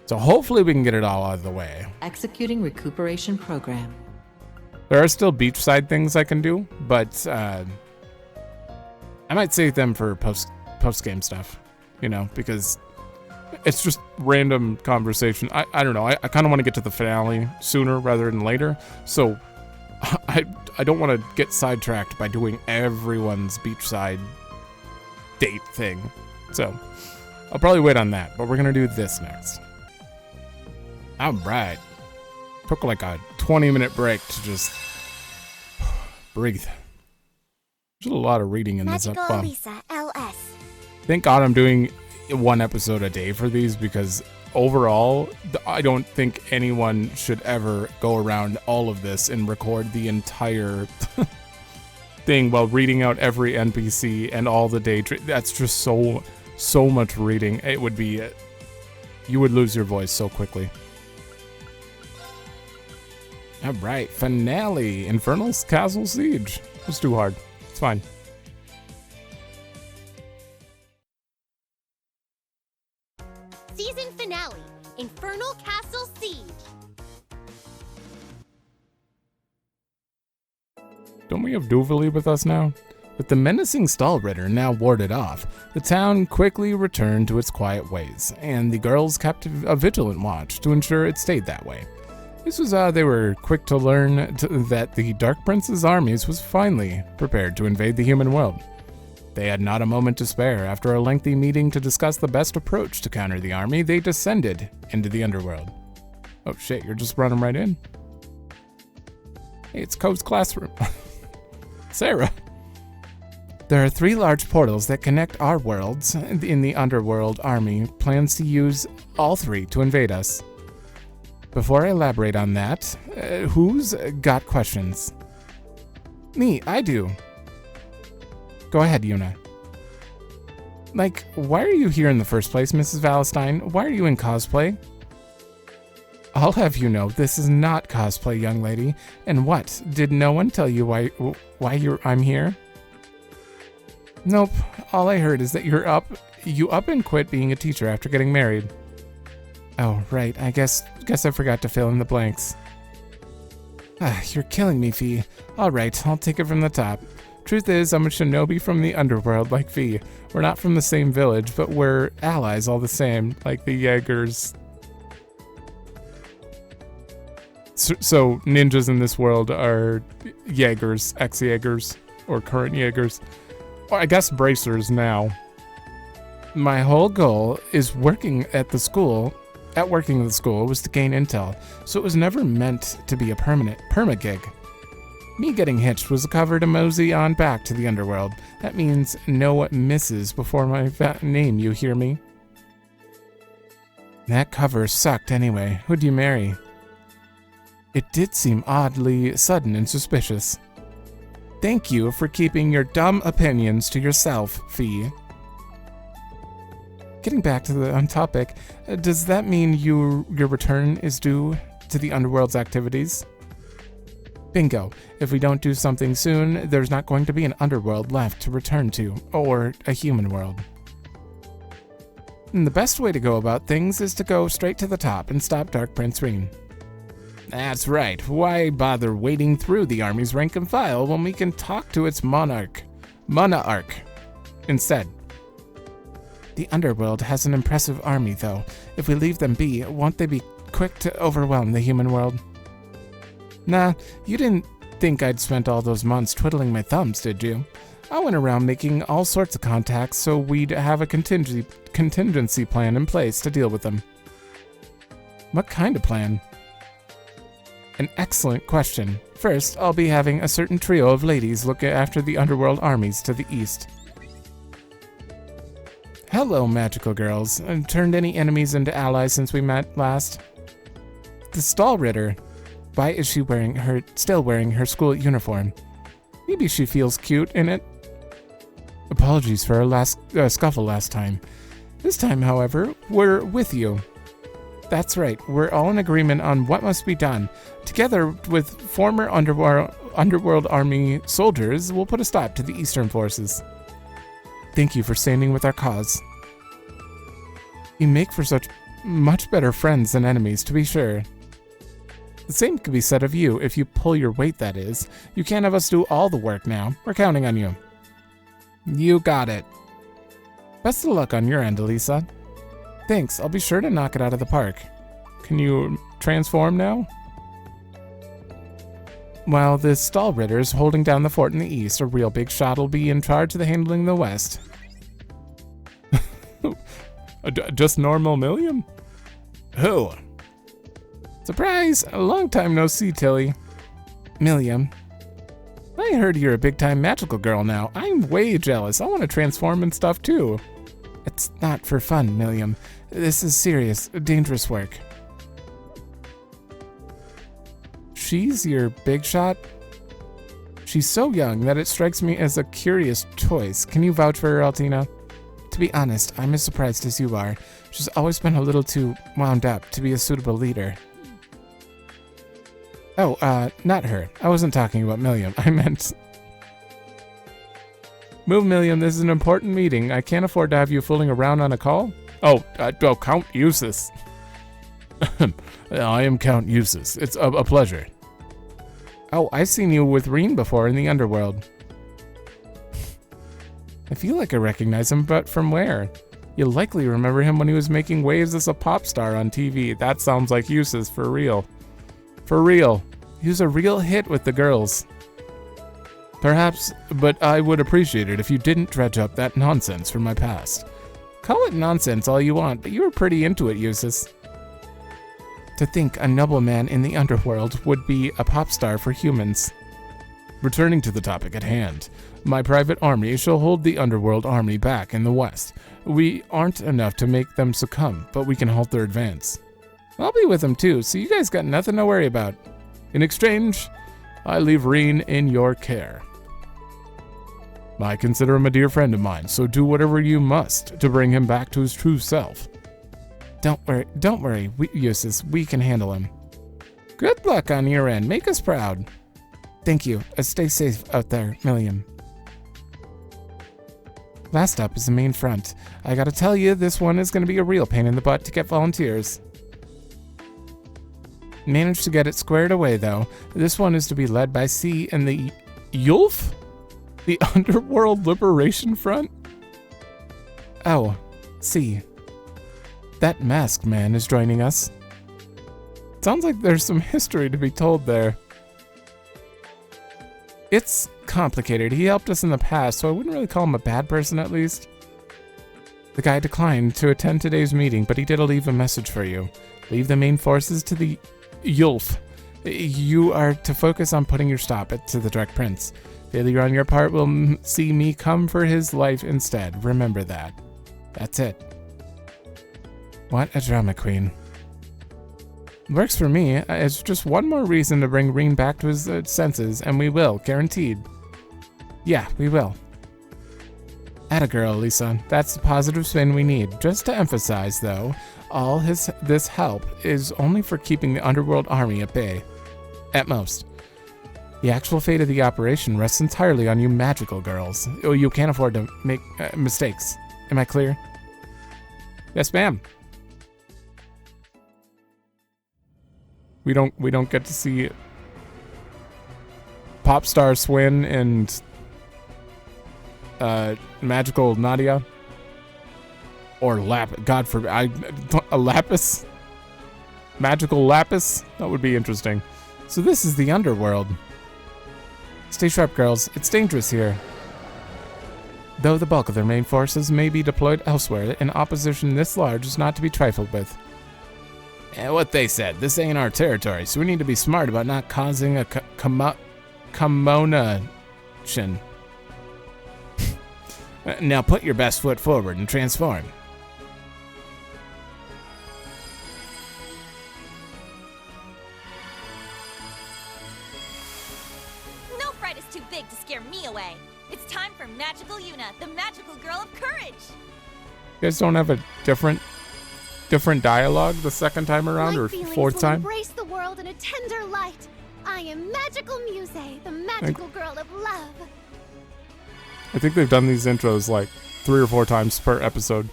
[SPEAKER 1] So hopefully we can get it all out of the way.
[SPEAKER 11] Executing recuperation program.
[SPEAKER 1] There are still beachside things I can do, but I might save them for post-game stuff, you know, because it's just random conversation. I don't know. I kind of want to get to the finale sooner rather than later, so I don't want to get sidetracked by doing everyone's beachside date thing. So I'll probably wait on that, but we're going to do this next. All right. Took like a 20-minute break to just breathe. There's a lot of reading in this.
[SPEAKER 5] Magical Elisa, LS.
[SPEAKER 1] Thank God I'm doing 1 episode a day for these, because overall, I don't think anyone should ever go around all of this and record the entire thing while reading out every NPC and all the day. That's just so so much reading. It would be... you would lose your voice so quickly. Alright, finale. Infernal's Castle Siege. It's too hard. It's fine.
[SPEAKER 13] Season finale, Infernal Castle Siege.
[SPEAKER 1] Don't we have Duvalie with us now? With the menacing Stallritter now warded off, the town quickly returned to its quiet ways, and the girls kept a vigilant watch to ensure it stayed that way. This was how they were quick to learn that the Dark Prince's armies was finally prepared to invade the human world. They had not a moment to spare. After a lengthy meeting to discuss the best approach to counter the army, they descended into the underworld. Oh shit, you're just running right in? Hey, it's Code's classroom. Sarah. There are 3 large portals that connect our worlds. In the Underworld Army plans to use all 3 to invade us. Before I elaborate on that, who's got questions? Me, I do. Go ahead, Yuna. Like, why are you here in the first place, Mrs. Valentine? Why are you in cosplay? I'll have you know, this is not cosplay, young lady. And what? Did no one tell you why I'm here? Nope. All I heard is that you up and quit being a teacher after getting married. Oh, right. I guess I forgot to fill in the blanks. You're killing me, Fee. All right, I'll take it from the top. Truth is, I'm a shinobi from the underworld like Fee. We're not from the same village, but we're allies all the same, like the Jaegers. So ninjas in this world are Jaegers, ex-Jaegers, or current Jaegers. Or I guess bracers now. My whole goal is working at the school was to gain intel, so it was never meant to be a perma-gig. Me getting hitched was a cover to mosey on back to the underworld. That means no misses before my name, you hear me? That cover sucked anyway. Who'd you marry? It did seem oddly sudden and suspicious. Thank you for keeping your dumb opinions to yourself, Fee. Getting back to the topic, does that mean your return is due to the underworld's activities? Bingo. If we don't do something soon, there's not going to be an underworld left to return to, or a human world. And the best way to go about things is to go straight to the top and stop Dark Prince Reen. That's right. Why bother wading through the army's rank and file when we can talk to its monarch instead? The underworld has an impressive army, though. If we leave them be, won't they be quick to overwhelm the human world? Nah, you didn't think I'd spent all those months twiddling my thumbs, did you? I went around making all sorts of contacts so we'd have a contingency plan in place to deal with them. What kind of plan? An excellent question. First, I'll be having a certain trio of ladies look after the underworld armies to the east. Hello, magical girls. Turned any enemies into allies since we met last? The Stallritter. Why is she still wearing her school uniform? Maybe she feels cute in it. Apologies for our scuffle last time. This time, however, we're with you. That's right, we're all in agreement on what must be done. Together with former underworld army soldiers, we'll put a stop to the Eastern forces. Thank you for standing with our cause. You make for such much better friends than enemies, to be sure. The same could be said of you, if you pull your weight, that is. You can't have us do all the work now. We're counting on you. You got it. Best of luck on your end, Elisa. Thanks, I'll be sure to knock it out of the park. Can you transform now? While the Stallritter's holding down the fort in the east, a real big shot will be in charge of the handling the west. Just normal Milliam? Who? Surprise! A long time no see, Tilly. Milliam. I heard you're a big-time magical girl now. I'm way jealous. I want to transform and stuff too. It's not for fun, Milliam. This is serious, dangerous work. She's your big shot? She's so young that it strikes me as a curious choice. Can you vouch for her, Altina? To be honest, I'm as surprised as you are. She's always been a little too wound up to be a suitable leader. Oh, not her. I wasn't talking about Milliam. I meant... Move, Milliam. This is an important meeting. I can't afford to have you fooling around on a call. Oh, Count Eustace. I am Count Eustace. It's a pleasure. Oh, I've seen you with Reen before in the underworld. I feel like I recognize him, but from where? You'll likely remember him when he was making waves as a pop star on TV. That sounds like Eustace for real. For real. He was a real hit with the girls. Perhaps, but I would appreciate it if you didn't dredge up that nonsense from my past. Call it nonsense all you want, but you were pretty into it, Eustace. To think a nobleman in the underworld would be a pop star for humans. Returning to the topic at hand, my private army shall hold the underworld army back in the west. We aren't enough to make them succumb, but we can halt their advance. I'll be with them too, so you guys got nothing to worry about. In exchange, I leave Reen in your care. I consider him a dear friend of mine, so do whatever you must to bring him back to his true self. Don't worry, Eustace, we can handle him. Good luck on your end, make us proud. Thank you, stay safe out there, Milliam. Last up is the main front. I gotta tell you, this one is gonna be a real pain in the butt to get volunteers. Managed to get it squared away though. This one is to be led by C and the Yulf? The Underworld Liberation Front? Oh, C. That masked man is joining us. Sounds like there's some history to be told there. It's complicated. He helped us in the past, so I wouldn't really call him a bad person at least. The guy declined to attend today's meeting, but he did leave a message for you. Leave the main forces to the Yulf. You are to focus on putting your stop to the Direct Prince. Failure on your part will see me come for his life instead. Remember that. That's it. What a drama queen. Works for me. It's just one more reason to bring Reen back to his senses, and we will, guaranteed. Yeah, we will. Atta girl, Lisa. That's the positive spin we need. Just to emphasize, though, all this help is only for keeping the Underworld Army at bay. At most. The actual fate of the operation rests entirely on you magical girls. Oh, you can't afford to make mistakes. Am I clear? Yes, ma'am. We don't get to see pop star Swin and magical Nadia or God forbid, a Lapis, magical Lapis. That would be interesting. So this is the underworld. Stay sharp, girls. It's dangerous here. Though the bulk of their main forces may be deployed elsewhere, an opposition this large is not to be trifled with. And what they said, this ain't our territory, so we need to be smart about not causing a commotion. Now put your best foot forward and transform.
[SPEAKER 13] No fright is too big to scare me away. It's time for Magical Yuna, the magical girl of courage.
[SPEAKER 1] You guys don't have a different dialogue the second time around, or fourth time?
[SPEAKER 13] Embrace the world in a tender light. I am Magical Muse, the magical girl of love.
[SPEAKER 1] I think they've done these intros like 3 or 4 times per episode.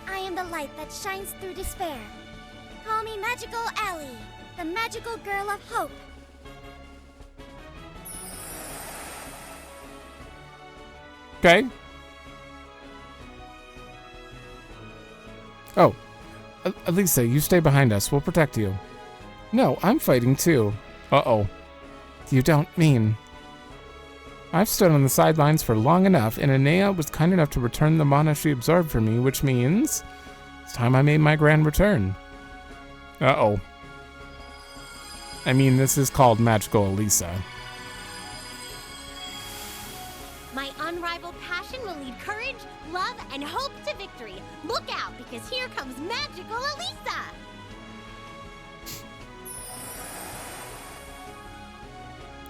[SPEAKER 13] I am the light that shines through despair. Call me Magical Ally, the magical girl of hope.
[SPEAKER 1] Okay. Oh. Elisa, you stay behind us. We'll protect you. No, I'm fighting too. Uh-oh. You don't mean... I've stood on the sidelines for long enough, and Enea was kind enough to return the mana she absorbed from me, which means... it's time I made my grand return. Uh-oh. I mean, this is called Magical Elisa.
[SPEAKER 13] My unrivaled passion will lead courage, love, and hope to victory. Look out, because here comes Magical Elisa!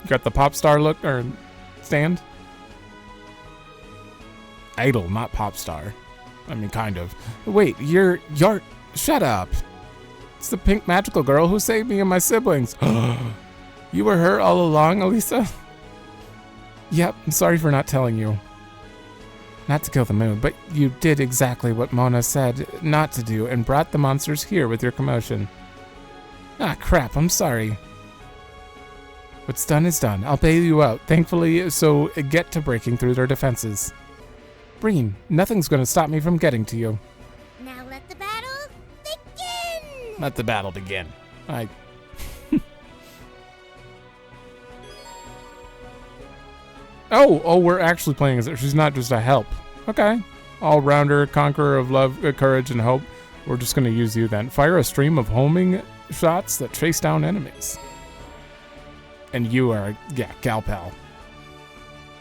[SPEAKER 1] You got the pop star look, or stand? Idol, not pop star. I mean, kind of. Wait, you're... Shut up. It's the pink magical girl who saved me and my siblings. You were her all along, Elisa? Yep, I'm sorry for not telling you. Not to kill the mood, but you did exactly what Mona said not to do and brought the monsters here with your commotion. Ah, crap, I'm sorry. What's done is done. I'll bail you out, thankfully, so get to breaking through their defenses. Breen, nothing's gonna stop me from getting to you.
[SPEAKER 13] Now let the battle begin!
[SPEAKER 1] Let the battle begin. Oh, we're actually playing as her. She's not just a help. Okay. All-rounder, conqueror of love, courage, and hope. We're just gonna use you then. Fire a stream of homing shots that chase down enemies. And you are, yeah, gal pal.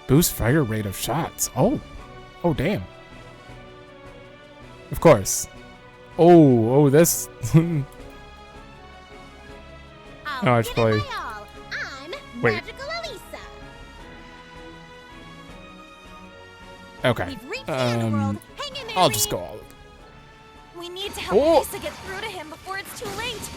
[SPEAKER 1] Boost fire rate of shots. Oh, damn. Of course. Oh, this. No, I should play. Wait.
[SPEAKER 13] Magical Elisa.
[SPEAKER 1] Okay. I'll just go all over.
[SPEAKER 2] We need to help Elisa get through to him before it's too late.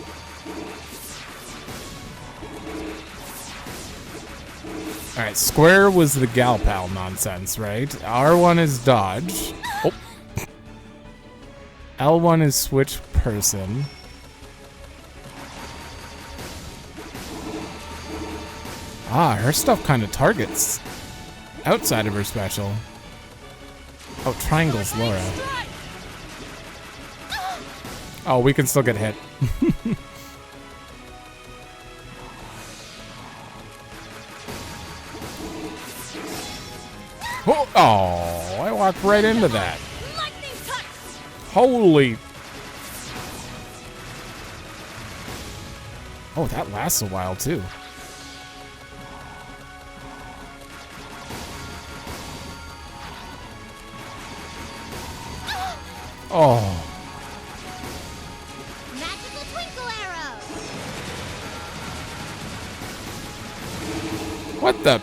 [SPEAKER 1] Alright, square was the gal pal nonsense, right? R1 is dodge. Oh. L1 is switch person. Ah, her stuff kind of targets outside of her special. Oh, triangle's Laura. Oh, we can still get hit. Oh, I walked right into that. Holy. Oh, that lasts a while too. Oh.
[SPEAKER 13] Magical twinkle arrow.
[SPEAKER 1] What the?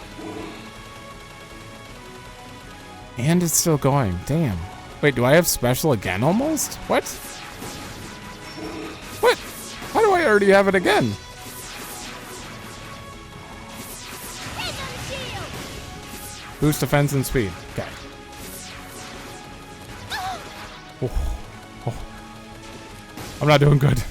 [SPEAKER 1] And it's still going. Damn. Wait, do I have special again almost? What? What? How do I already have it again? Boost defense and speed. Okay. Oh. I'm not doing good.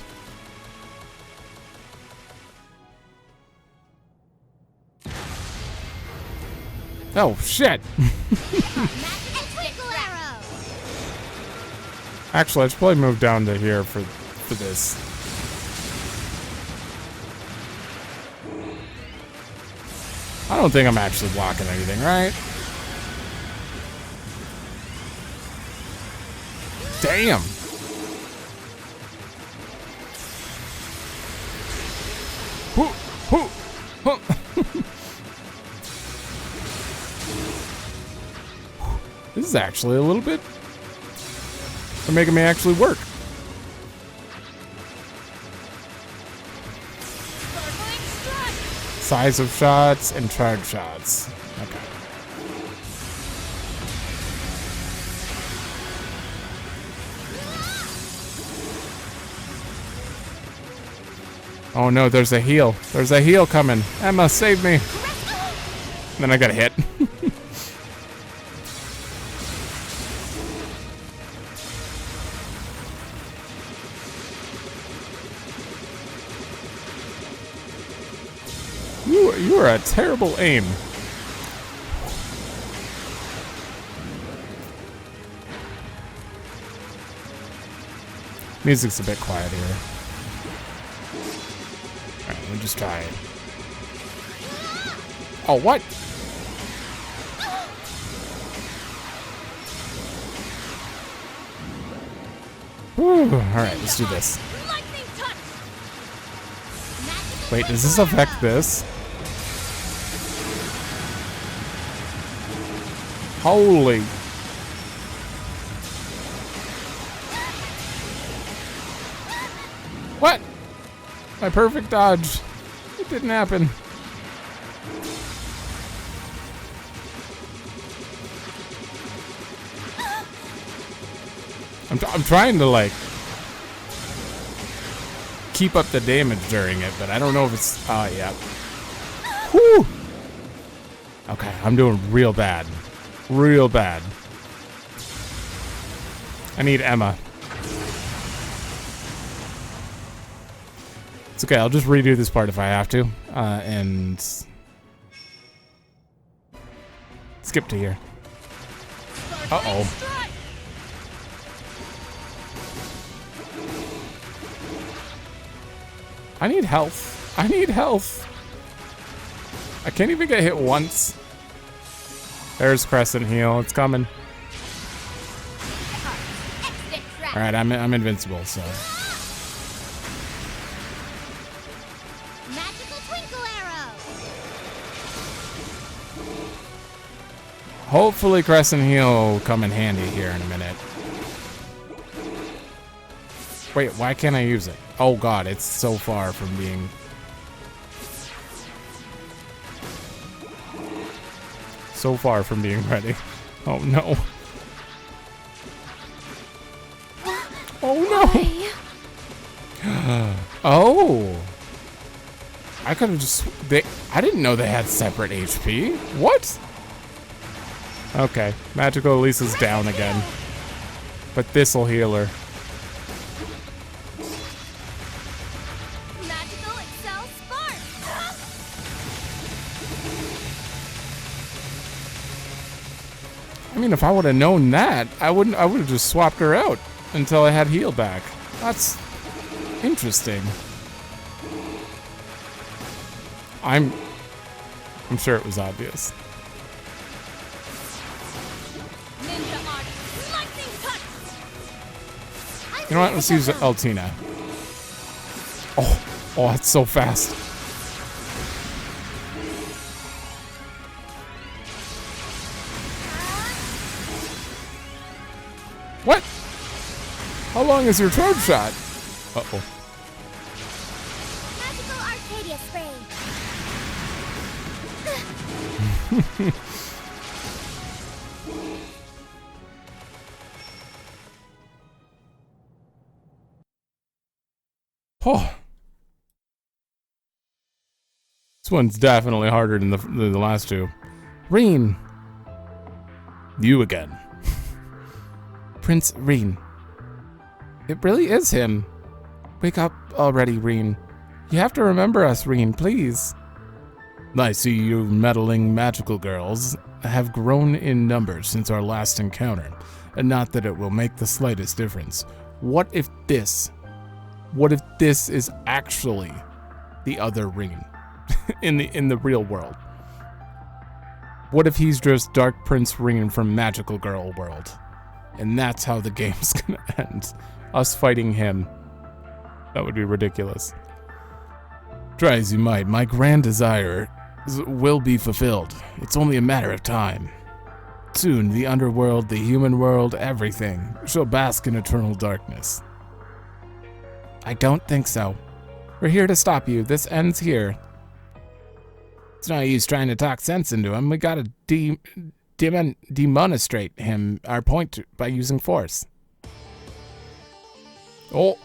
[SPEAKER 1] Oh, shit. Actually, I should probably move down to here for this. I don't think I'm actually blocking anything, right? Damn. This is actually a little bit. They're making me actually work. Size of shots and charge shots. Okay. Oh no, there's a heal. There's a heal coming. Emma, save me. Then I got hit. You are a terrible aim. Music's a bit quiet here. Alright, let me just try it. Oh, what? Alright, let's do this. Wait, does this affect this? Holy. What? My perfect dodge. It didn't happen. I'm trying to, like, keep up the damage during it, but I don't know if it's... yeah. Whew! Okay, I'm doing real bad. Real bad. I need Emma. It's okay, I'll just redo this part if I have to. And... skip to here. Uh-oh. I need health. I need health. I can't even get hit once. There's Crescent Heal. It's coming. Alright, I'm invincible, so.
[SPEAKER 13] Magical Twinkle Arrow.
[SPEAKER 1] Hopefully Crescent Heal will come in handy here in a minute. Wait, why can't I use it? Oh god, it's so far from being... so far from being ready. Oh no. Oh no! Oh! I could have just... I didn't know they had separate HP. What? Okay, Magical Elisa's down again. But this'll heal her.
[SPEAKER 13] Magical Excel Spark.
[SPEAKER 1] I mean, if I would have known that, I would have just swapped her out until I had heal back. That's interesting. I'm sure it was obvious.
[SPEAKER 13] Ninja Art Slicing Touch.
[SPEAKER 1] You know what? Let's use Altina. Oh, that's so fast. What? How long is your charge shot? Uh-oh.
[SPEAKER 13] Magical Arcadia Spray.
[SPEAKER 1] Oh. This one's definitely harder than the last two. Reen. You again. Prince Reen. It really is him. Wake up already, Reen. You have to remember us, Reen, please. I see you meddling magical girls have grown in numbers since our last encounter, and not that it will make the slightest difference. What if this is actually the other Reen in the real world? What if he's just Dark Prince Reen from Magical Girl World? And that's how the game's gonna end. Us fighting him. That would be ridiculous. Try as you might, my grand desire will be fulfilled. It's only a matter of time. Soon, the underworld, the human world, everything shall bask in eternal darkness. I don't think so. We're here to stop you. This ends here. It's no use trying to talk sense into him. We gotta demonstrate him our point by using force. Oh,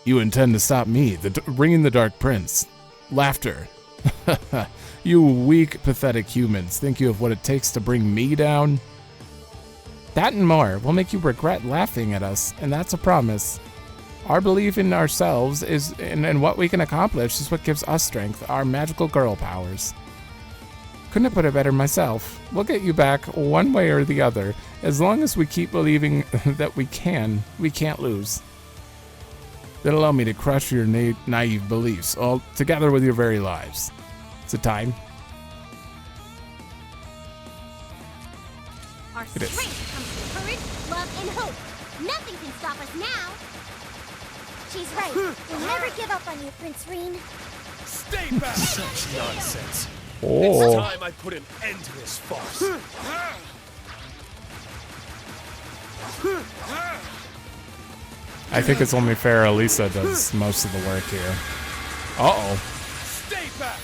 [SPEAKER 1] you intend to stop me, bringing the Dark Prince. Laughter. You weak, pathetic humans think you have what it takes to bring me down? That and more will make you regret laughing at us, and that's a promise. Our belief in ourselves and what we can accomplish is what gives us strength, our magical girl powers. Couldn't have put it better myself. We'll get you back one way or the other. As long as we keep believing that we can't lose. Then allow me to crush your naive beliefs, all together with your very lives. Is it time?
[SPEAKER 13] Our
[SPEAKER 1] It is.
[SPEAKER 13] strength comes from courage, love, and hope. Nothing can stop us now.
[SPEAKER 5] She's right. We'll never give up on you, Prince Reen.
[SPEAKER 14] Stay back! Such nonsense.
[SPEAKER 1] Oh.
[SPEAKER 14] It's time I put an end to this farce.
[SPEAKER 1] I think it's only fair Elisa does most of the work here. Uh-oh.
[SPEAKER 14] Stay back!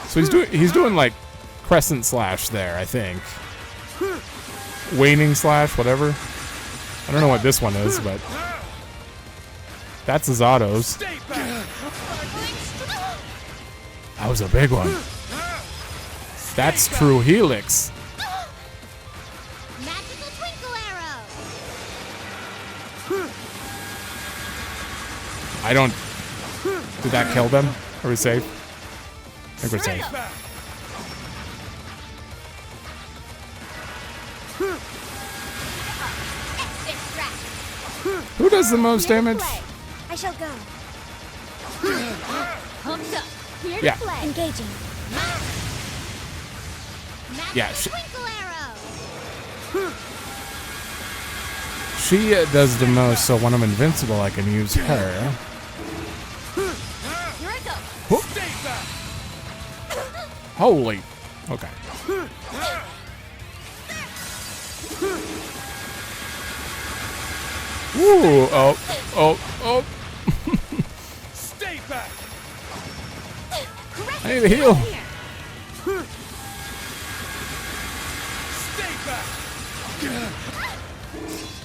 [SPEAKER 1] So he's doing like crescent slash there, I think. waning slash, whatever. I don't know what this one is, but that's his autos. That was a big one. That's true helix.
[SPEAKER 13] Magical twinkle arrow.
[SPEAKER 1] I don't. Did that kill them? Are we safe? I think we're safe. Who does the most damage?
[SPEAKER 13] I shall go. Hooked up. Here
[SPEAKER 1] Yeah.
[SPEAKER 13] to play. Engaging.
[SPEAKER 1] Yeah.
[SPEAKER 13] Twinkle arrow.
[SPEAKER 1] She does the most, so when I'm invincible, I can use her.
[SPEAKER 13] Here I go.
[SPEAKER 1] Whoop. Holy. Okay. Ooh. Oh. Oh. Oh.
[SPEAKER 14] Stay back.
[SPEAKER 1] I need a heal.
[SPEAKER 14] Stay back.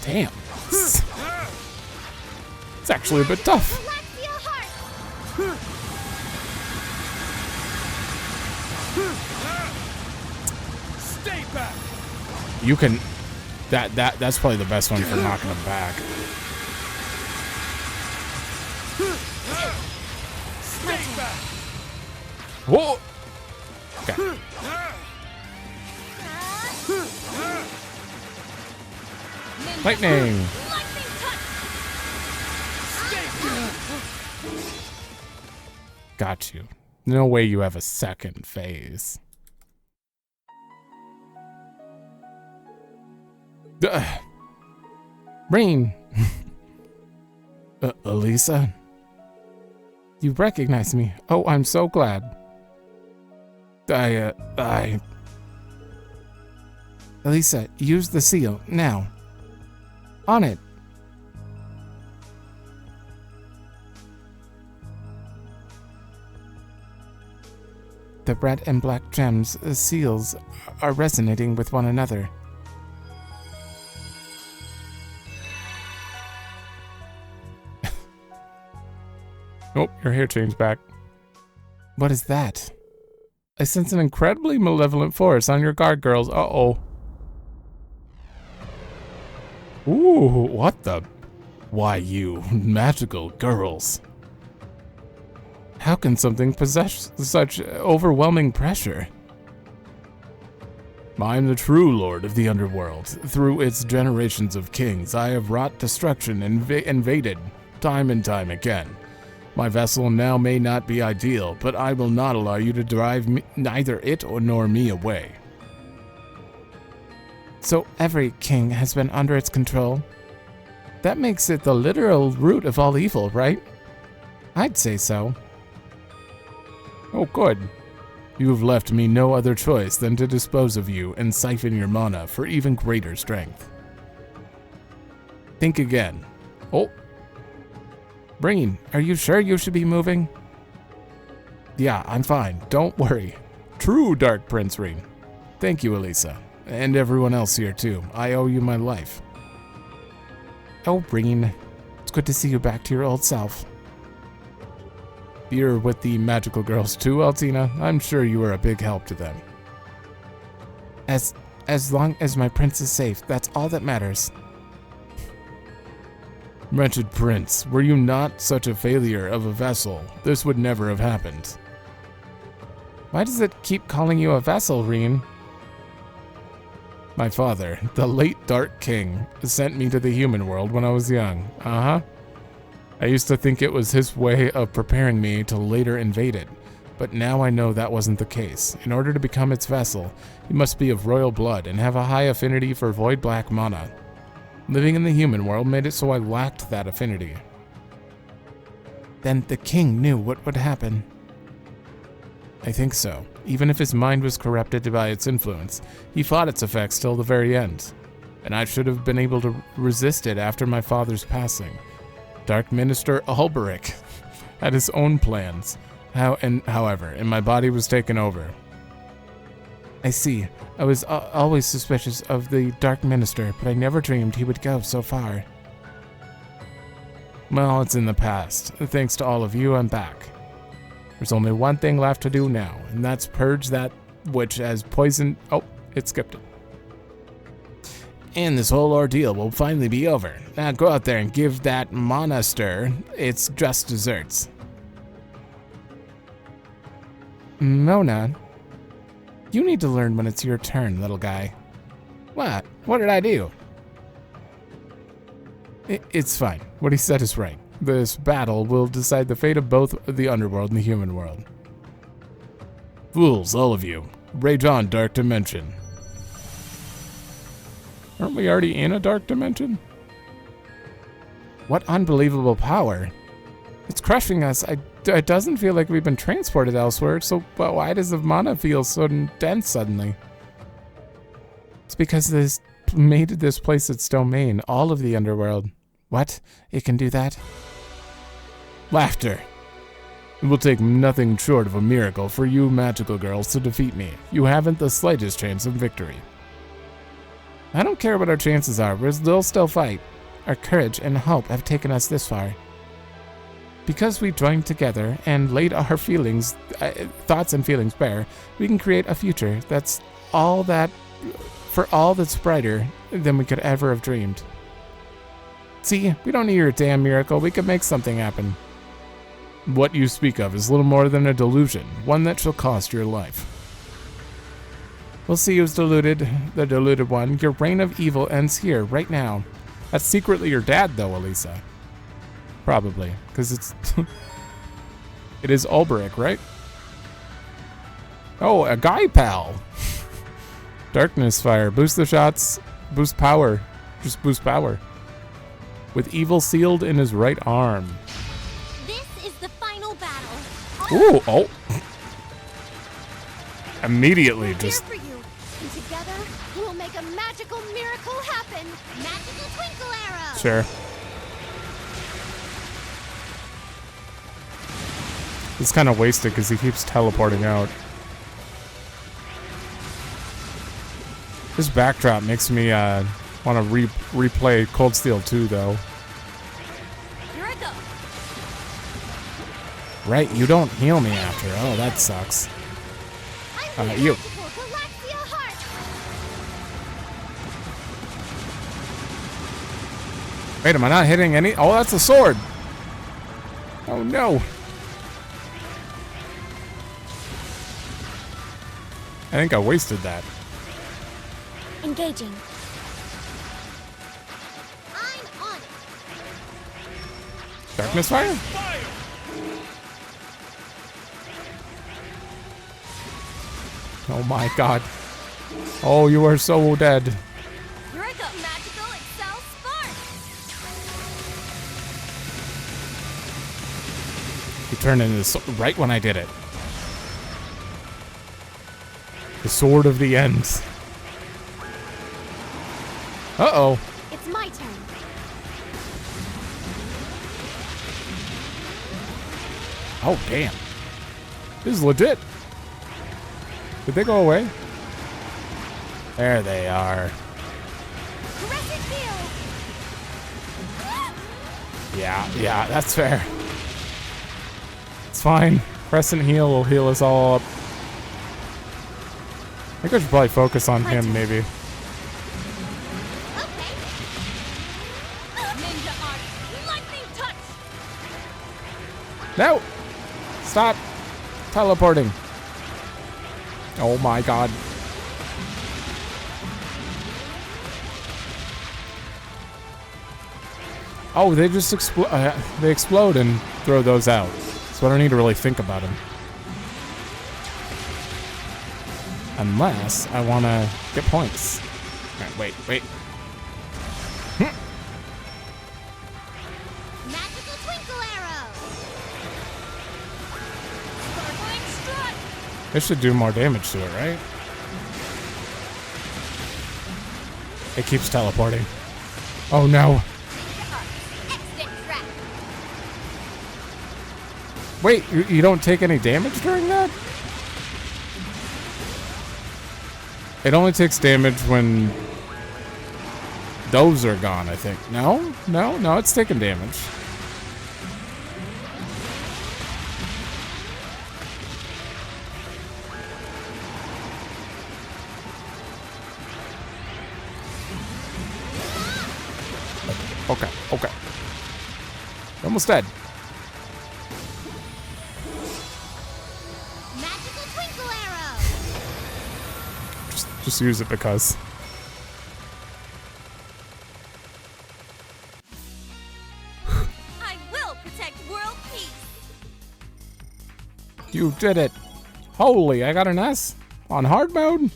[SPEAKER 1] Damn. It's actually a bit tough.
[SPEAKER 14] Stay back.
[SPEAKER 1] You can. That's probably the best one for knocking him back.
[SPEAKER 14] Stay back.
[SPEAKER 1] Whoa. Okay. Lightning. Got you. No way you have a second phase. Rain. Elisa? You recognize me. Oh, I'm so glad. Elisa, use the seal, now. On it. The red and black gems, seals, are resonating with one another. Oh, your hair changed back. What is that? I sense an incredibly malevolent force on your guard, girls. Uh-oh. Ooh, what the? Why, you magical girls. How can something possess such overwhelming pressure? I am the true lord of the underworld. Through its generations of kings, I have wrought destruction and invaded time and time again. My vessel now may not be ideal, but I will not allow you to drive neither it nor me away. So every king has been under its control? That makes it the literal root of all evil, right? I'd say so. Oh, good. You have left me no other choice than to dispose of you and siphon your mana for even greater strength. Think again. Oh. Breen, are you sure you should be moving? Yeah, I'm fine. Don't worry. True Dark Prince Reen. Thank you, Elisa. And everyone else here, too. I owe you my life. Oh, Breen. It's good to see you back to your old self. You're with the magical girls too, Altina? I'm sure you were a big help to them. As long as my prince is safe, that's all that matters. Wretched prince, were you not such a failure of a vessel, this would never have happened. Why does it keep calling you a vessel, Reen? My father, the late Dark King, sent me to the human world when I was young. Uh-huh. I used to think it was his way of preparing me to later invade it, but now I know that wasn't the case. In order to become its vessel, you must be of royal blood and have a high affinity for void black mana. Living in the human world made it so I lacked that affinity. Then the king knew what would happen. I think so. Even if his mind was corrupted by its influence, he fought its effects till the very end. And I should have been able to resist it after my father's passing. Dark Minister Alberic had his own plans. However, and my body was taken over. I see. I was always suspicious of the Dark Minister, but I never dreamed he would go so far. Well, it's in the past. Thanks to all of you, I'm back. There's only one thing left to do now, and that's purge that which has poisoned... Oh, it skipped it. And this whole ordeal will finally be over. Now go out there and give that monster its just desserts. Mona, you need to learn when it's your turn, little guy. What? What did I do? It's fine. What he said is right. This battle will decide the fate of both the underworld and the human world. Fools, all of you. Rage on, Dark Dimension. Aren't we already in a Dark Dimension? What unbelievable power. It's crushing us. It doesn't feel like we've been transported elsewhere, so why does the mana feel so dense suddenly? It's because this made this place its domain, all of the underworld. What? It can do that? Laughter. It will take nothing short of a miracle for you magical girls to defeat me. You haven't the slightest chance of victory. I don't care what our chances are, we'll still fight. Our courage and hope have taken us this far. Because we joined together and laid our feelings, thoughts and feelings bare, we can create a future that's all that's brighter than we could ever have dreamed. See, we don't need your damn miracle, we can make something happen. What you speak of is little more than a delusion, one that shall cost your life. We'll see who's deluded, the deluded one. Your reign of evil ends here, right now. That's secretly your dad, though, Elisa. Probably, because it's... it is Ulbrich, right? Oh, a guy pal! Darkness fire. Boost the shots. Boost power. Just boost power. With evil sealed in his right arm.
[SPEAKER 13] This is the final battle.
[SPEAKER 1] Ooh, oh. Immediately just...
[SPEAKER 13] Here for you. And together, we will make a magical miracle happen. Magical twinkle arrow.
[SPEAKER 1] Sure. It's kind of wasted because he keeps teleporting out. This backdrop makes me want to replay Cold Steel 2, though.
[SPEAKER 13] Here I go.
[SPEAKER 1] Right, you don't heal me after. Oh, that sucks. You. Wait, am I not hitting any? Oh, that's a sword. Oh, no. I think I wasted that.
[SPEAKER 13] Engaging. I'm on it.
[SPEAKER 1] Darkness fire? Oh my god. Oh, you are so dead.
[SPEAKER 13] Here I go. Magical Excel Spark.
[SPEAKER 1] He turned into this right when I did it. The sword of the ends. Uh-oh.
[SPEAKER 13] It's my turn.
[SPEAKER 1] Oh, damn. This is legit. Did they go away? There they are.
[SPEAKER 13] Crescent heal.
[SPEAKER 1] Yeah, that's fair. It's fine. Crescent heal will heal us all up. I think I should probably focus on him, maybe.
[SPEAKER 13] Okay. Ninja art. Lightning touch.
[SPEAKER 1] No! Stop teleporting. Oh my god. Oh, they just they explode and throw those out. So I don't need to really think about them. Unless I want to get points. Alright, wait.
[SPEAKER 13] Magical twinkle arrow. Sparkling strike.
[SPEAKER 1] This should do more damage to it, right? It keeps teleporting. Oh no.
[SPEAKER 13] Exit trap.
[SPEAKER 1] Wait, you don't take any damage during that? It only takes damage when those are gone, I think. No, it's taking damage. Okay. Almost dead.
[SPEAKER 13] Magical twinkle arrow.
[SPEAKER 1] Just use it because.
[SPEAKER 13] I will protect world peace.
[SPEAKER 1] You did it. Holy, I got an S on hard mode.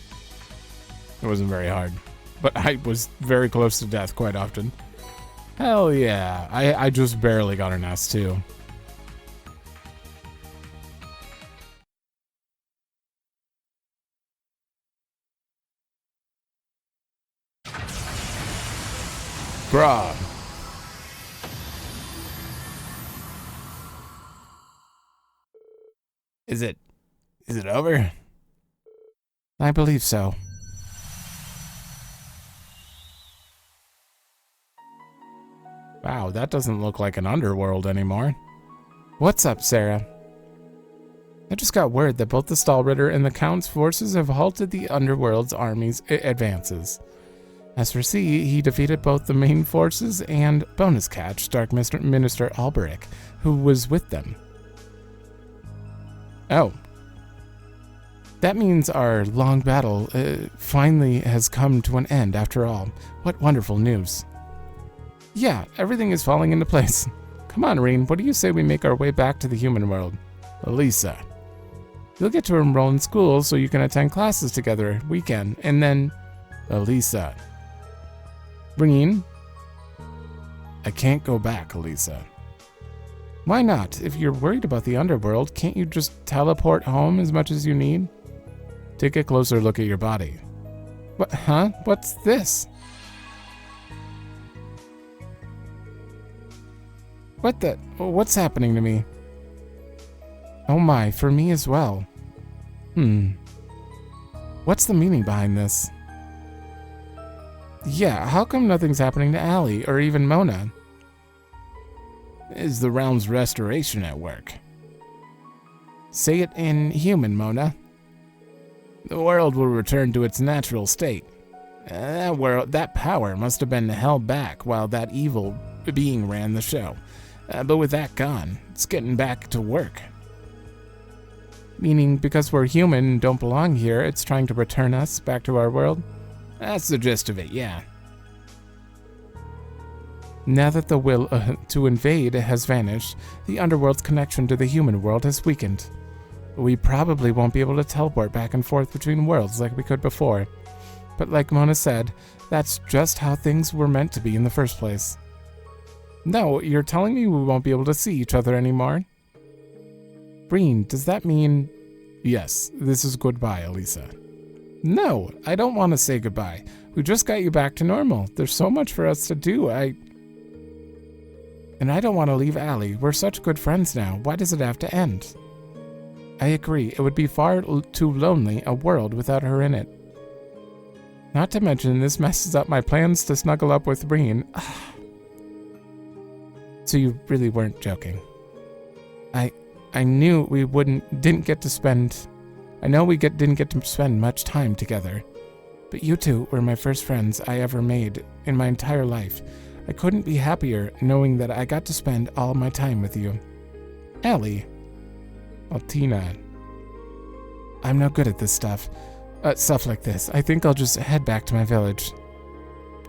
[SPEAKER 1] It wasn't very hard, but I was very close to death quite often. Hell yeah. I just barely got an S too. Bruh. Is it over? I believe so. Wow, that doesn't look like an underworld anymore. What's up, Sarah? I just got word that both the Stahlritter and the Count's forces have halted the underworld's army's advances. As for C, he defeated both the main forces and bonus catch, Dark Minister Alberic, who was with them. Oh. That means our long battle finally has come to an end after all. What wonderful news. Yeah, everything is falling into place. Come on, Reen, what do you say we make our way back to the human world? Elisa. You'll get to enroll in school so you can attend classes together weekend, and then... Elisa. Reen? I can't go back, Elisa. Why not? If you're worried about the underworld, can't you just teleport home as much as you need? Take a closer look at your body. What? Huh? What's this? What's happening to me? Oh my, for me as well. What's the meaning behind this? Yeah, how come nothing's happening to Allie or even Mona? Is the realm's restoration at work? Say it in human, Mona. The world will return to its natural state. That power must have been held back while that evil being ran the show. But with that gone, it's getting back to work. Meaning, because we're human and don't belong here, it's trying to return us back to our world? That's the gist of it, yeah. Now that the will to invade has vanished, the underworld's connection to the human world has weakened. We probably won't be able to teleport back and forth between worlds like we could before. But like Mona said, that's just how things were meant to be in the first place. No, you're telling me we won't be able to see each other anymore? Breen, does that mean... Yes, this is goodbye, Elisa. No, I don't want to say goodbye. We just got you back to normal. There's so much for us to do, And I don't want to leave Allie. We're such good friends now. Why does it have to end? I agree. It would be far too lonely, a world without her in it. Not to mention, this messes up my plans to snuggle up with Breen. So you really weren't joking. I knew we didn't get to spend... I know we didn't get to spend much time together. But you two were my first friends I ever made in my entire life. I couldn't be happier knowing that I got to spend all my time with you. Allie. Altina. I'm no good at this stuff. Stuff like this. I think I'll just head back to my village.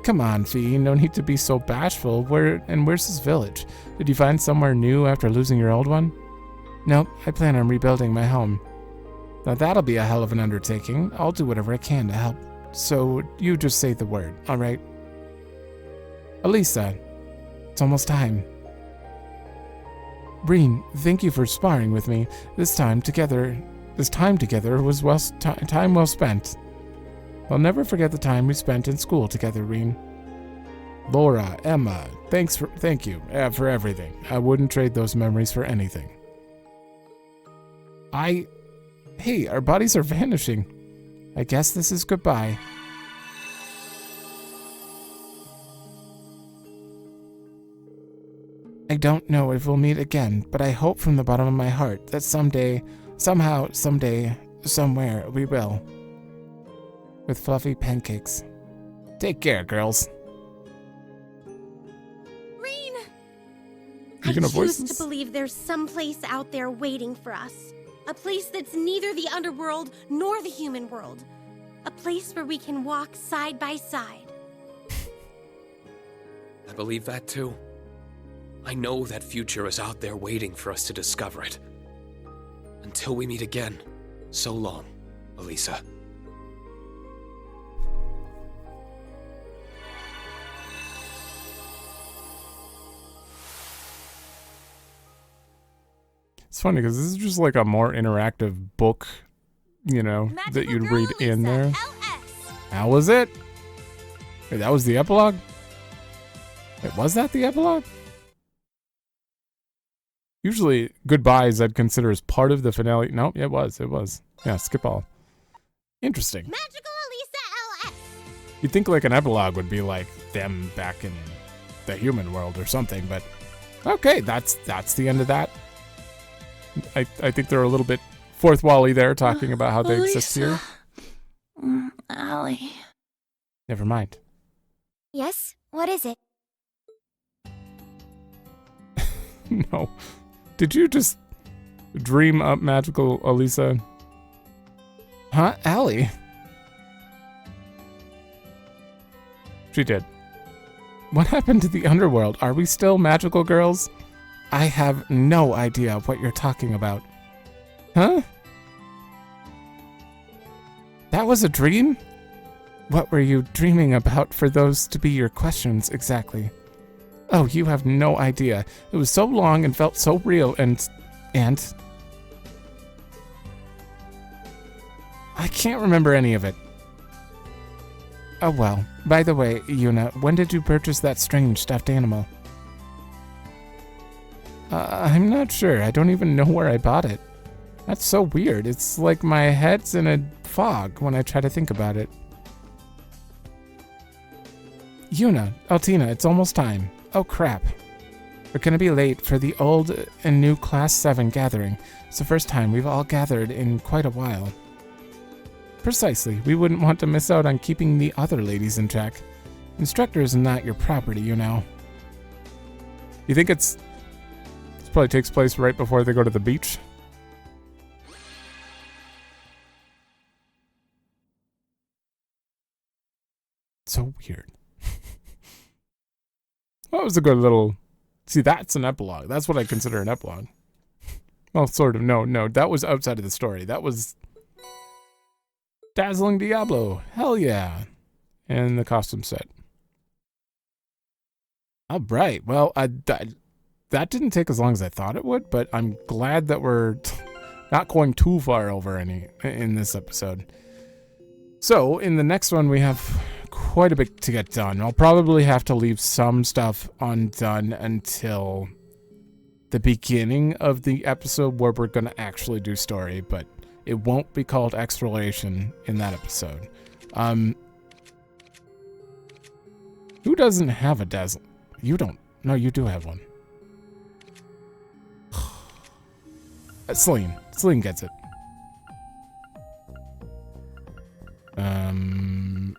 [SPEAKER 1] Come on, Fee. No need to be so bashful. Where's this village? Did you find somewhere new after losing your old one? Nope. I plan on rebuilding my home. Now that'll be a hell of an undertaking. I'll do whatever I can to help. So you just say the word, alright? Elisa. It's almost time. Breen, thank you for sparring with me. This time together was time well spent. I'll never forget the time we spent in school together, Reen. Laura, Emma, thank you for everything. I wouldn't trade those memories for anything. Hey, our bodies are vanishing. I guess this is goodbye. I don't know if we'll meet again, but I hope from the bottom of my heart that someday, somehow, someday, somewhere, we will. With fluffy pancakes. Take care, girls.
[SPEAKER 13] Rean!
[SPEAKER 1] You gonna
[SPEAKER 13] I
[SPEAKER 1] voice
[SPEAKER 13] choose
[SPEAKER 1] this?
[SPEAKER 13] to believe there's some place out there waiting for us. A place that's neither the underworld nor the human world. A place where we can walk side by side.
[SPEAKER 3] I believe that too. I know that future is out there waiting for us to discover it. Until we meet again, so long, Elisa.
[SPEAKER 1] It's funny because this is just like a more interactive book, you know, that you'd read in there. How was it? Wait, that was the epilogue? Wait, was that the epilogue? Usually, goodbyes I'd consider as part of the finale. Nope, it was. Yeah, skip all. Interesting.
[SPEAKER 13] Magical Elisa LS!
[SPEAKER 1] You'd think like an epilogue would be like them back in the human world or something, but okay, that's the end of that. I think they're a little bit fourth wally there, talking about how they exist here.
[SPEAKER 2] Allie.
[SPEAKER 1] Never mind.
[SPEAKER 5] Yes? What is it?
[SPEAKER 1] No. Did you just dream up magical Elisa? Huh, Allie? She did. What happened to the underworld? Are we still magical girls? I have no idea what you're talking about. Huh? That was a dream? What were you dreaming about for those to be your questions exactly? Oh, you have no idea. It was so long and felt so real and... I can't remember any of it. Oh well. By the way, Yuna, when did you purchase that strange stuffed animal? I'm not sure. I don't even know where I bought it. That's so weird. It's like my head's in a fog when I try to think about it. Yuna, Altina, it's almost time. Oh crap. We're gonna be late for the old and new Class 7 gathering. It's the first time we've all gathered in quite a while. Precisely. We wouldn't want to miss out on keeping the other ladies in check. Instructors are not your property, you know. You think this probably takes place right before they go to the beach? So weird. That was a good little... See, that's an epilogue. That's what I consider an epilogue. Well, sort of. No. That was outside of the story. That was... Dazzling Diablo. Hell yeah. And the costume set. Alright. Well, that didn't take as long as I thought it would, but I'm glad that we're not going too far over in this episode. So, in the next one, we have quite a bit to get done. I'll probably have to leave some stuff undone until the beginning of the episode where we're going to actually do story, but it won't be called Exploration in that episode. Who doesn't have a dazzle? You don't. No, you do have one. Celine. Celine gets it.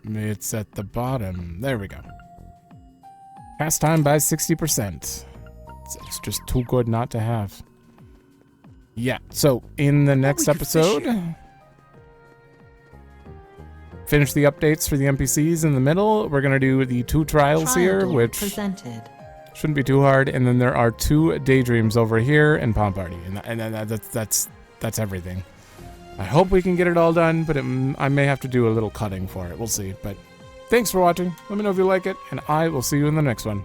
[SPEAKER 1] It's at the bottom. There we go. Past time by 60%. It's just too good not to have. Yeah, so in the next episode, finish the updates for the NPCs in the middle. We're going to do the 2 trials here, which shouldn't be too hard. And then there are 2 daydreams over here and Palm Party. And that's everything. I hope we can get it all done, but I may have to do a little cutting for it. We'll see. But thanks for watching. Let me know if you like it, and I will see you in the next one.